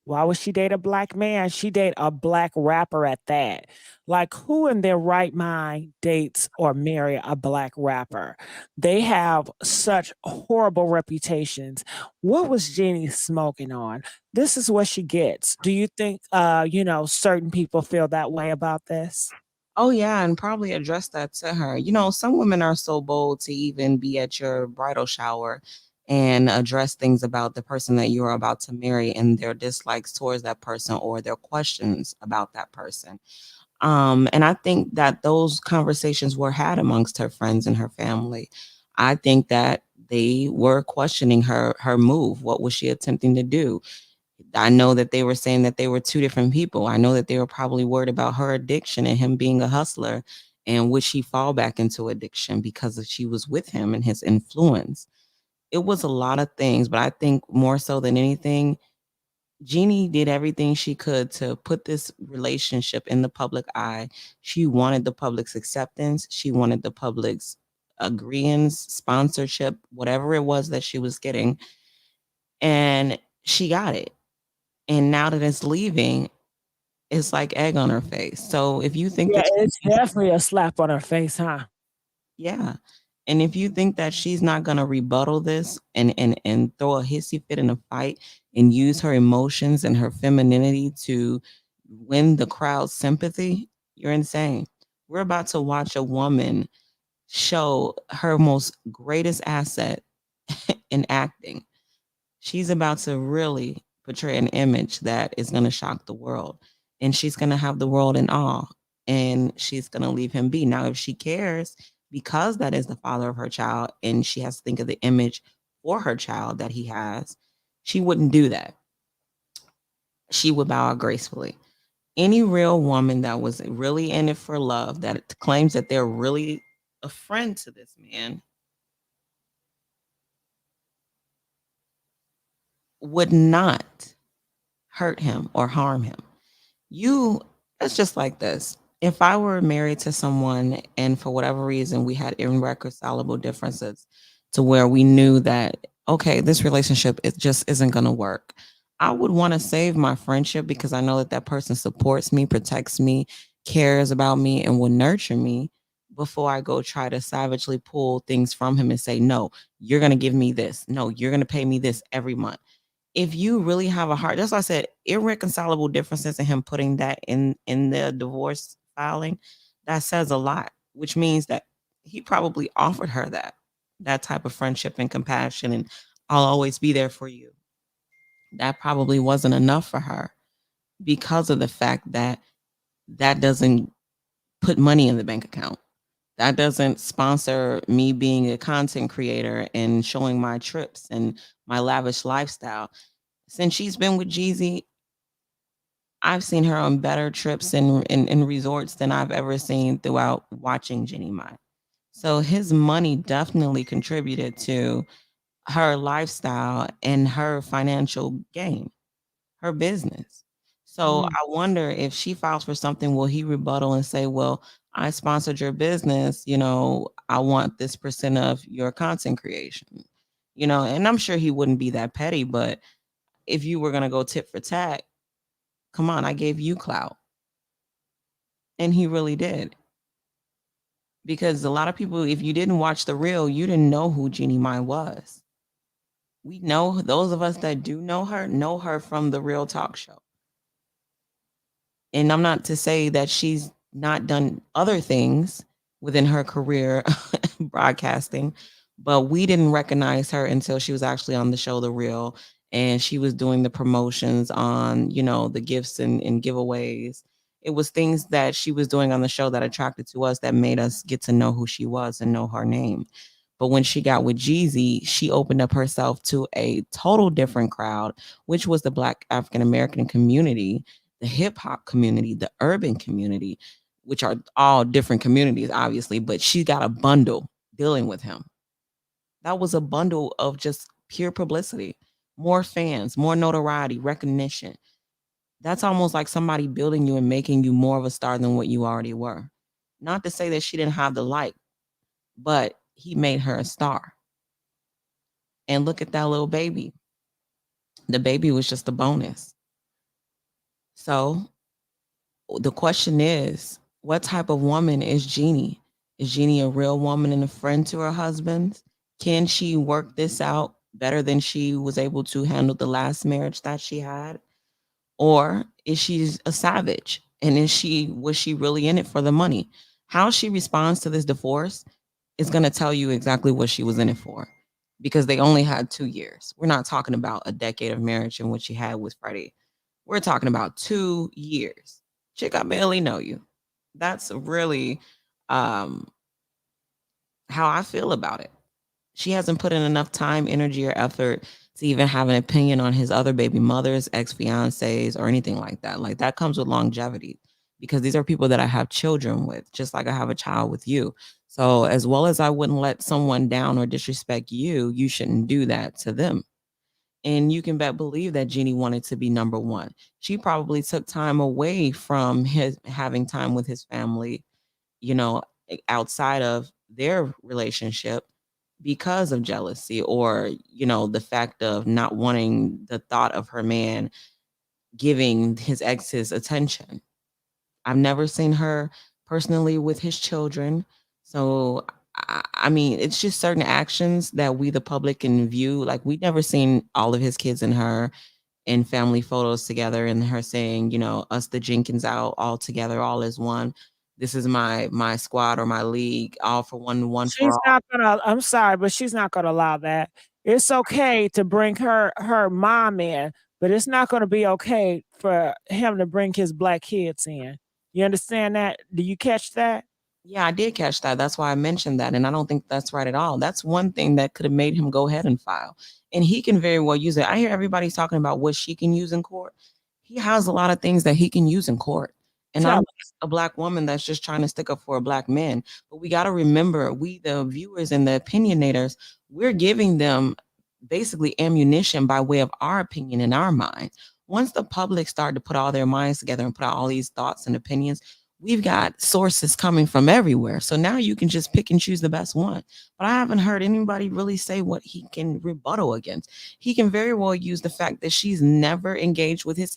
A: why would she date a black man? She date a black rapper at that. Like, who in their right mind dates or marry a black rapper? They have such horrible reputations. What was Jeannie smoking on? This is what she gets. Do you think, certain people feel that way about this?
M: Oh, yeah, and probably address that to her. You know, some women are so bold to even be at your bridal shower and address things about the person that you're about to marry and their dislikes towards that person or their questions about that person. And I think that those conversations were had amongst her friends and her family. I think that they were questioning her move. What was she attempting to do? I know that they were saying that they were two different people. I know that they were probably worried about her addiction and him being a hustler, and would she fall back into addiction because she was with him and his influence. It was a lot of things, but I think more so than anything, Jeannie did everything she could to put this relationship in the public eye. She wanted the public's acceptance. She wanted the public's agreeance, sponsorship, whatever it was that she was getting. And she got it. And now that it's leaving, it's like egg on her face. So if you think
A: Yeah,
M: that
A: it's definitely a slap on her face, huh?
M: yeah. And if you think that she's not gonna rebuttal this and throw a hissy fit in a fight and use her emotions and her femininity to win the crowd's sympathy, you're insane. We're about to watch a woman show her most greatest asset in acting. She's about to really portray an image that is going to shock the world. And she's going to have the world in awe. And she's going to leave him be. Now, if she cares, because that is the father of her child, and she has to think of the image for her child that he has, she wouldn't do that. She would bow out gracefully. Any real woman that was really in it for love, that claims that they're really a friend to this man, would not hurt him or harm him. It's just like this. If I were married to someone and for whatever reason we had irreconcilable differences to where we knew that, okay, this relationship, it just isn't going to work, I would want to save my friendship because I know that that person supports me, protects me, cares about me, and will nurture me before I go try to savagely pull things from him and say, no, you're going to give me this. No, you're going to pay me this every month. If you really have a heart, that's why I said irreconcilable differences and him putting that in the divorce filing, that says a lot, which means that he probably offered her that type of friendship and compassion and I'll always be there for you. That probably wasn't enough for her because of the fact that that doesn't put money in the bank account. That doesn't sponsor me being a content creator and showing my trips and my lavish lifestyle. Since she's been with Jeezy, I've seen her on better trips and resorts than I've ever seen throughout watching Jeannie Mai. So his money definitely contributed to her lifestyle and her financial gain, her business. So I wonder if she files for something, will he rebuttal and say, well, I sponsored your business, I want this percent of your content creation, and I'm sure he wouldn't be that petty, but if you were going to go tit for tat, come on, I gave you clout. And he really did. Because a lot of people, if you didn't watch the real, you didn't know who Jeannie Mai was. We know, those of us that do know her from the Real Talk Show. And I'm not to say that she's not done other things within her career broadcasting, but we didn't recognize her until she was actually on the show The Real, and she was doing the promotions on, you know, the gifts and giveaways. It was things that she was doing on the show that attracted to us, that made us get to know who she was and know her name. But when she got with Jeezy, she opened up herself to a total different crowd, which was the Black African American community, the hip hop community, the urban community, which are all different communities, obviously, but she got a bundle dealing with him. That was a bundle of just pure publicity, more fans, more notoriety, recognition. That's almost like somebody building you and making you more of a star than what you already were. Not to say that she didn't have the light, but he made her a star. And look at that little baby. The baby was just a bonus. So the question is, what type of woman is Jeannie? Is Jeannie a real woman and a friend to her husband? Can she work this out better than she was able to handle the last marriage that she had? Or is she a savage? And was she really in it for the money? How she responds to this divorce is going to tell you exactly what she was in it for, because they only had 2 years. We're not talking about a decade of marriage in which she had with Freddie. We're talking about 2 years. Chick, I barely know you. That's really how I feel about it. She hasn't put in enough time, energy, or effort to even have an opinion on his other baby mothers, ex-fiancés, or anything like that. Like, that comes with longevity, because these are people that I have children with, just like I have a child with you. So as well as I wouldn't let someone down or disrespect you, you shouldn't do that to them. And you can believe that Jeannie wanted to be number one. She probably took time away from his having time with his family, you know, outside of their relationship, because of jealousy, or, you know, the fact of not wanting the thought of her man giving his exes attention. I've never seen her personally with his children. So, I mean, it's just certain actions that we, the public, can view. Like, we never seen all of his kids and her in family photos together, and her saying, you know, us, the Jenkins, out all together, all as one. This is my squad, or my league, all for one for
A: She's
M: all.
A: not gonna, I'm sorry, but she's not gonna allow that. It's okay to bring her mom in, but it's not gonna be okay for him to bring his black kids in. You understand that? Do you catch that?
M: Yeah, I did catch that. That's why I mentioned that. And I don't think that's right at all. That's one thing that could have made him go ahead and file. And he can very well use it. I hear everybody's talking about what she can use in court. He has a lot of things that he can use in court. And
A: Tell
M: I'm
A: us.
M: a black woman that's just trying to stick up for a black man. But we got to remember, we, the viewers and the opinionators, we're giving them basically ammunition by way of our opinion in our mind. Once the public start to put all their minds together and put out all these thoughts and opinions, we've got sources coming from everywhere. So now you can just pick and choose the best one. But I haven't heard anybody really say what he can rebuttal against. He can very well use the fact that she's never engaged with his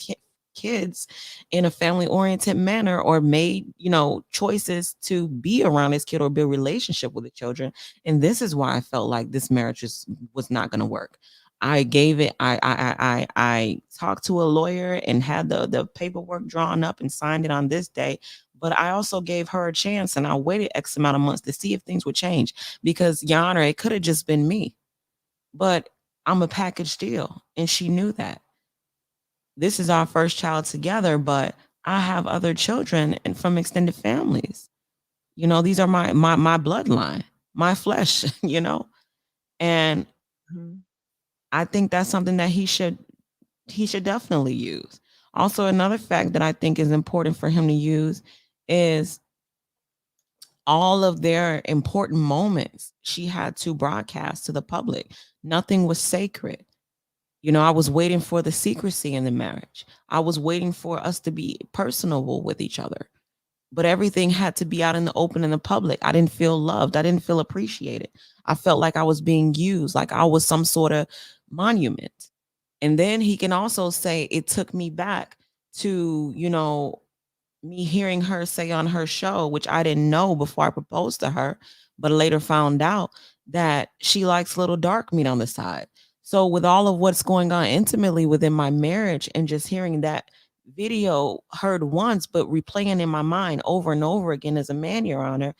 M: kids in a family oriented manner, or made, you know, choices to be around his kid or build relationship with the children. And this is why I felt like this marriage was not going to work. I gave it, I talked to a lawyer and had the paperwork drawn up and signed it on this day. But I also gave her a chance, and I waited X amount of months to see if things would change, because, Your Honor, it could have just been me. But I'm a package deal, and she knew that. This is our first child together, but I have other children and from extended families. You know, these are my bloodline, my flesh, you know? And I think that's something that he should definitely use. Also, another fact that I think is important for him to use is all of their important moments she had to broadcast to the public. Nothing was sacred. You know, I was waiting for the secrecy in the marriage. I was waiting for us to be personable with each other. But everything had to be out in the open, in the public. I didn't feel loved. I didn't feel appreciated. I felt like I was being used, like I was some sort of monument. And then he can also say, it took me back to, you know, me hearing her say on her show, which I didn't know before I proposed to her, but later found out that she likes little dark meat on the side. So with all of what's going on intimately within my marriage and just hearing that video heard once, but replaying in my mind over and over again as a man, Your Honor,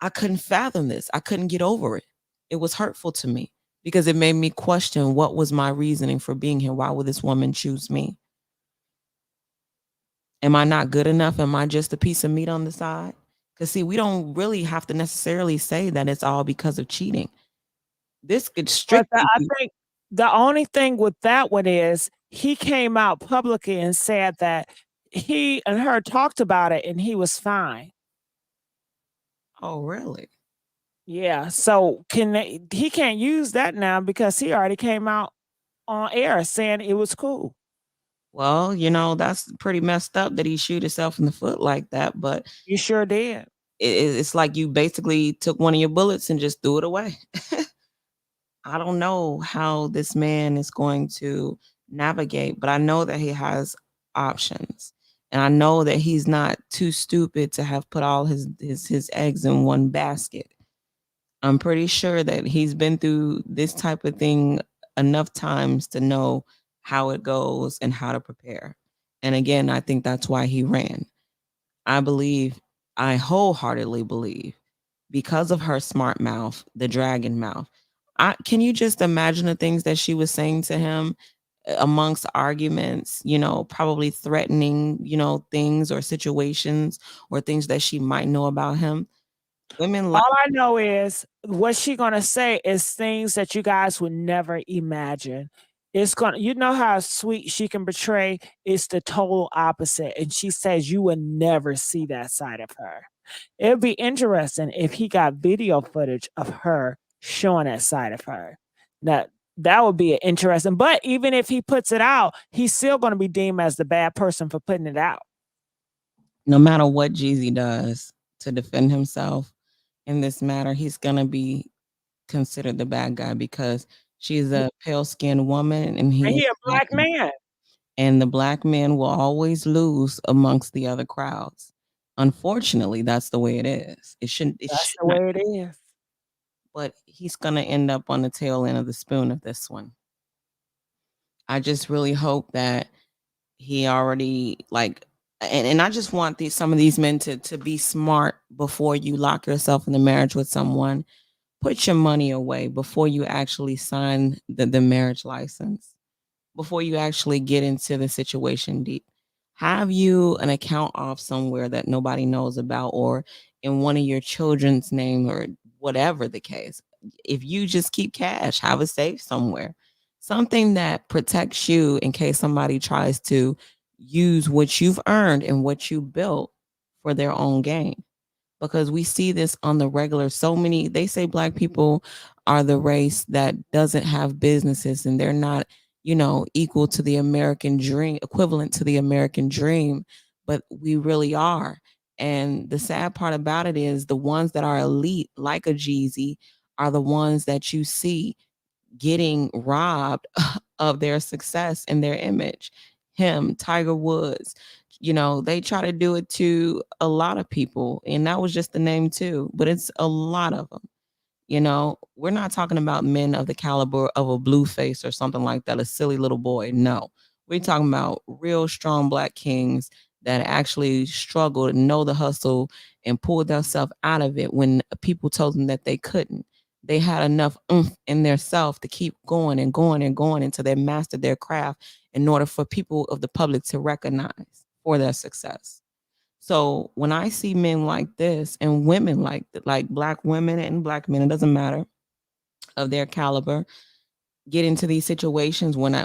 M: I couldn't fathom this. I couldn't get over it. It was hurtful to me because it made me question what was my reasoning for being here. Why would this woman choose me? Am I not good enough? Am I just a piece of meat on the side? Because see, we don't really have to necessarily say that it's all because of cheating. This could
A: But
M: strictly
A: I
M: be
A: think the only thing with that one is he came out publicly and said that he and her talked about it and he was fine.
M: Oh, really?
A: Yeah. So he can't use that now because he already came out on air saying it was cool.
M: Well, that's pretty messed up that he shoot himself in the foot like that. But
A: You sure did.
M: it's like you basically took one of your bullets and just threw it away. I don't know how this man is going to navigate, but I know that he has options. And I know that he's not too stupid to have put all his eggs in one basket. I'm pretty sure that he's been through this type of thing enough times to know how it goes and how to prepare. And again, I think that's why he ran. I wholeheartedly believe, because of her smart mouth, the dragon mouth. Can you just imagine the things that she was saying to him amongst arguments, probably threatening, things or situations or things that she might know about him? Women like
A: All I know is what she gonna say is things that you guys would never imagine. You know how sweet she can portray. It's the total opposite, and she says you would never see that side of her. It'd be interesting if he got video footage of her showing that side of her. That would be interesting. But even if he puts it out, he's still going to be deemed as the bad person for putting it out.
M: no matter what Jeezy does to defend himself in this matter, he's going to be considered the bad guy because she's a pale-skinned woman and
A: And
M: he
A: he a black man.
M: and the black man will always lose amongst the other crowds. Unfortunately, that's the way it is. It should
A: The
M: not
A: way it
M: be,
A: is.
M: but he's gonna end up on the tail end of the spoon of this one. I just really hope that he already and I just want some of these men to be smart before you lock yourself in the marriage with someone. Put your money away before you actually sign the marriage license. Before you actually get into the situation deep. Have you an account off somewhere that nobody knows about or in one of your children's name or whatever the case. If you just keep cash, have a safe somewhere. Something that protects you in case somebody tries to use what you've earned and what you built for their own gain. Because we see this on the regular. They say black people are the race that doesn't have businesses and they're not equal to the American dream, equivalent to the American dream, but we really are. And the sad part about it is the ones that are elite, like a Jeezy, are the ones that you see getting robbed of their success and their image. Him, Tiger Woods, they try to do it to a lot of people, and that was just the name too, but it's a lot of them. We're not talking about men of the caliber of a Blueface or something like that, a silly little boy. No, we're talking about real strong black kings that actually struggled and know the hustle and pulled themselves out of it when people told them that they couldn't. They had enough oomph in their self to keep going and going and going until they mastered their craft in order for people of the public to recognize for their success. So when I see men like this and women like black women and black men, it doesn't matter of their caliber, get into these situations when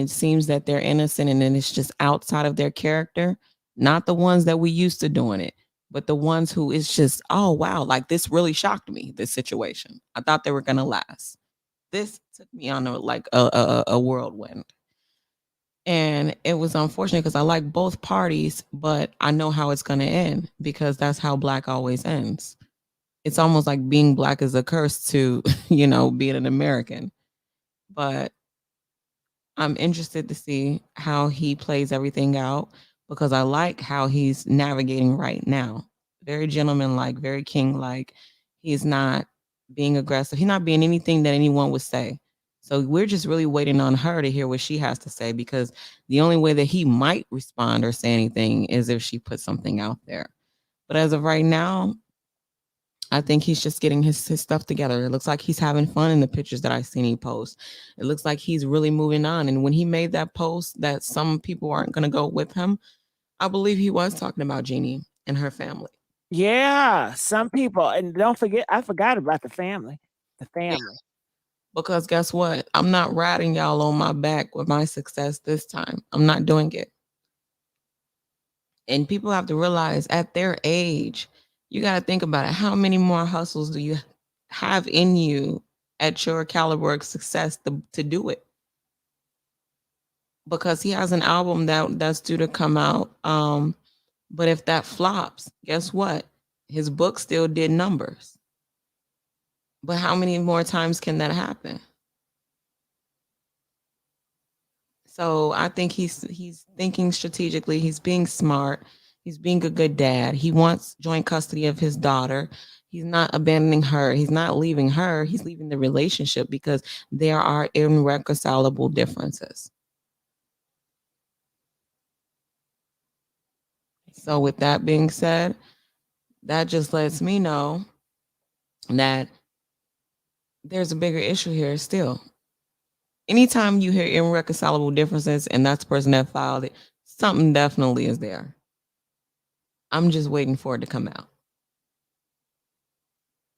M: it seems that they're innocent and then it's just outside of their character, not the ones that we used to doing it, but the ones who is just, oh wow, like this really shocked me, this situation. I thought they were gonna last. This took me on a whirlwind. And it was unfortunate because I like both parties, but I know how it's going to end because that's how black always ends. It's almost like being black is a curse to, being an American. But I'm interested to see how he plays everything out. because I like how he's navigating right now. Very gentlemanlike, very king-like. He's not being aggressive. He's not being anything that anyone would say. So we're just really waiting on her to hear what she has to say, because the only way that he might respond or say anything is if she puts something out there. But as of right now, I think he's just getting his stuff together. It looks like he's having fun in the pictures that I've seen he post. It looks like he's really moving on. And when he made that post that some people aren't going to go with him, I believe he was talking about Jeannie and her family.
A: Yeah, some people. And don't forget, I forgot about the family. The family.
M: Because guess what? I'm not riding y'all on my back with my success this time. I'm not doing it. And people have to realize at their age, you got to think about it. How many more hustles do you have in you at your caliber of success to do it? Because he has an album that's due to come out. But if that flops, guess what? His book still did numbers. But how many more times can that happen? So I think he's thinking strategically. He's being smart. He's being a good dad. He wants joint custody of his daughter. He's not abandoning her. He's not leaving her. He's leaving the relationship because there are irreconcilable differences. So with that being said, that just lets me know that there's a bigger issue here still. Anytime you hear irreconcilable differences and that's the person that filed it, something definitely is there. I'm just waiting for it to come out.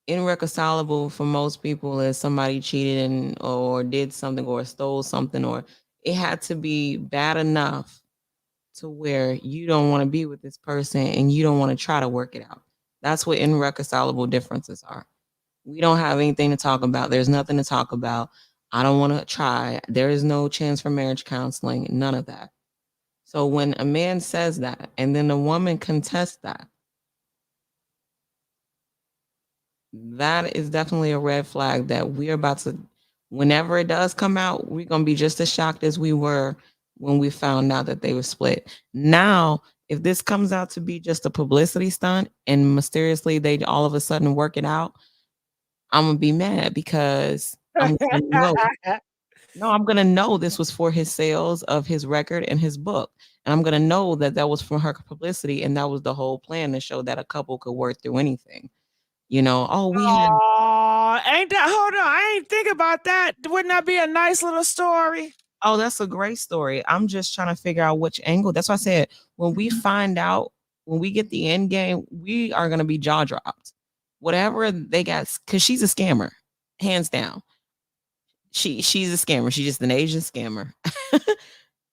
M: Irreconcilable for most people is somebody cheated or did something or stole something, or it had to be bad enough to where you don't want to be with this person and you don't want to try to work it out. That's what irreconcilable differences are. We don't have anything to talk about. There's nothing to talk about. I don't want to try. There is no chance for marriage counseling, none of that. So when a man says that and then the woman contests that, that is definitely a red flag that we're about to, whenever it does come out, we're going to be just as shocked as we were when we found out that they were split. Now, if this comes out to be just a publicity stunt and mysteriously they all of a sudden work it out, I'm going to be mad because I'm going to know. No, I'm going to know this was for his sales of his record and his book. And I'm going to know that that was for her publicity. And that was the whole plan, to show that a couple could work through anything. You know, oh, we had.
A: Oh, ain't that? Hold on, I ain't think about that. Wouldn't that be a nice little story?
M: Oh, that's a great story. I'm just trying to figure out which angle. That's why I said when we find out, when we get the end game, we are going to be jaw dropped. Whatever they got, because she's a scammer, hands down. She's a scammer. She's just an Asian scammer.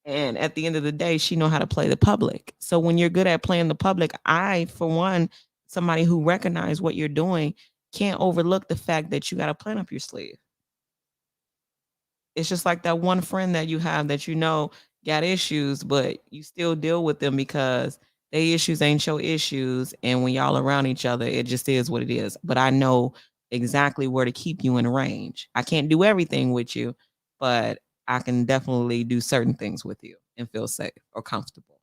M: And at the end of the day, she know how to play the public. So when you're good at playing the public, I, for one, somebody who recognize what you're doing, can't overlook the fact that you got a plan up your sleeve. It's just like that one friend that you have that you know got issues, but you still deal with them because they issues ain't your issues. And when y'all around each other, it just is what it is. But I know exactly where to keep you in range. I can't do everything with you, but I can definitely do certain things with you and feel safe or comfortable.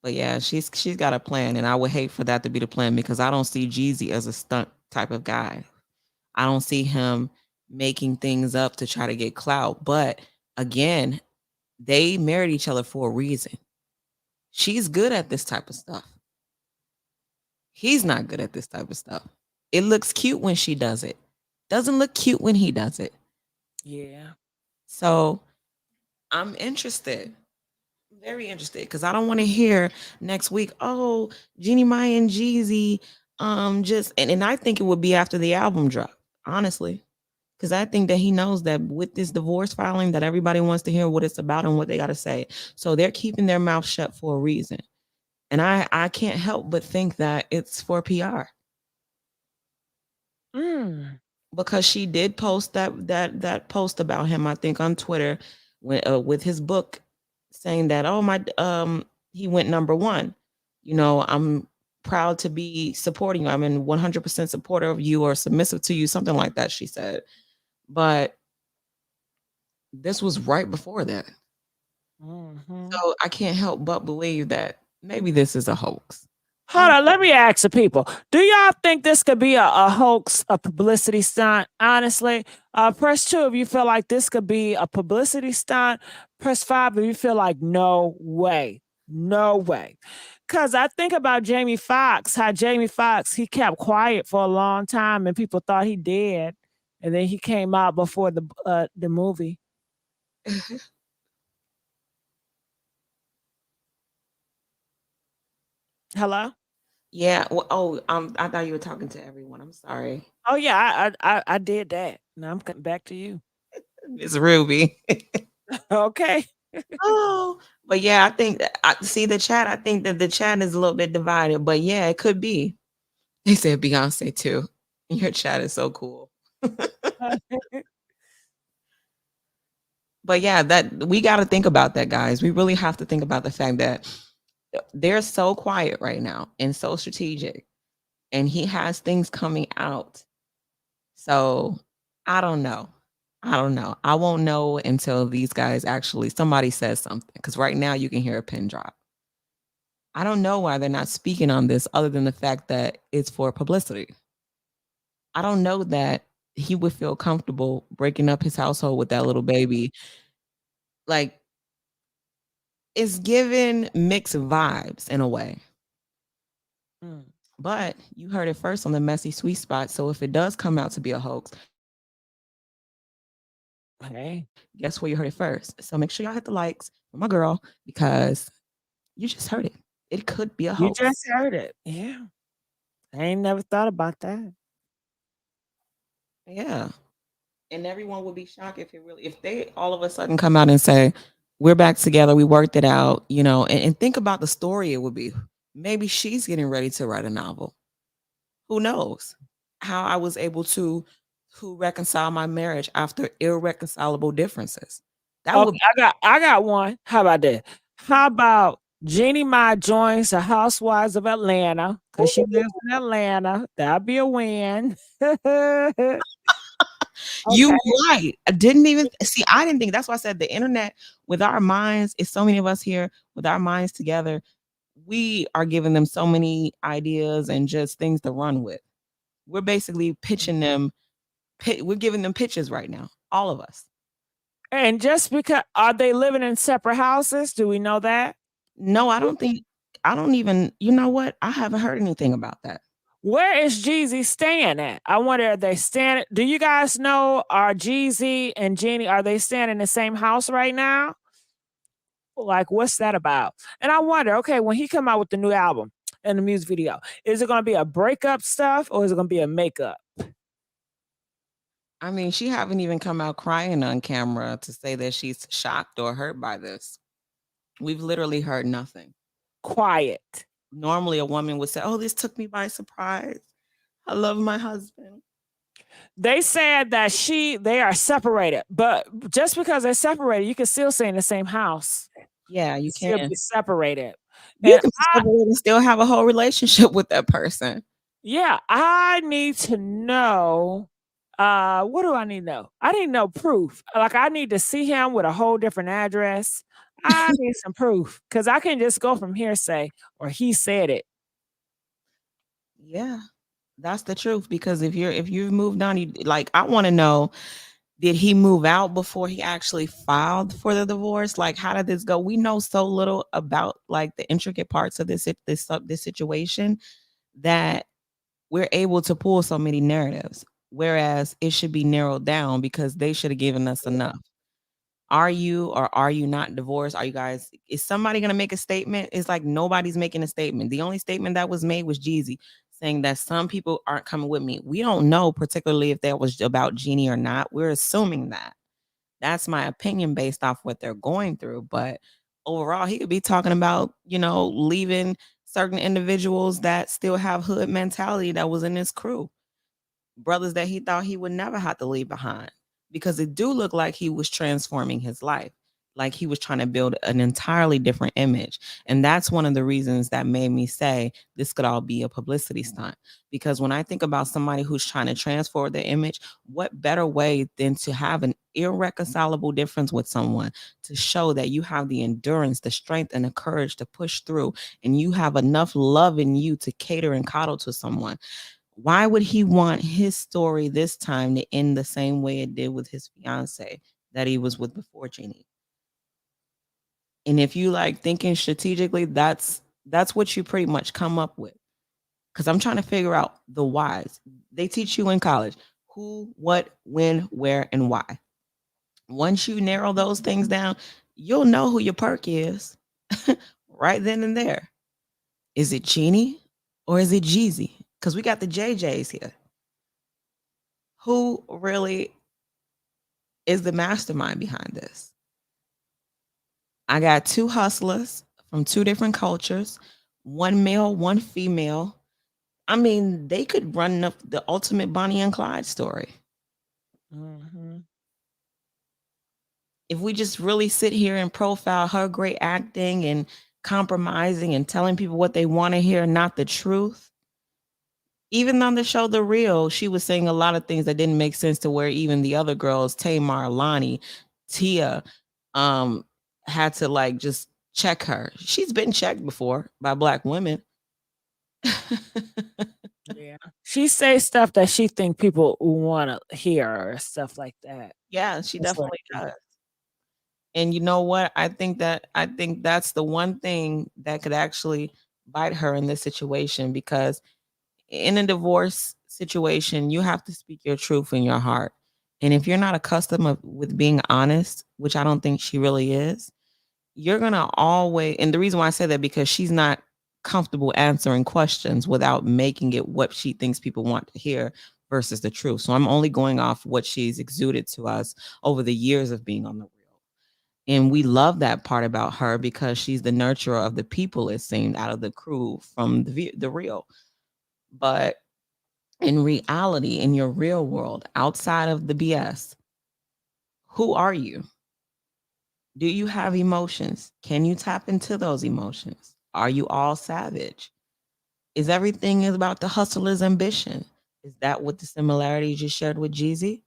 M: But yeah, she's got a plan, and I would hate for that to be the plan because I don't see Jeezy as a stunt type of guy. I don't see him making things up to try to get clout. But again, they married each other for a reason. She's good at this type of stuff. He's not good at this type of stuff. It looks cute when she does it. Doesn't look cute when he does it.
A: Yeah.
M: So I'm interested. Very interested, because I don't want to hear next week, oh, Jeannie Mai and Jeezy just and I think it would be after the album drop, honestly. Because I think that he knows that with this divorce filing that everybody wants to hear what it's about and what they got to say. So they're keeping their mouth shut for a reason. And I can't help but think that it's for PR. Because she did post that post about him, I think, on Twitter with his book, saying that, oh, my he went #1. You know, I'm proud to be supporting you. I'm in 100% supporter of you or submissive to you, something like that, she said. But This was right before that. So I can't help but believe that maybe this is a hoax.
A: Hold on, let me ask the people. Do y'all think this could be a hoax, a publicity stunt? Honestly, press 2 if you feel like this could be a publicity stunt. Press 5 if you feel like no way. No way. Because I think about Jamie Foxx, how Jamie Foxx, he kept quiet for a long time and people thought he dead. And then he came out before the movie. Hello?
M: Yeah. Well, I thought you were talking to everyone. I'm sorry.
A: Oh yeah, I did that. Now I'm coming back to you.
M: It's Ruby.
A: Okay.
M: Oh, but yeah, I think I see the chat. I think that the chat is a little bit divided, but yeah, it could be. They said Beyonce too. Your chat is so cool. But yeah, that we got to think about that, guys. We really have to think about the fact that they're so quiet right now and so strategic, and he has things coming out. So I don't know. I won't know until these guys actually somebody says something. Because right now you can hear a pin drop. I don't know why they're not speaking on this other than the fact that it's for publicity. I don't know that he would feel comfortable breaking up his household with that little baby. Like, it's given mixed vibes in a way. But you heard it first on the Messy Sweet Spot. So if it does come out to be a hoax,
A: hey,
M: guess where you heard it first. So make sure y'all hit the likes for my girl because you just heard it. It could be a
A: You
M: hoax.
A: just heard it. Yeah. I ain't never thought about that.
M: Yeah. And everyone would be shocked if they all of a sudden come out and say, we're back together, we worked it out, and think about the story it would be. Maybe she's getting ready to write a novel. Who knows how I was able to reconcile my marriage after irreconcilable differences. That would
A: I got one. How about that? How about Jeannie Mai joins the Housewives of Atlanta because she lives in Atlanta. That'd be a win.
M: You right. I didn't even see. I didn't think. That's why I said the internet with our minds. It's so many of us here with our minds together. We are giving them so many ideas and just things to run with. We're basically pitching them. We're giving them pitches right now. All of us.
A: And just because are they living in separate houses? Do we know that?
M: No, I don't think. I don't even. You know what? I haven't heard anything about that.
A: Where is Jeezy staying at? I wonder, are they staying? Do you guys know, are Jeezy and Jeannie, are they staying in the same house right now? Like, what's that about? And I wonder, okay, when he come out with the new album and the music video, is it going to be a breakup stuff or is it going to be a makeup?
M: I mean, she haven't even come out crying on camera to say that she's shocked or hurt by this. We've literally heard nothing.
A: Quiet.
M: Normally a woman would say, oh, this took me by surprise. I love my husband.
A: They said that they are separated, but just because they're separated, you can still stay in the same house.
M: Yeah, you
A: still
M: can.
A: be separated.
M: You can be separated and still have a whole relationship with that person.
A: Yeah, I need to know. What do I need to know? I need to know proof. Like, I need to see him with a whole different address. I need some proof because I can just go from hearsay or he said it.
M: Yeah, that's the truth. Because if you've moved on, I want to know, did he move out before he actually filed for the divorce? Like, how did this go? We know so little about like the intricate parts of this situation that we're able to pull so many narratives. Whereas it should be narrowed down because they should have given us enough. Are you or are you not divorced? Are you guys, is somebody going to make a statement? It's like nobody's making a statement. The only statement that was made was Jeezy saying that some people aren't coming with me. We don't know particularly if that was about Jeannie or not. We're assuming that. That's my opinion based off what they're going through. But overall, he could be talking about, leaving certain individuals that still have hood mentality that was in his crew. Brothers that he thought he would never have to leave behind, because it do look like he was transforming his life. like he was trying to build an entirely different image. And that's one of the reasons that made me say this could all be a publicity stunt. Because when I think about somebody who's trying to transform their image, what better way than to have an irreconcilable difference with someone to show that you have the endurance, the strength, and the courage to push through, and you have enough love in you to cater and coddle to someone. Why would he want his story this time to end the same way it did with his fiance that he was with before Jeannie? And if you like thinking strategically, that's what you pretty much come up with. Because I'm trying to figure out the whys. They teach you in college who, what, when, where, and why. Once you narrow those things down, you'll know who your perk is right then and there. Is it Jeannie or is it Jeezy? Because we got the JJs here. Who really is the mastermind behind this? I got two hustlers from two different cultures, one male, one female. I mean, they could run the ultimate Bonnie and Clyde story. If we just really sit here and profile her great acting and compromising and telling people what they want to hear, not the truth. Even on the show The Real, she was saying a lot of things that didn't make sense to where even the other girls, Tamar, Lonnie, Tia, had to like just check her. She's been checked before by Black women.
A: Yeah. She says stuff that she think people want to hear or stuff like that.
M: Yeah, she definitely does. And you know what? I think that's the one thing that could actually bite her in this situation, because in a divorce situation, you have to speak your truth in your heart. And if you're not accustomed with being honest, which I don't think she really is, you're going to always, and the reason why I say that, because she's not comfortable answering questions without making it what she thinks people want to hear versus the truth. So I'm only going off what she's exuded to us over the years of being on The Real. And we love that part about her because she's the nurturer of the people, it seemed, out of the crew from the Real. But in reality, in your real world, outside of the BS, who are you? Do you have emotions? Can you tap into those emotions? Are you all savage? Is everything about the hustler's ambition? Is that what the similarities you shared with Jeezy?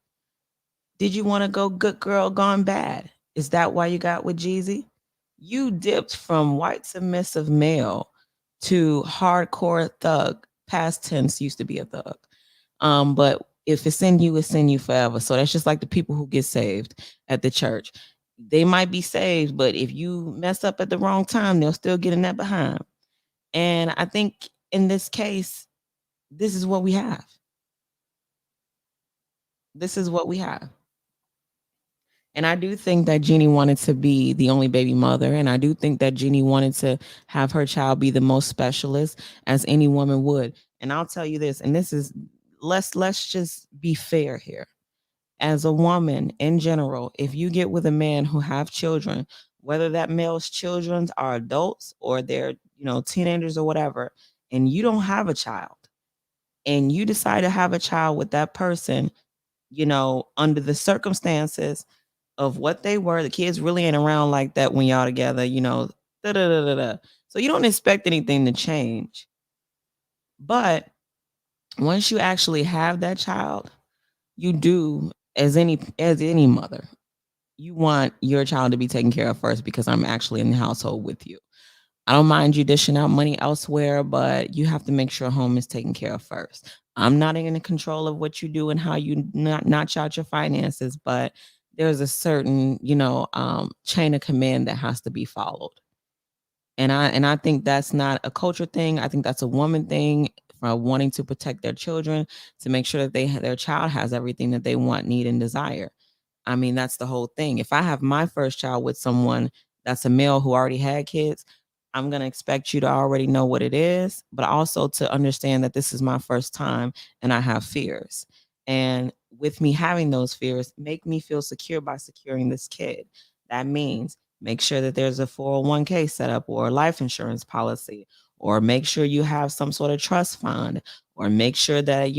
M: Did you want to go good girl gone bad? Is that why you got with Jeezy? You dipped from white submissive male to hardcore thug. Past tense, used to be a thug. But if it's in you, it's in you forever. So that's just like the people who get saved at the church. They might be saved, but if you mess up at the wrong time, they'll still get in that behind. And I think in this case, this is what we have. This is what we have. And I do think that Jeannie wanted to be the only baby mother. And I do think that Jeannie wanted to have her child be the most specialist, as any woman would. And I'll tell you this, and this is, let's just be fair here. As a woman in general, if you get with a man who have children, whether that male's children are adults or they're, teenagers or whatever, and you don't have a child, and you decide to have a child with that person, under the circumstances of what they were, the kids really ain't around like that when y'all together, So you don't expect anything to change. But once you actually have that child, you do, as any mother, you want your child to be taken care of first, because I'm actually in the household with you. I don't mind you dishing out money elsewhere, but you have to make sure home is taken care of first. I'm not in control of what you do and how you notch out your finances, but there's a certain, chain of command that has to be followed. And I think that's not a culture thing. I think that's a woman thing, for wanting to protect their children, to make sure that their child has everything that they want, need, and desire. I mean, that's the whole thing. If I have my first child with someone that's a male who already had kids, I'm going to expect you to already know what it is, but also to understand that this is my first time and I have fears. And with me having those fears, make me feel secure by securing this kid. That means make sure that there's a 401k set up, or a life insurance policy, or make sure you have some sort of trust fund, or make sure that,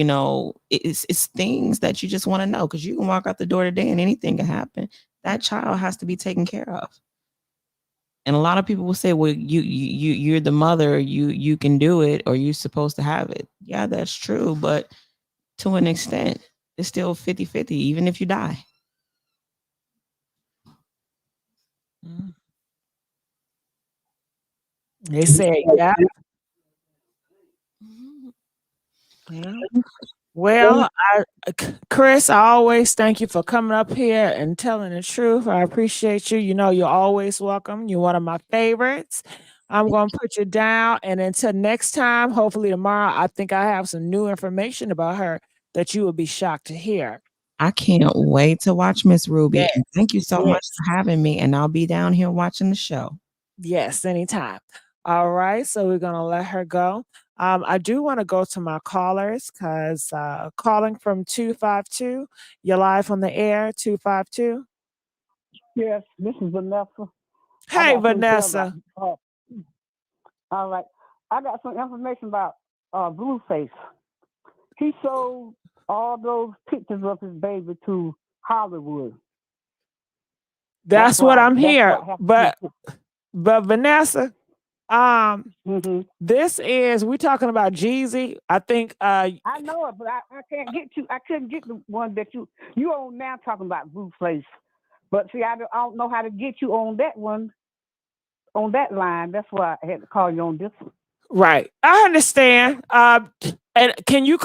M: it's things that you just want to know, because you can walk out the door today and anything can happen. that child has to be taken care of. And a lot of people will say, well, you're the mother, you can do it, or you're supposed to have it. Yeah, that's true, but to an extent, it's still 50-50, even if you die.
A: They say, yeah. Yeah. Well, Chris, I always thank you for coming up here and telling the truth. I appreciate you. You know, you're always welcome. You're one of my favorites. I'm going to put you down. And until next time, hopefully tomorrow, I think I have some new information about her that you will be shocked to hear.
M: I can't wait to watch Miss Ruby.
A: Yes.
M: And thank you so much for having me. And I'll be down here watching the show.
A: Yes, anytime. All right. So we're going to let her go. I do want to go to my callers because calling from 252, you're live on the air, 252.
N: Yes, this is Vanessa.
A: Hey, Vanessa.
N: All right. I got some information about Blueface. He sold all those pictures of his baby to Hollywood.
A: That's what I'm here. But Vanessa, this is, we're talking about Jeezy. I think
N: I know it, but I can't get you. I couldn't get the one that you on now talking about Blueface. But see, I don't know how to get you on that one, on that line. That's why I had to call you on this one.
A: Right. I understand. And can you,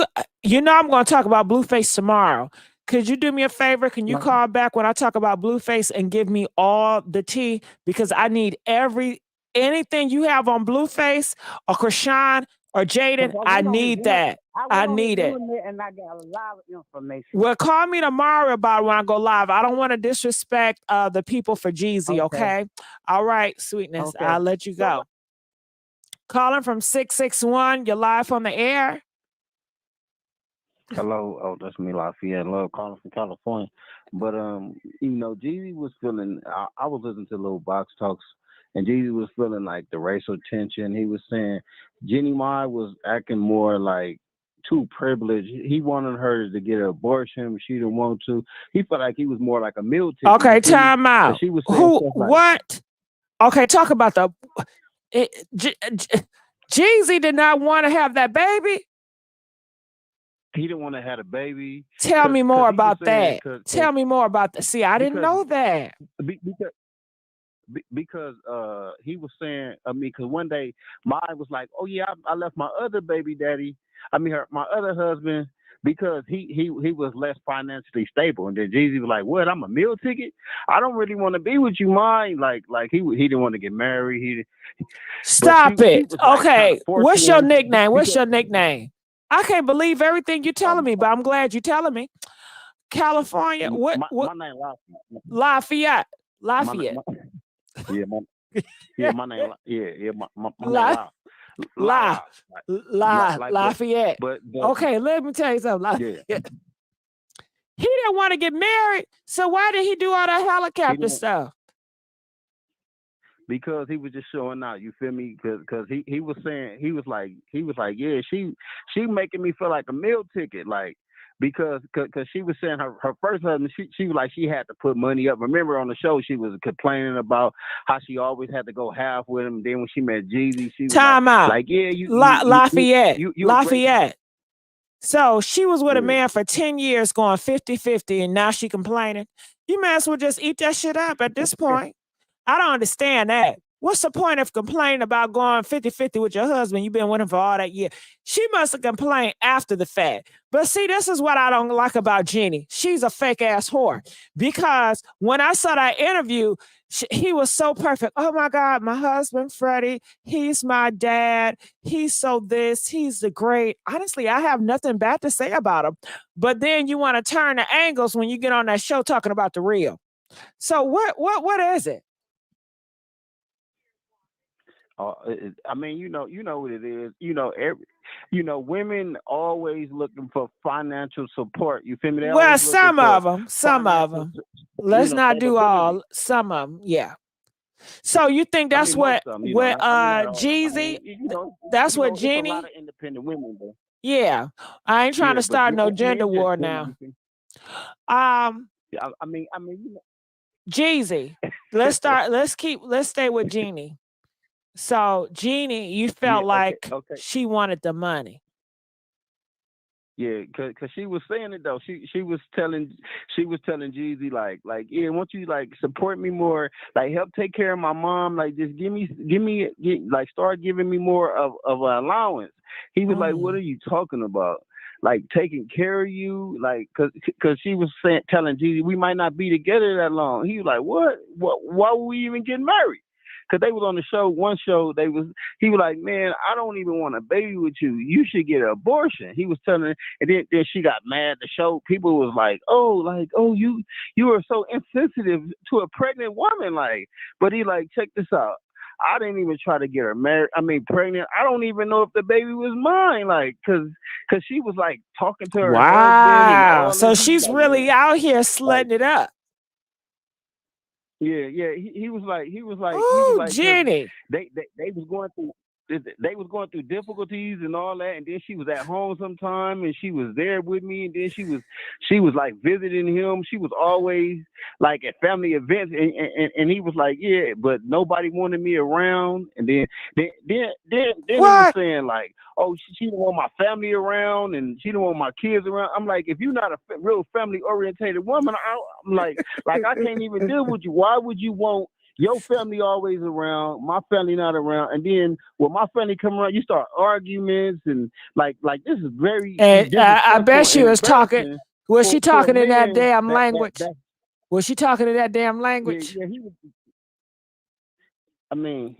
A: I'm going to talk about Blueface tomorrow. Could you do me a favor? Can you call back when I talk about Blueface and give me all the tea? Because I need anything you have on Blueface or Krishan or Jaden. I need that. I need it.
N: And I got a lot of information.
A: Well, call me tomorrow about it when I go live. I don't want to disrespect the people for Jeezy, okay? All right, sweetness.
N: Okay.
A: I'll let you go. Calling from 661. You're live on the air.
O: Hello, oh, that's me, Lafayette. Love calling from California. But Jeezy was feeling. I was listening to little box talks, and Jeezy was feeling like the racial tension. He was saying Jeannie Mai was acting more like too privileged. He wanted her to get an abortion, but she didn't want to. He felt like he was more like a meal ticket.
A: Okay, time out.
O: She was saying
A: what? Okay, talk about Jeezy did not want to have that baby.
O: He didn't want to have a baby.
A: Tell me more about that. Tell me more about that. See, I didn't know that.
O: Because he was saying, because one day Mai was like, oh yeah, I left my other baby daddy. My other husband, because he was less financially stable. And then Jeezy was like, what? I'm a meal ticket? I don't really want to be with you, Mai. Like he didn't want to get married.
A: Stop it. Okay. What's your nickname? What's your nickname? I can't believe everything you're telling me, but I'm glad you're telling me. California, what?
O: My name
A: Lafayette.
O: My name, my name
A: Lafayette.
O: But
A: okay, let me tell you something. He didn't want to get married, so why did he do all that helicopter stuff?
O: Because he was just showing out, you feel me? Because he was saying, he was like, yeah, she making me feel like a meal ticket, like, because she was saying her first husband, she was like, she had to put money up. Remember on the show, she was complaining about how she always had to go half with him. Then when she met Jeezy, she was like, yeah,
A: Lafayette. So she was with a man for 10 years going 50-50, and now she complaining. You might as well just eat that shit up at this point. I don't understand that. What's the point of complaining about going 50-50 with your husband? You've been with him for all that year. She must have complained after the fact. But see, this is what I don't like about Jeannie. She's a fake ass whore. Because when I saw that interview, he was so perfect. Oh my God, my husband, Freddie, he's my dad. He's so this, he's the great. Honestly, I have nothing bad to say about him. But then you want to turn the angles when you get on that show talking about the real. So what is it?
O: I mean, you know what it is. Women always looking for financial support. You feel me?
A: Well, some of them. Let's not do all. Some of them, yeah. So you think that's Jeezy? That's what Jeannie.
O: A lot of independent women, though.
A: Yeah, I ain't trying to start no gender war now.
O: I mean,
A: Jeezy, let's stay with Jeannie. So Jeannie, you felt like she wanted the money.
O: Yeah, cause she was saying it though. She was telling Jeezy like yeah, won't you like support me more, like help take care of my mom, like just like start giving me more of an allowance. He was like, what are you talking about? Like taking care of you, like cause she was telling Jeezy we might not be together that long. He was like, what? Why would we even get married? Cause they was on the show, one show, he was like, man, I don't even want a baby with you. You should get an abortion. He was telling her, and then she got mad. The show, people was like, you are so insensitive to a pregnant woman. Like, but he like, check this out. I didn't even try to get her married. I mean, pregnant. I don't even know if the baby was mine. Like, cause she was like talking to her husband and all
A: So
O: this.
A: she's really out here slutting it up.
O: Yeah. He was like,
A: Jenny.
O: They was going through difficulties and all that, and then she was at home sometime, and she was there with me, and then she was like visiting him. She was always like at family events, and he was like, yeah, but nobody wanted me around. And then he was saying like, oh, she didn't want my family around, and she didn't want my kids around. I'm like, if you're not a real family orientated woman, I'm like I can't even deal with you. Why would you want your family always around, my family not around, and then when my family come around, you start arguments and like this is very.
A: And I bet she was talking. Was she talking in that damn language? Was she talking in that damn language?
O: Yeah, he was. I mean,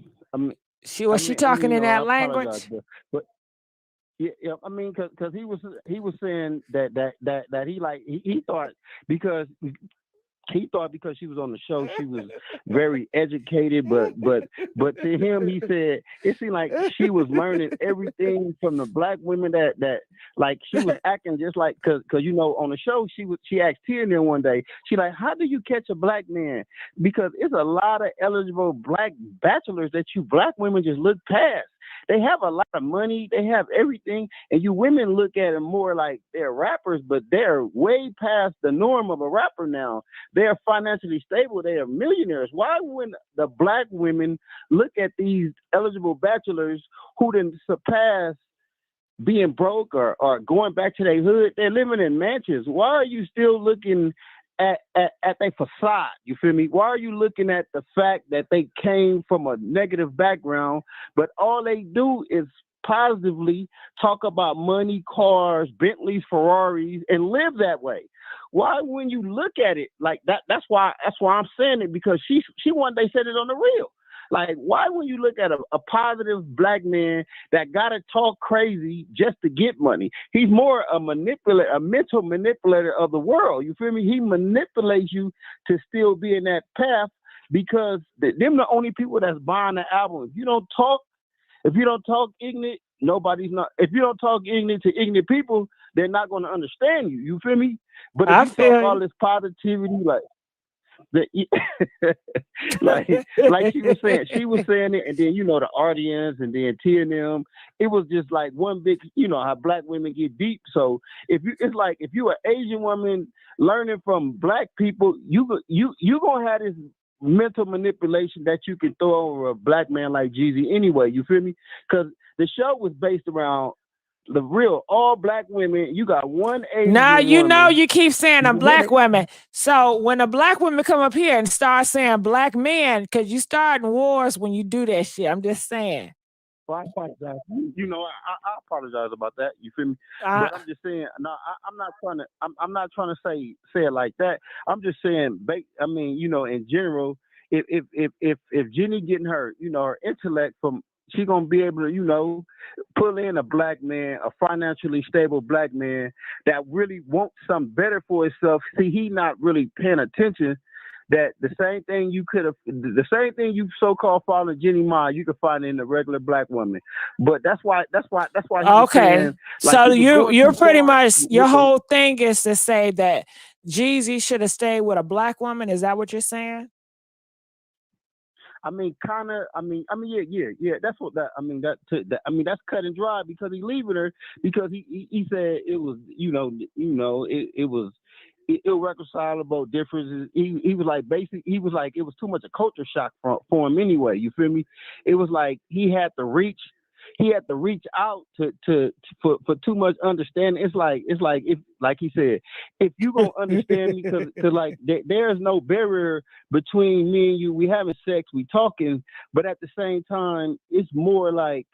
A: was she talking in that language?
O: But yeah, I mean, because he was saying that he thought because she was on the show, she was very educated, but to him, he said it seemed like she was learning everything from the black women that like she was acting just like, cause on the show she asked Tia one day, she like, how do you catch a black man? Because it's a lot of eligible black bachelors that you black women just look past. They have a lot of money, they have everything, and you women look at them more like they're rappers, but they're way past the norm of a rapper now. They're financially stable, they are millionaires. Why wouldn't the black women look at these eligible bachelors who didn't surpass being broke or going back to their hood? They're living in mansions. Why are you still looking at their facade? You feel me? Why are you looking at the fact that they came from a negative background, but all they do is positively talk about money, cars, Bentleys, Ferraris, and live that way? Why, when you look at it like that, that's why I'm saying it, because she one day said it on the reel. Like, why when you look at a positive black man that gotta talk crazy just to get money? He's more a mental manipulator of the world. You feel me? He manipulates you to still be in that path because them the only people that's buying the album. If you don't talk ignorant, nobody's not. If you don't talk ignorant to ignorant people, they're not going to understand you. You feel me? But if you talk all this positivity, like she was saying it, and then the audience, and then T and them, it was just like one big, how black women get deep. So if you're an Asian woman learning from black people, you gonna have this mental manipulation that you can throw over a black man like Jeezy anyway. You feel me? Because the show was based around the real all black women. You got one Asian woman.
A: You keep saying I'm black women. So when a black woman come up here and start saying black men, because you starting wars when you do that shit. I'm just saying.
O: Well, I apologize. I apologize about that. You feel me? But I'm just saying. No, I'm not trying to say it like that. I'm just saying. In general, if Jenny getting her, her intellect from, she gonna be able to, pull in a black man, a financially stable black man that really wants something better for himself. See, he not really paying attention. That the same thing you so-called following Jeannie Mai, you can find in a regular black woman. But that's why.
A: Okay, so you're pretty much, your whole thing is to say that Jeezy should have stayed with a black woman. Is that what you're saying?
O: Yeah. That's what that. That's cut and dry, because he leaving her because he said it was, it was irreconcilable differences. He was like basically it was too much a culture shock for him anyway. You feel me? It was like he had to reach out for too much understanding. It's like if, like he said, if you gonna understand me, because like there's no barrier between me and you. We having sex, we talking, but at the same time, it's more like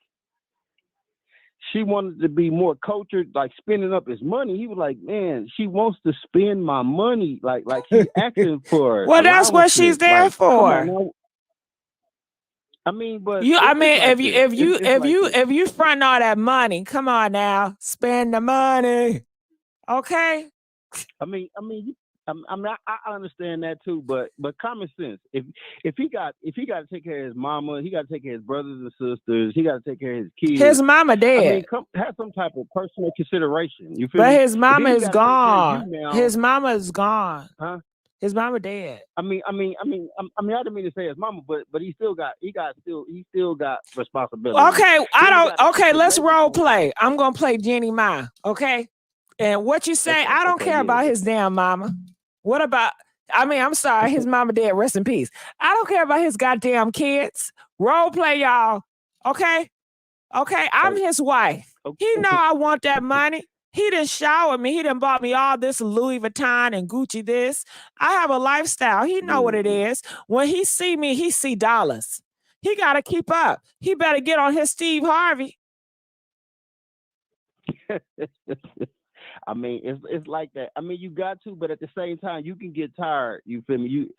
O: she wanted to be more cultured, like spending up his money. He was like, man, she wants to spend my money, like she's asking for.
A: Well, that's what she's there
O: like, come on
A: for.
O: now. I mean, but
A: if you front all that money, come on now, spend the money, okay?
O: I understand that too, but common sense. If he got to take care of his mama, he got to take care of his brothers and sisters. He got to take care of his kids.
A: His mama dead.
O: I mean, have some type of personal consideration. You feel me?
A: But his mama is gone.
O: Now,
A: his mama is gone.
O: Huh?
A: His mama dead.
O: I didn't mean to say his mama, but he still got responsibility.
A: Okay, let's role play. I'm gonna play Jeannie Mai, okay? And what you say, I don't care about his damn mama. What about, I'm sorry, his mama dead, rest in peace. I don't care about his goddamn kids. Role play, y'all. Okay? Okay, I'm his wife. He know I want that money. He done showered me. He done bought me all this Louis Vuitton and Gucci this. I have a lifestyle. He know what it is. When he see me, he see dollars. He got to keep up. He better get on his Steve Harvey.
O: I mean, it's like that. I mean, you got to, but at the same time, you can get tired. You feel me?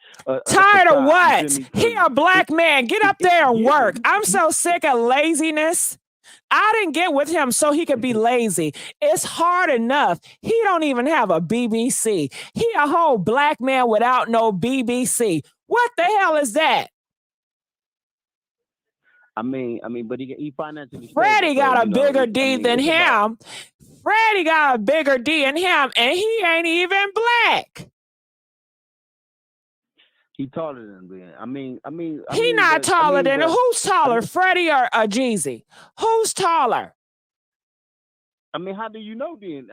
A: Tired of what? He a black man. Get up there and work. I'm so sick of laziness. I didn't get with him so he could be lazy. It's hard enough. He don't even have a BBC. He a whole black man without no BBC. What the hell is that?
O: I mean, but he financially.
A: Freddie got a bigger D than him. Freddie got a bigger D than him, and he ain't even black.
O: He taller than Ben. I mean,
A: he not taller than him. Who's taller, Freddie or Jeezy? Who's taller?
O: I mean, how do you know then?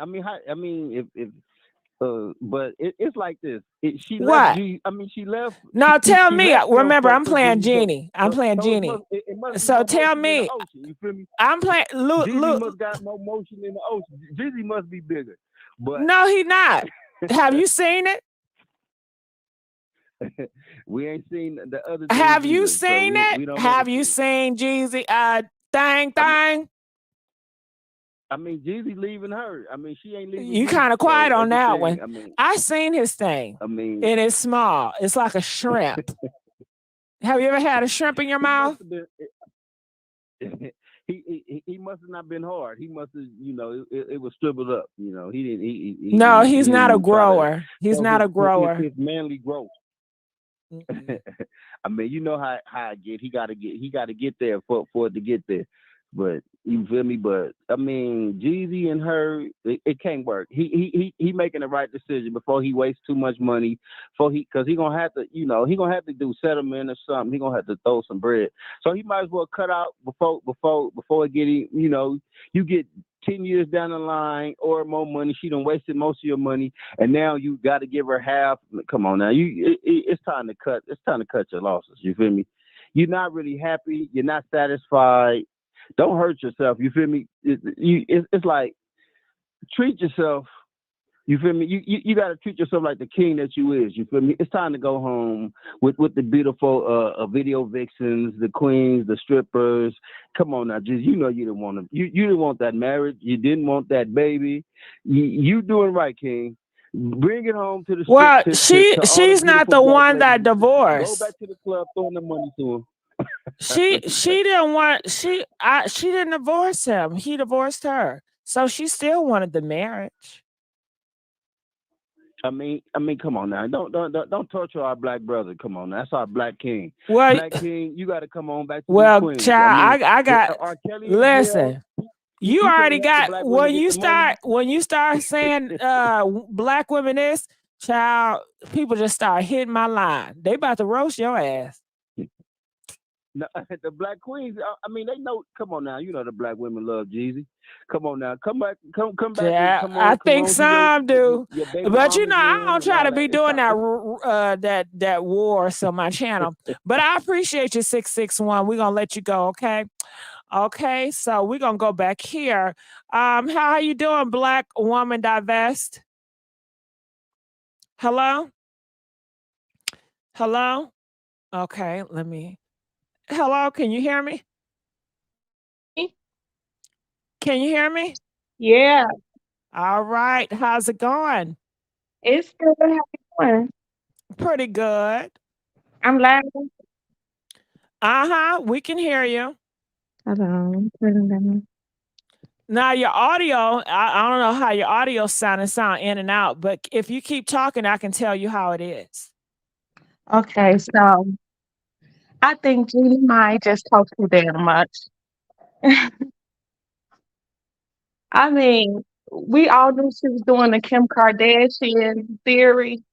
O: But it's like this. She left. She left.
A: No, tell me. Remember, I'm playing Jeannie. I'm playing Jeannie. So tell me.
O: You feel me?
A: I'm playing.
O: Jeezy must got more motion in the ocean. Jeezy must be bigger. But
A: no, he not. Have you seen it?
O: We ain't seen the other.
A: Have you seen it? Have you seen Jeezy? Thing.
O: I mean, Jeezy leaving her. I mean, she ain't leaving.
A: You kind of quiet on that one. I seen his thing.
O: I mean,
A: and it's small. It's like a shrimp. Have you ever had a shrimp in your mouth?
O: He must have not been hard. He must have, it was scribbled up. He didn't.
A: No, he's not a grower. He's not a grower.
O: His manly growth. I mean, you know how I get. He got to get there for it to get there. But you feel me? But I mean, Jeezy and her, it can't work. He making the right decision before he wastes too much money. Because he gonna have to, he gonna have to do settlement or something. He gonna have to throw some bread. So he might as well cut out before it get, you get 10 years down the line or more money. She done wasted most of your money, and now you got to give her half. Come on now, it's time to cut. It's time to cut your losses. You feel me? You're not really happy. You're not satisfied. Don't hurt yourself. You feel me? It's like treat yourself. You feel me? You got to treat yourself like the king that you is. You feel me? It's time to go home with the beautiful video vixens, the queens, the strippers. Come on now, just you didn't want them. You didn't want that marriage. You didn't want that baby. You doing right, king. Bring it home to the.
A: Well, she's not the one that divorced.
O: Go back to the club, throwing the money to him.
A: she didn't divorce him. He divorced her, so she still wanted the marriage.
O: I mean, come on now. Don't torture our black brother. Come on now. That's our black king.
A: Well,
O: black king, you got to come on back to
A: well,
O: the queen.
A: child, I got. Listen, you already got when you start saying black women is, child, people just start hitting my line. They about to roast your ass.
O: No, the black queens. I mean, they know. Come on now, you know the black women love Jeezy. Come on now, come back, come back, and
A: Yeah,
O: come
A: I think
O: on to
A: some do,
O: your baby
A: but you
O: mama
A: know, I
O: again
A: don't
O: and
A: try
O: all
A: to
O: that.
A: be
O: It's
A: doing
O: time.
A: that war on my channel. But I appreciate you, 661. We're gonna let you go, okay? Okay, so we're gonna go back here. How you doing, Black Woman Divest? Hello? Hello? Okay, let me. Hello, can you hear me? Can you hear me?
P: Yeah,
A: All right, how's it going?
P: it's good. How you doing?
A: Pretty good.
P: I'm loud.
A: Uh-huh, we can hear you.
P: Hold on. Turn it down.
A: Now your audio, I don't know how your audio sound in and out, but if you keep talking, I can tell you how it is.
P: Okay, so I think Jeannie Mai just talked too damn much. I mean, we all knew she was doing the Kim Kardashian theory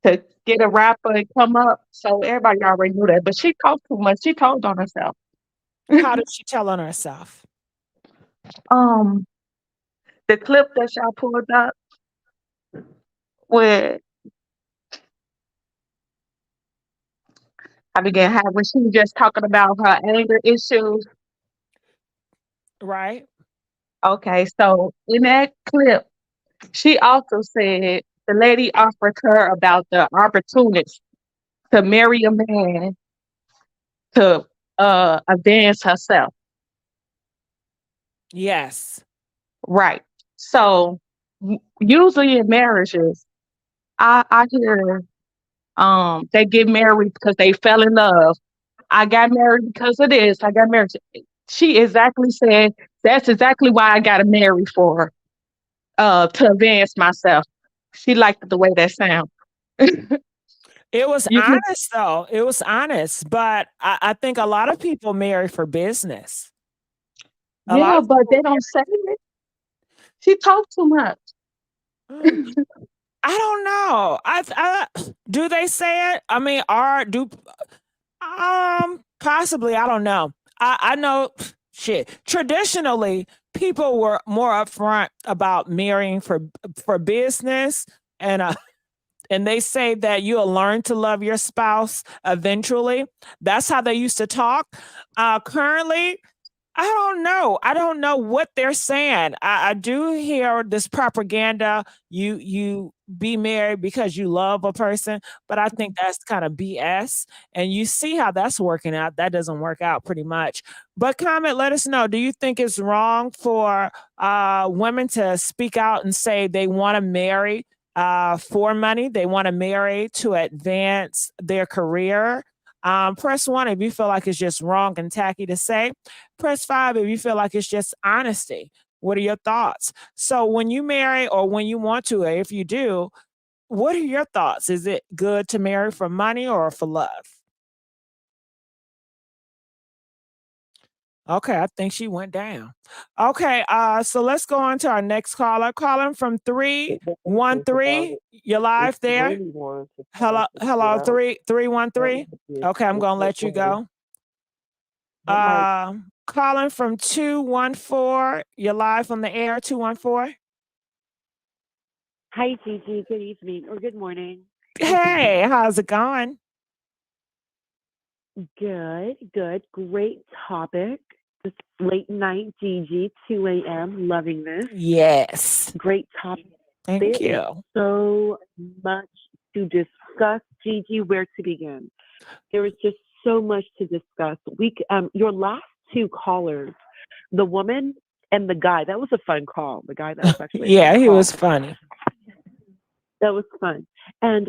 P: to get a rapper and come up. So everybody already knew that. But she talked too much. She told on herself.
A: How did she tell on herself?
P: Um, the clip that y'all pulled up with I began how when she was just talking about her anger issues.
A: Right.
P: Okay, so in that clip, she also said the lady offered her about the opportunity to marry a man to advance herself.
A: Yes.
P: Right. So usually in marriages, I hear they get married because they fell in love. I got married because of this. I got married. She exactly said that's exactly why I got married for to advance myself. She liked the way that sound.
A: It was
P: You can,
A: honest though. It was honest, but I think a lot of people marry for business. A lot
P: yeah,
A: of
P: but they don't say it. She talked too much.
A: Mm, I don't know. I do they say it? I mean, possibly, I don't know. I know shit. Traditionally, people were more upfront about marrying for business and they say that you'll learn to love your spouse eventually. That's how they used to talk. Currently, I don't know. I don't know what they're saying. I do hear this propaganda. You be married because you love a person, but I think that's kind of BS. And you see how that's working out. That doesn't work out pretty much. But comment, let us know. Do you think it's wrong for women to speak out and say they want to marry for money? They want to marry to advance their career. Press 1 if you feel like it's just wrong and tacky to say. Press 5 if you feel like it's just honesty. What are your thoughts? So when you marry or when you want to, or if you do, what are your thoughts? Is it good to marry for money or for love? Okay, I think she went down. Okay, so let's go on to our next caller. Calling from 313. You're live there. Hello, 313. Okay, I'm gonna let you go. Calling from 214. You're live on the air, 214.
Q: Hi, Gigi. Good evening or good morning.
A: Hey, how's it going?
Q: Good, good. Great topic. This late night Gigi, 2 a.m. Loving this.
A: Yes.
Q: Great topic.
A: Thank
Q: There is
A: you.
Q: so much to discuss, Gigi. Where to begin? There is just so much to discuss. Your last two callers, the woman and the guy, that was a fun call. The guy, that was actually a
A: Yeah,
Q: fun
A: he
Q: call.
A: was funny.
Q: That was fun. And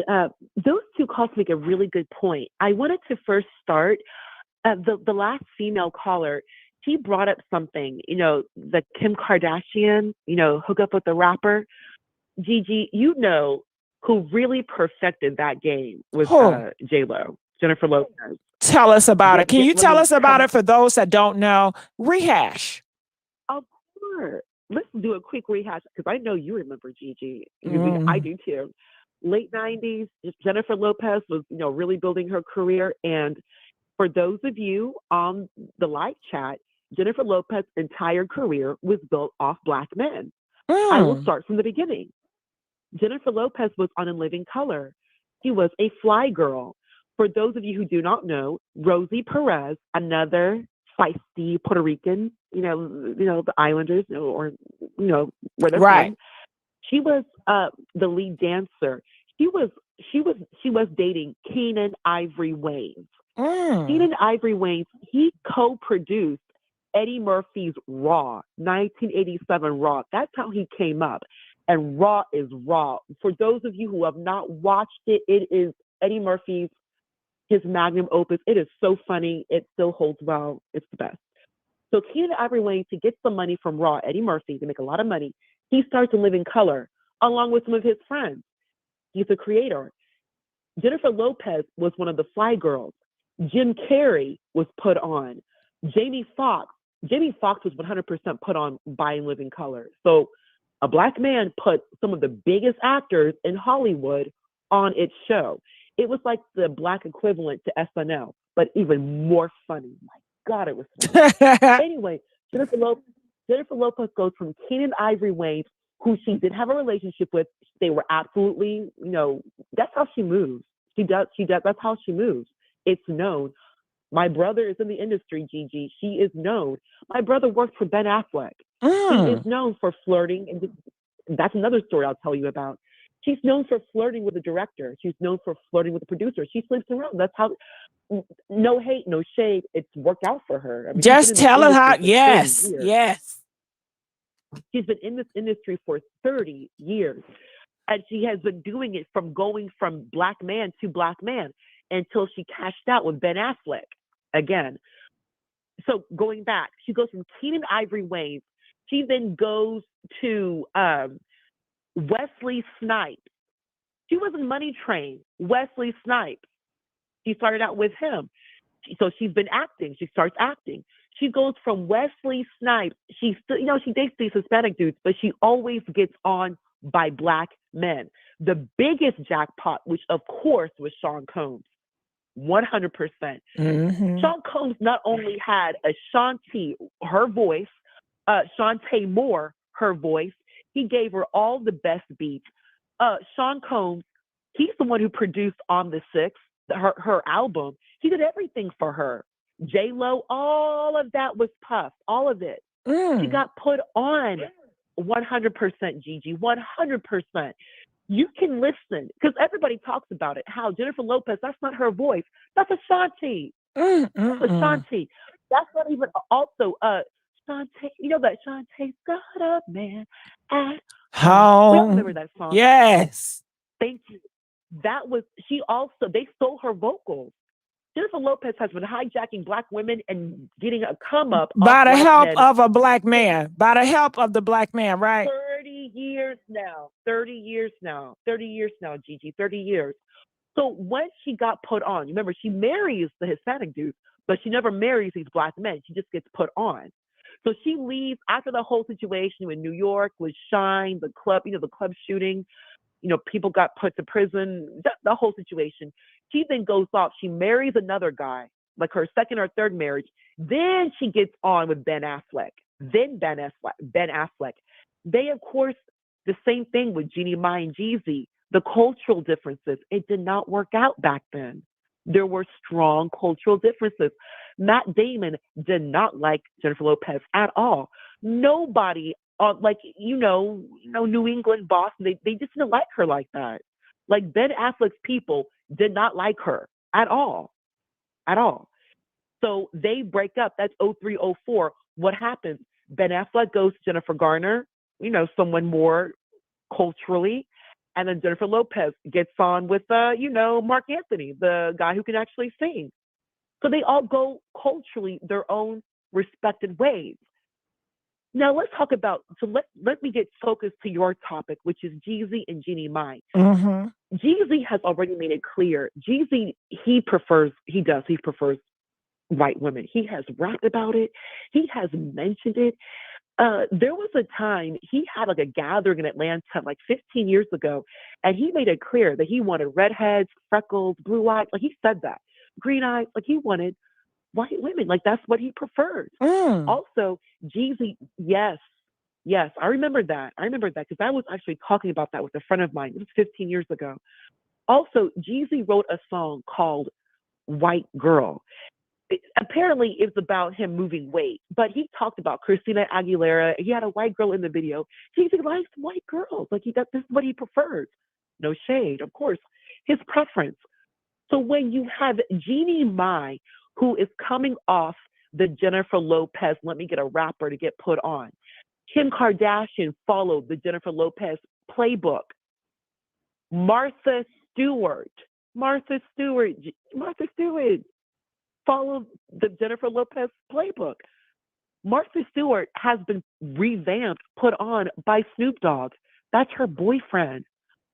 Q: those two calls make a really good point. I wanted to first start, the last female caller, she brought up something, the Kim Kardashian, hook up with the rapper. Gigi, who really perfected that game was
A: Who?
Q: J-Lo, Jennifer Lopez.
A: Tell us about it. Can you
Q: Let
A: tell
Q: me
A: us about
Q: come.
A: it for those that don't know? Rehash.
Q: Of course. Let's do a quick rehash because I know you remember Gigi. I do too. Late 90s, Jennifer Lopez was, really building her career, and For those of you on the live chat, Jennifer Lopez's entire career was built off Black men. I will start from the beginning. Jennifer Lopez was on In Living Color. She was a fly girl. For those of you who do not know, Rosie Perez, another feisty Puerto Rican, the Islanders, or where they're from. She was the lead dancer. She was dating Keenen Ivory Wayans. Keenen Ivory Wayans, he co-produced Eddie Murphy's Raw, 1987 Raw. That's how he came up. And Raw is Raw. For those of you who have not watched it, it is Eddie Murphy's, his magnum opus. It is so funny. It still holds well. It's the best. So Keenen Ivory Wayans, to get some money from Raw, Eddie Murphy, to make a lot of money, he starts In Living Color along with some of his friends. He's a creator. Jennifer Lopez was one of the fly girls. Jim Carrey was put on. Jamie Foxx was 100% put on by In Living Color. So a Black man put some of the biggest actors in Hollywood on its show. It was like the Black equivalent to SNL, but even more funny. My God, it was funny. Anyway, Jennifer Lopez goes from Keenen Ivory Wayans, who she did have a relationship with. They were absolutely, that's how she moves. She does, that's how she moves. It's known. My brother is in the industry, Gigi. She is known. My brother worked for Ben Affleck. He is known for flirting. And that's another story I'll tell you about. She's known for flirting with the director. She's known for flirting with the producer. She sleeps around. That's how, no hate, no shade. It's worked out for her. I mean,
A: just tell her how, yes.
Q: She's been in this industry for 30 years. And she has been doing it from going from Black man to Black man until she cashed out with Ben Affleck again. So going back, she goes from Keenen Ivory Wayans. She then goes to Wesley Snipes. She was in Money Train. Wesley Snipes. She started out with him. So she's been acting. She starts acting. She goes from Wesley Snipes. She still, she dates these Hispanic dudes, but she always gets on by Black men. The biggest jackpot, which of course was Sean Combs, 100%. Sean Combs not only had Ashanti, her voice, Shantae Moore, her voice. He gave her all the best beats. Sean Combs, he's the one who produced On the Six, her album. He did everything for her. J-Lo, all of that was Puff, all of it. She got put on 100%, Gigi, 100%. You can listen, because everybody talks about it, how Jennifer Lopez, that's not her voice. That's Ashanti. That's Ashanti. That's not even, also, Shantae, that Shantae's got a man at home. We all remember that song.
A: Yes.
Q: Thank you. That was, they stole her vocals. Jennifer Lopez has been hijacking Black women and getting a come up
A: by the help of a Black man. By the help of the Black man, right?
Q: 30 years now, Gigi, 30 years. So when she got put on, remember, she marries the Hispanic dude, but she never marries these Black men. She just gets put on. So she leaves after the whole situation in New York with Shine, the club, the club shooting, people got put to prison, the whole situation. She then goes off. She marries another guy, like her second or third marriage. Then she gets on with Ben Affleck. They, of course, the same thing with Jeannie Mai and Jeezy. The cultural differences. It did not work out back then. There were strong cultural differences. Matt Damon did not like Jennifer Lopez at all. Nobody, New England, Boston, they just didn't like her like that. Like Ben Affleck's people did not like her at all. So they break up. That's 03, 04. What happens? Ben Affleck goes to Jennifer Garner, someone more culturally. And then Jennifer Lopez gets on with, Mark Anthony, the guy who can actually sing. So they all go culturally their own respected ways. Now let's talk about, let me get focused to your topic, which is Jeezy and Jeannie Mai. Jeezy has already made it clear. Jeezy, he prefers white women. He has rapped about it. He has mentioned it. There was a time he had like a gathering in Atlanta like 15 years ago, and he made it clear that he wanted redheads, freckles, blue eyes. Like he said that. green eyes. Like he wanted white women. Like that's what he preferred. Also, Jeezy, yes, I remember that. Because I was actually talking about that with a friend of mine. It was 15 years ago. Also, Jeezy wrote a song called White Girl. Apparently, it's about him moving weight, but he talked about Christina Aguilera. He had a white girl in the video. Jeezy likes white girls. Like this is what he prefers. No shade, of course, his preference. So when you have Jeannie Mai, who is coming off the Jennifer Lopez, let me get a rapper to get put on. Kim Kardashian followed the Jennifer Lopez playbook. Martha Stewart followed the Jennifer Lopez playbook. Martha Stewart has been revamped, put on by Snoop Dogg. That's her boyfriend.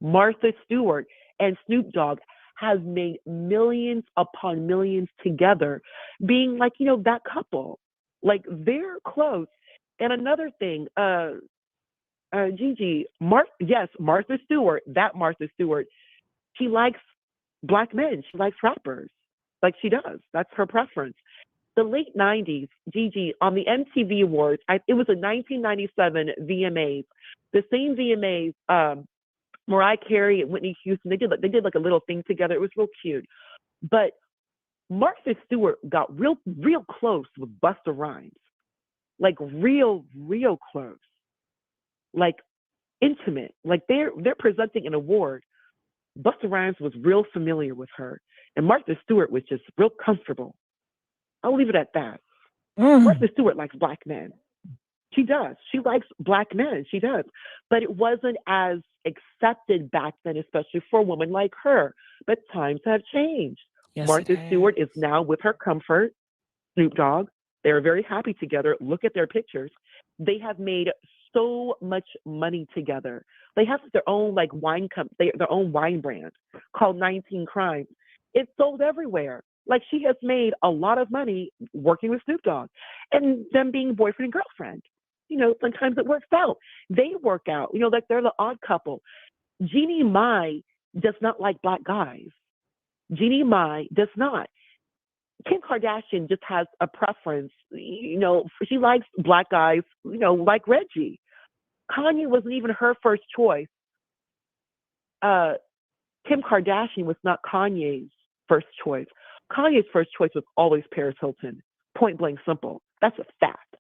Q: Martha Stewart and Snoop Dogg has made millions upon millions together, being like, that couple. Like they're close. And another thing, Gigi, Martha Stewart, she likes black men. She likes rappers. Like she does. That's her preference. The late 90s, Gigi, on the MTV Awards, it was a 1997 VMAs. The same VMAs, Mariah Carey and Whitney Houston, they did like a little thing together. It was real cute. But Martha Stewart got real close with Busta Rhymes. Like real close. Like intimate. Like they're presenting an award. Busta Rhymes was real familiar with her. And Martha Stewart was just real comfortable. I'll leave it at that. Martha Stewart likes black men. She does. She likes black men. She does. But it wasn't as accepted back then, especially for a woman like her. But times have changed.
A: Yes,
Q: Martha Stewart is now with her comfort, Snoop Dogg. They're very happy together. Look at their pictures. They have made so much money together. They have their own their own wine brand called 19 Crimes. It's sold everywhere. Like she has made a lot of money working with Snoop Dogg and them being boyfriend and girlfriend. Sometimes it works out. They work out, like they're the odd couple. Jeannie Mai does not like black guys. Jeannie Mai does not. Kim Kardashian just has a preference. She likes black guys, like Reggie. Kanye wasn't even her first choice. Kim Kardashian was not Kanye's first choice. Kanye's first choice was always Paris Hilton. Point blank simple. That's a fact.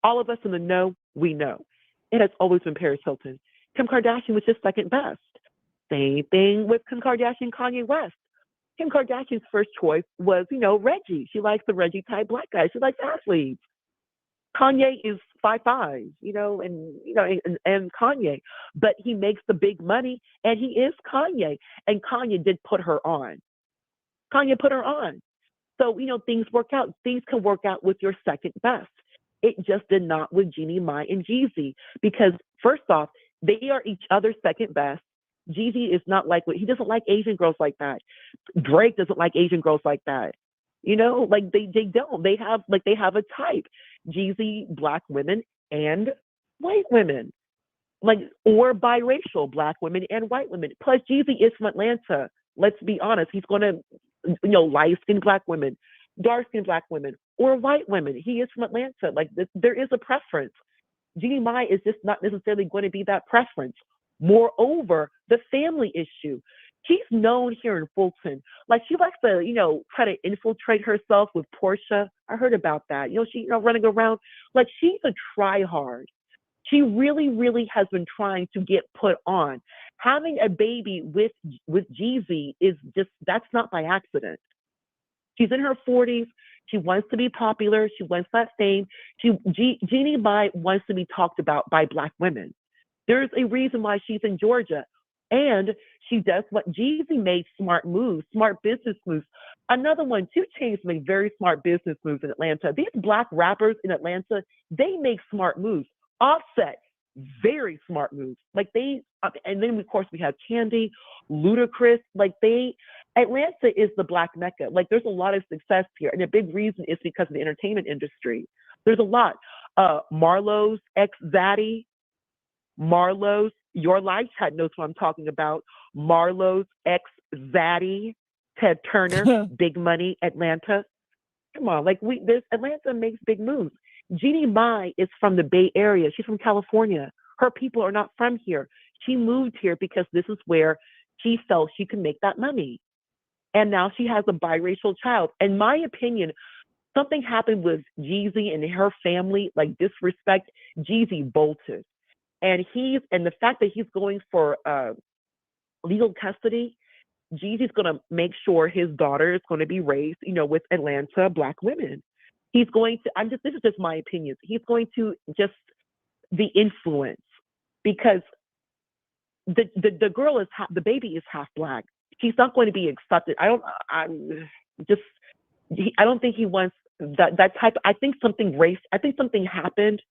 Q: All of us in the know, we know. It has always been Paris Hilton. Kim Kardashian was just second best. Same thing with Kim Kardashian, Kanye West. Kim Kardashian's first choice was, Reggie. She likes the Reggie type black guy. She likes athletes. Kanye is 5'5", and Kanye, but he makes the big money and he is Kanye. And Kanye did put her on. Kanye put her on. So, things work out. Things can work out with your second best. It just did not with Jeannie Mai and Jeezy because first off, they are each other's second best. Jeezy is not he doesn't like Asian girls like that. Drake doesn't like Asian girls like that. They don't. They have a type. Jeezy, black women and white women. Or biracial black women and white women. Plus Jeezy is from Atlanta. Let's be honest. He's gonna, light-skinned black women, dark-skinned black women, or white women. He is from Atlanta. There is a preference. Jeannie Mai is just not necessarily going to be that preference. Moreover, the family issue. She's known here in Fulton. She likes to, try to infiltrate herself with Portia. I heard about that. She, running around. She's a try-hard. She really, really has been trying to get put on. Having a baby with Jeezy is that's not by accident. She's in her 40s. She wants to be popular. She wants that fame. Jeannie Mai wants to be talked about by black women. There's a reason why she's in Georgia. And she does what Jeezy made smart moves, smart business moves. Another one, 2 Chainz made very smart business moves in Atlanta. These black rappers in Atlanta, they make smart moves. Offset, very smart moves. And then of course we have Candy, Ludacris. Atlanta is the black Mecca. There's a lot of success here. And a big reason is because of the entertainment industry. There's a lot. Marlo's ex Zaddy, Marlo's, Your Life Chat knows what I'm talking about. Marlo's ex Zaddy, Ted Turner, big money, Atlanta. Come on, like Atlanta makes big moves. Jeannie Mai is from the Bay Area. She's from California. Her people are not from here. She moved here because this is where she felt she could make that money. And now she has a biracial child. In my opinion, something happened with Jeezy and her family, like disrespect. Jeezy bolted. And the fact that he's going for legal custody, Jeezy's going to make sure his daughter is going to be raised, with Atlanta Black women. He's going to, this is just my opinion. He's going to just the influence, because the girl is the baby is half Black. She's not going to be accepted. I don't think he wants that type. I think something happened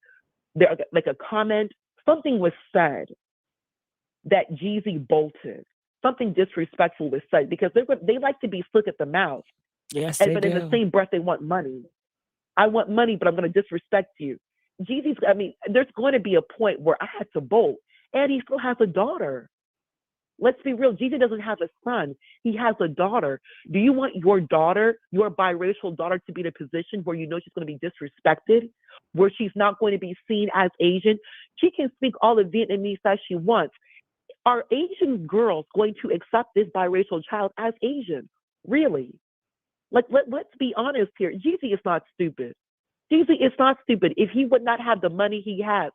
Q: there, like a comment, something was said that Jeezy bolted. Something disrespectful was said, because they like to be slick at the mouth.
A: Yes,
Q: but in the same breath, they want money. I want money, but I'm going to disrespect you. There's going to be a point where I had to bolt, and he still has a daughter. Let's be real. Jeezy doesn't have a son. He has a daughter. Do you want your daughter, your biracial daughter, to be in a position where she's going to be disrespected, where she's not going to be seen as Asian? She can speak all the Vietnamese that she wants. Are Asian girls going to accept this biracial child as Asian? Really? Let's be honest here. Jeezy is not stupid. Jeezy is not stupid. If he would not have the money he has,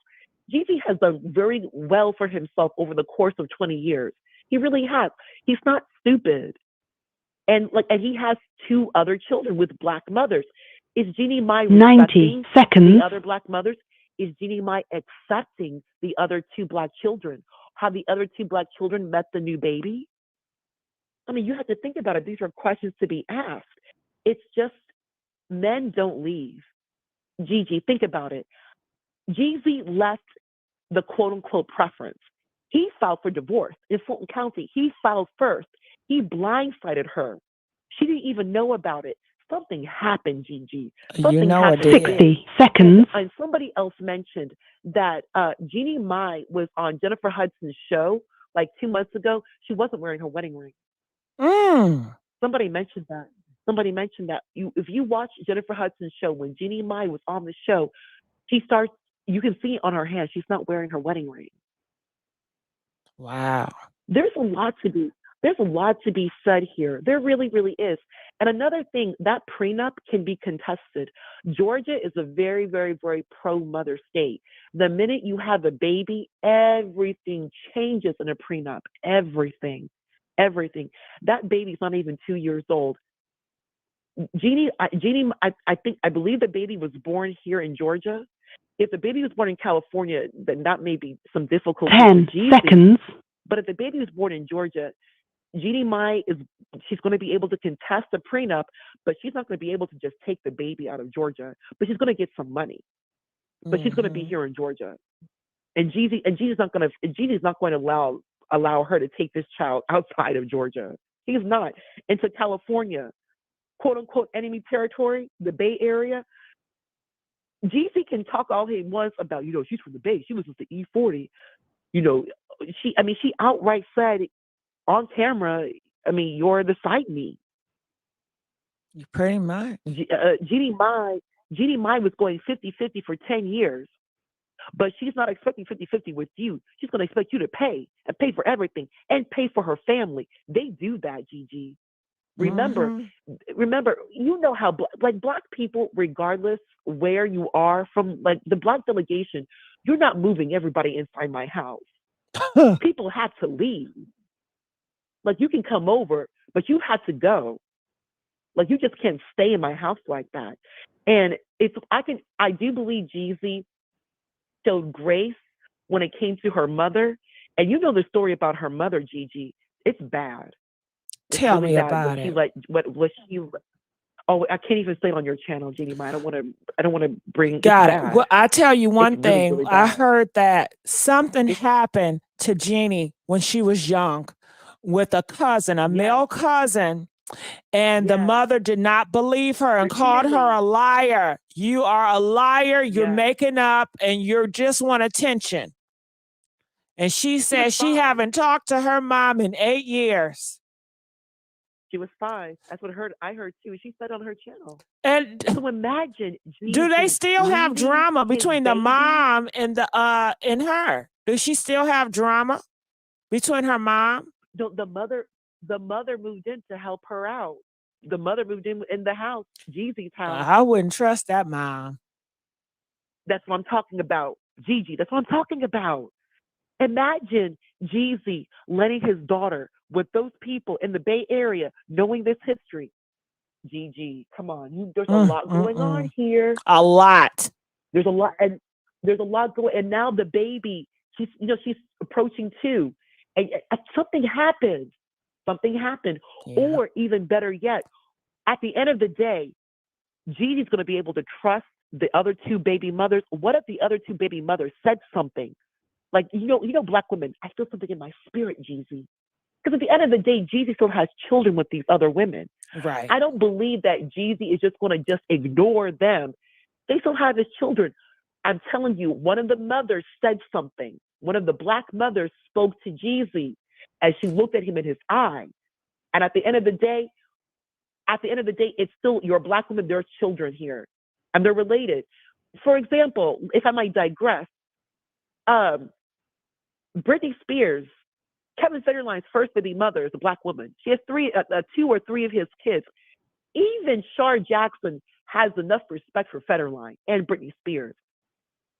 Q: Jeezy has done very well for himself over the course of 20 years. He really has. He's not stupid. And he has 2 other children with Black mothers. Is Jeannie Mai
E: 90 seconds.
Q: The other Black mothers? Is Jeannie Mai accepting the other 2 Black children? How the other 2 Black children met the new baby? You have to think about it. These are questions to be asked. It's just, men don't leave. Gigi, think about it. Jeezy left the quote-unquote preference. He filed for divorce in Fulton County. He filed first. He blindsided her. She didn't even know about it. Something happened, Gigi. Something happened.
E: 60 seconds.
Q: And somebody else mentioned that Jeannie Mai was on Jennifer Hudson's show like 2 months ago. She wasn't wearing her wedding ring. Somebody mentioned that. If you watch Jennifer Hudson's show, when Jeannie Mai was on the show, you can see on her hand, she's not wearing her wedding ring.
A: Wow.
Q: There's a lot to be said here. There really, really is. And another thing, that prenup can be contested. Georgia is a very, very, very pro-mother state. The minute you have a baby, everything changes in a prenup. Everything. That baby's not even 2 years old. I believe the baby was born here in Georgia. If the baby was born in California, then that may be some difficulty.
E: 10 seconds.
Q: But if the baby was born in Georgia, Jeannie Mai she's going to be able to contest the prenup, but she's not going to be able to just take the baby out of Georgia. But she's going to get some money. But she's going to be here in Georgia, and Jeezy's not going to allow her to take this child outside of Georgia. He's not. Into California, quote unquote enemy territory, the Bay Area. Jeezy can talk all he wants about, she's from the Bay. She was with the E40. She outright said on camera, you're the side me.
A: You pretty much.
Q: Jeannie Mai was going 50-50 for 10 years, but she's not expecting 50-50 with you. She's going to expect you to pay for everything and pay for her family. They do that, Gigi. Remember, how Black people, regardless where you are from, the Black delegation, you're not moving everybody inside my house. People have to leave. You can come over, but you have to go. You just can't stay in my house like that. And I do believe Jeezy showed grace when it came to her mother. And you know the story about her mother, Gigi. It's bad.
A: Tell me about it.
Q: I can't even say it on your channel, Jeannie Mai. I don't want to bring.
A: Got it. Well, I tell you one thing.
Q: Really
A: I heard that something happened to Jeannie when she was young with a cousin, a male cousin, and the mother did not believe her and called her a liar. You are a liar. You're making up, and you just want attention. And she said she haven't talked to her mom in 8 years.
Q: She was 5. That's what I heard too. She said on her channel.
A: And
Q: so imagine,
A: do they
Q: Jeezy
A: still have
Q: leaving
A: drama
Q: his
A: between the
Q: baby.
A: mom and the and her? Does she still have drama between her mom?
Q: The mother moved in to help her out. The mother moved in the house, Jeezy's house.
A: I wouldn't trust that mom.
Q: That's what I'm talking about. Gigi, that's what I'm talking about. Imagine Jeezy letting his daughter with those people in the Bay Area knowing this history. Gigi, come on. There's a lot going on here.
A: A lot.
Q: There's a lot, and there's a lot going. And now the baby, she's approaching 2, and something happened. Something happened, or even better yet, at the end of the day, Jeezy's going to be able to trust the other 2 baby mothers. What if the other 2 baby mothers said something? Like, Black women, I feel something in my spirit, Jeezy. Because at the end of the day, Jeezy still has children with these other women.
A: Right.
Q: I don't believe that Jeezy is just going to just ignore them. They still have his children. I'm telling you, one of the mothers said something. One of the Black mothers spoke to Jeezy as she looked at him in his eye. And at the end of the day, it's still, you're a Black woman, there are children here. And they're related. For example, if I might digress, Britney Spears, Kevin Federline's first baby mother is a Black woman. She has 2 or 3 of his kids. Even Shar Jackson has enough respect for Federline and Britney Spears.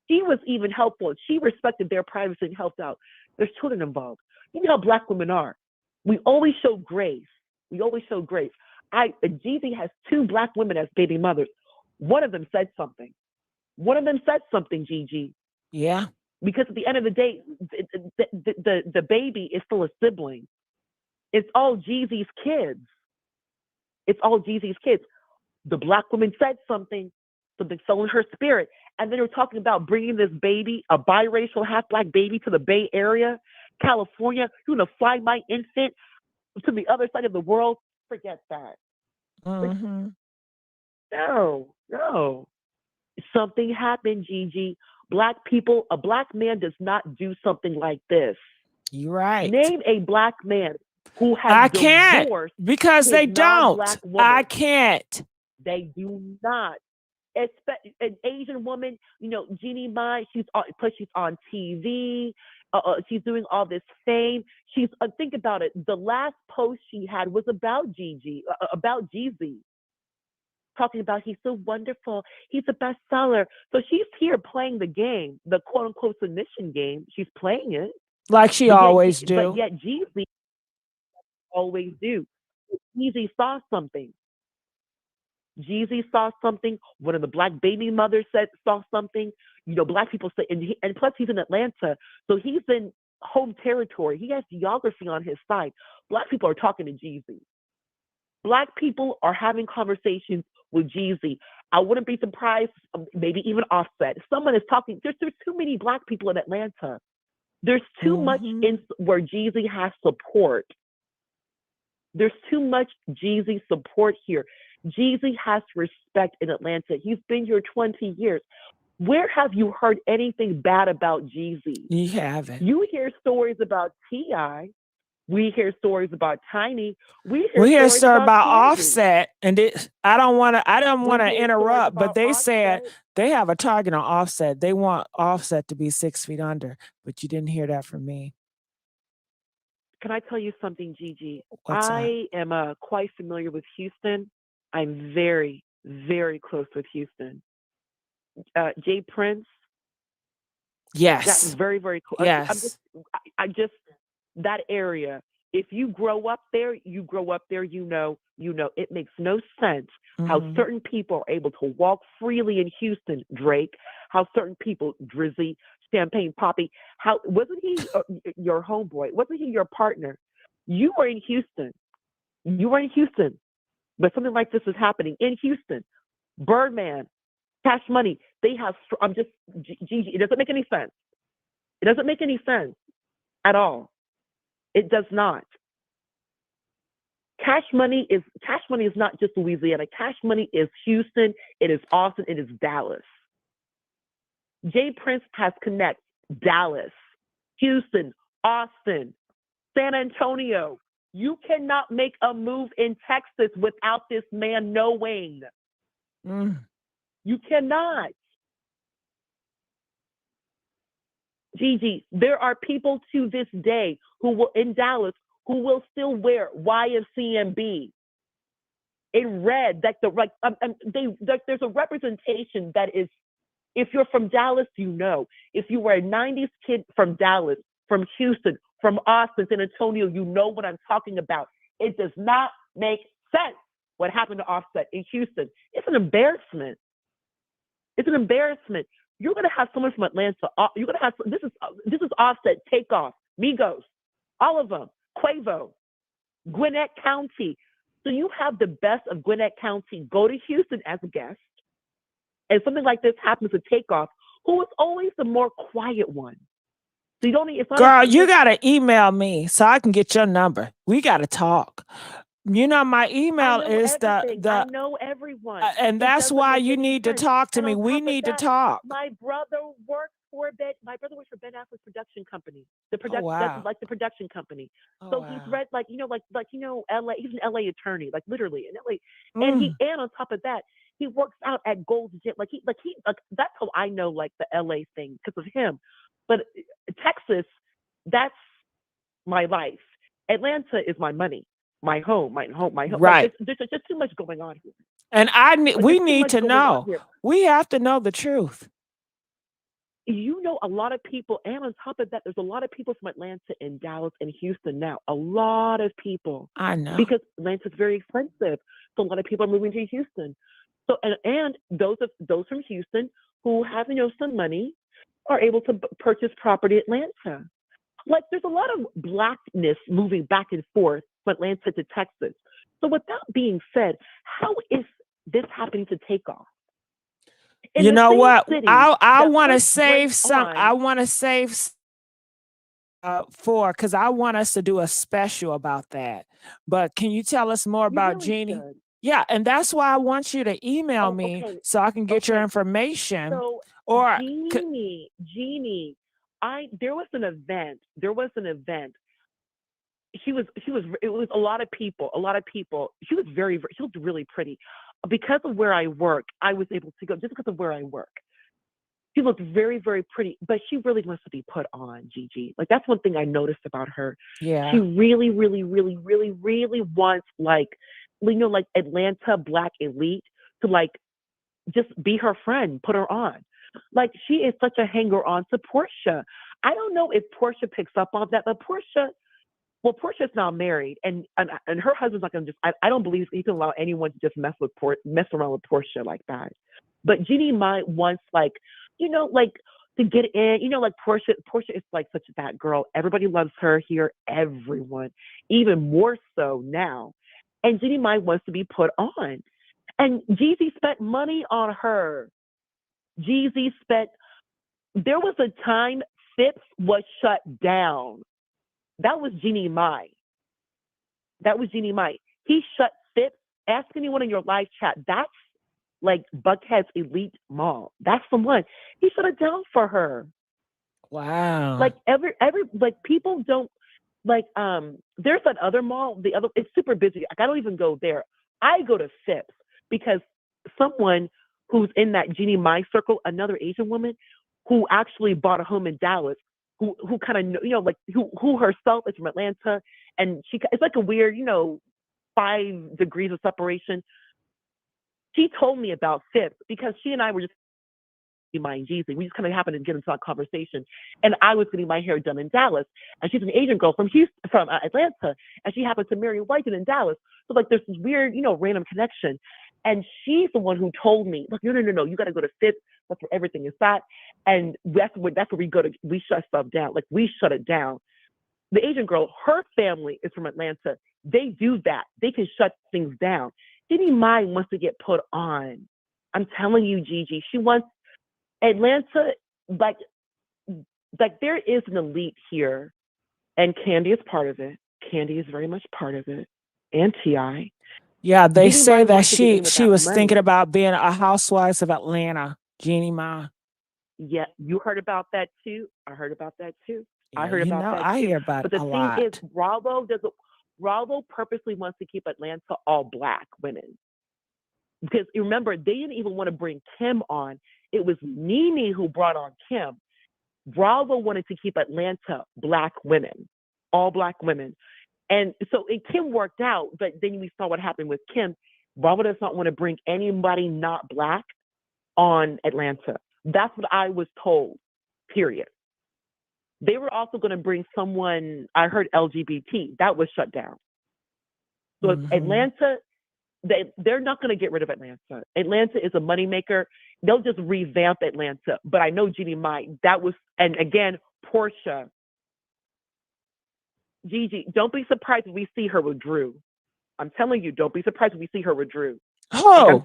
Q: She was even helpful. She respected their privacy and helped out. There's children involved. You know how Black women are. We always show grace. Jeezy has 2 Black women as baby mothers. One of them said something. Gigi.
A: Yeah.
Q: Because at the end of the day, the baby is still a sibling. It's all Jeezy's kids. The Black woman said something fell in her spirit. And then we're talking about bringing this baby, a biracial half Black baby, to the Bay Area, California. You're going to fly my infant to the other side of the world. Forget that. No. Something happened, Gigi. Black people, a Black man does not do something like this.
A: You're right.
Q: Name a Black man who has
A: I can't,
Q: because
A: they don't. I can't.
Q: They do not. An Asian woman, Jeannie Mai, she's on TV. She's doing all this fame. Think about it. The last post she had was about Jeezy, talking about he's so wonderful. He's a bestseller. So she's here playing the game, the quote unquote submission game. She's playing it
A: like she always do.
Q: But yet Jeezy always do. Jeezy saw something. One of the Black baby mothers saw something. Black people say, and plus he's in Atlanta, so he's in home territory. He has geography on his side. Black people are talking to Jeezy. Black people are having conversations with Jeezy. I wouldn't be surprised, maybe even Offset. Someone is talking. There's too many Black people in Atlanta. There's too much where Jeezy has support. There's too much Jeezy support here. Jeezy has respect in Atlanta. He's been here 20 years. Where have you heard anything bad about Jeezy?
A: You haven't.
Q: You hear stories about T.I. We hear stories about Tiny. We
A: hear stories about
Q: Candy.
A: Offset, and I don't want to interrupt, but they said they have a target on Offset. They want Offset to be 6 feet under, but you didn't hear that from me.
Q: Can I tell you something, Gigi?
A: What's
Q: I am quite familiar with Houston. I'm very, very close with Houston. Jay Prince.
A: Yes.
Q: That's very, very close.
A: Yes.
Q: I just that area. If you grow up there, you know. It makes no sense how certain people are able to walk freely in Houston, Drake. How certain people, Drizzy, Champagne Poppy. How wasn't he your homeboy? Wasn't he your partner? You were in Houston. But something like this is happening in Houston. Birdman, Cash Money. They have. Gigi. It doesn't make any sense. It doesn't make any sense at all. It does not. Cash Money is not just Louisiana. Cash Money is Houston. It is Austin. It is Dallas. Jay Prince has connects Dallas, Houston, Austin, San Antonio. You cannot make a move in Texas without this man knowing. You cannot. Gigi, there are people to this day who will in Dallas who will still wear YMCMB in red. There's a representation that is, if you're from Dallas, you know. If you were a 90s kid from Dallas, from Houston, from Austin, San Antonio, you know what I'm talking about. It does not make sense what happened to Offset in Houston. It's an embarrassment. It's an embarrassment. You're gonna have someone from Atlanta. You're gonna have this is Offset, Takeoff, Migos, all of them, Quavo, Gwinnett County. So you have the best of Gwinnett County go to Houston as a guest, and something like this happens to Takeoff, who is always the more quiet one. So you don't need.
A: Girl, you gotta email me so I can get your number. We gotta talk. You know, my email is
Q: I know everyone.
A: and that's why you need to talk to me. We need to talk.
Q: My brother works for Ben Affleck's production company. The production,
A: wow.
Q: that's like the production company. So he's read LA. He's an LA attorney, like literally in LA. And on top of that, he works out at Gold's Gym. That's how I know like the LA thing because of him. But Texas, that's my life. Atlanta is my money. My home.
A: Right.
Q: Like, there's just too much going on here.
A: And we need to know. We have to know the truth.
Q: You know, a lot of people, and on top of that, there's a lot of people from Atlanta and Dallas and Houston now. A lot of people.
A: I know.
Q: Because Atlanta's very expensive. So a lot of people are moving to Houston. So and those from Houston who have, some money are able to purchase property in Atlanta. Like there's a lot of blackness moving back and forth from Atlanta to Texas. So with that being said, how is this happening to Takeoff?
A: You know what? I want to save some. I want to save because I want us to do a special about that. But can you tell us more about Jeannie? Yeah, and that's why I want you to email me so I can get your information.
Q: So Jeannie, there was an event. It was a lot of people. She was she looked really pretty. Because of where I work, I was able to go just because of where I work. She looked very, very pretty, but she really wants to be put on, Gigi. Like that's one thing I noticed about her.
A: Yeah.
Q: She really, really, really, really, really wants like Atlanta Black elite to like just be her friend, put her on. Like she is such a hanger on to Portia. I don't know if Portia picks up on that, but Portia's now married, and her husband's not gonna just. I don't believe he can allow anyone to just mess around with Portia like that. But Jeannie Mai wants to get in. Portia is like such that girl. Everybody loves her here. Everyone, even more so now. And Jeannie Mai wants to be put on. And Jeezy spent money on her. There was a time Phipps was shut down. That was Jeannie Mai. He shut Phipps. Ask anyone in your live chat. That's like Buckhead's Elite Mall. That's the one. He shut it down for her.
A: Wow.
Q: Like people don't like. There's that other mall. It's super busy. Like, I don't even go there. I go to Phipps because someone who's in that Jeannie Mai circle, another Asian woman who actually bought a home in Dallas. Who kind of who herself is from Atlanta, and it's like a weird 5 degrees of separation. She told me about Phipps because she and I were just my Jeezy. We just kind of happened to get into a conversation, and I was getting my hair done in Dallas, and she's an Asian girl from Atlanta, and she happened to marry a white dude in Dallas. So like there's this weird random connection, and she's the one who told me, look, no, you got to go to Phipps. That's where everything is at. And that's where we go to, we shut stuff down. Like we shut it down. The Asian girl, her family is from Atlanta. They do that. They can shut things down. Jeannie Mai wants to get put on. I'm telling you, Gigi, she wants Atlanta, like there is an elite here. And Candy is part of it. Candy is very much part of it. And T.I.
A: Yeah, they
Q: Jeannie
A: say
Q: Mai
A: that
Q: wants to get in with
A: she
Q: that
A: was
Q: money.
A: thinking about being a housewife of Atlanta, Jeannie Mai.
Q: Yeah, you heard about that too. I heard about that too.
A: I hear about
Q: But
A: it
Q: the
A: a
Q: thing
A: lot.
Q: is, Bravo doesn't. Bravo purposely wants to keep Atlanta all Black women. Because remember, they didn't even want to bring Kim on. It was Nene who brought on Kim. Bravo wanted to keep Atlanta Black women, all Black women. And so Kim worked out, but then we saw what happened with Kim. Bravo does not want to bring anybody not Black on Atlanta. That's what I was told, period. They were also going to bring someone, I heard LGBT, that was shut down. So Atlanta, they're not going to get rid of Atlanta. Atlanta is a moneymaker. They'll just revamp Atlanta. But I know Jeannie Mai, that was, and again, Portia. Gigi, don't be surprised if we see her with Drew. I'm telling you, don't be surprised if we see her with Drew.
A: Oh,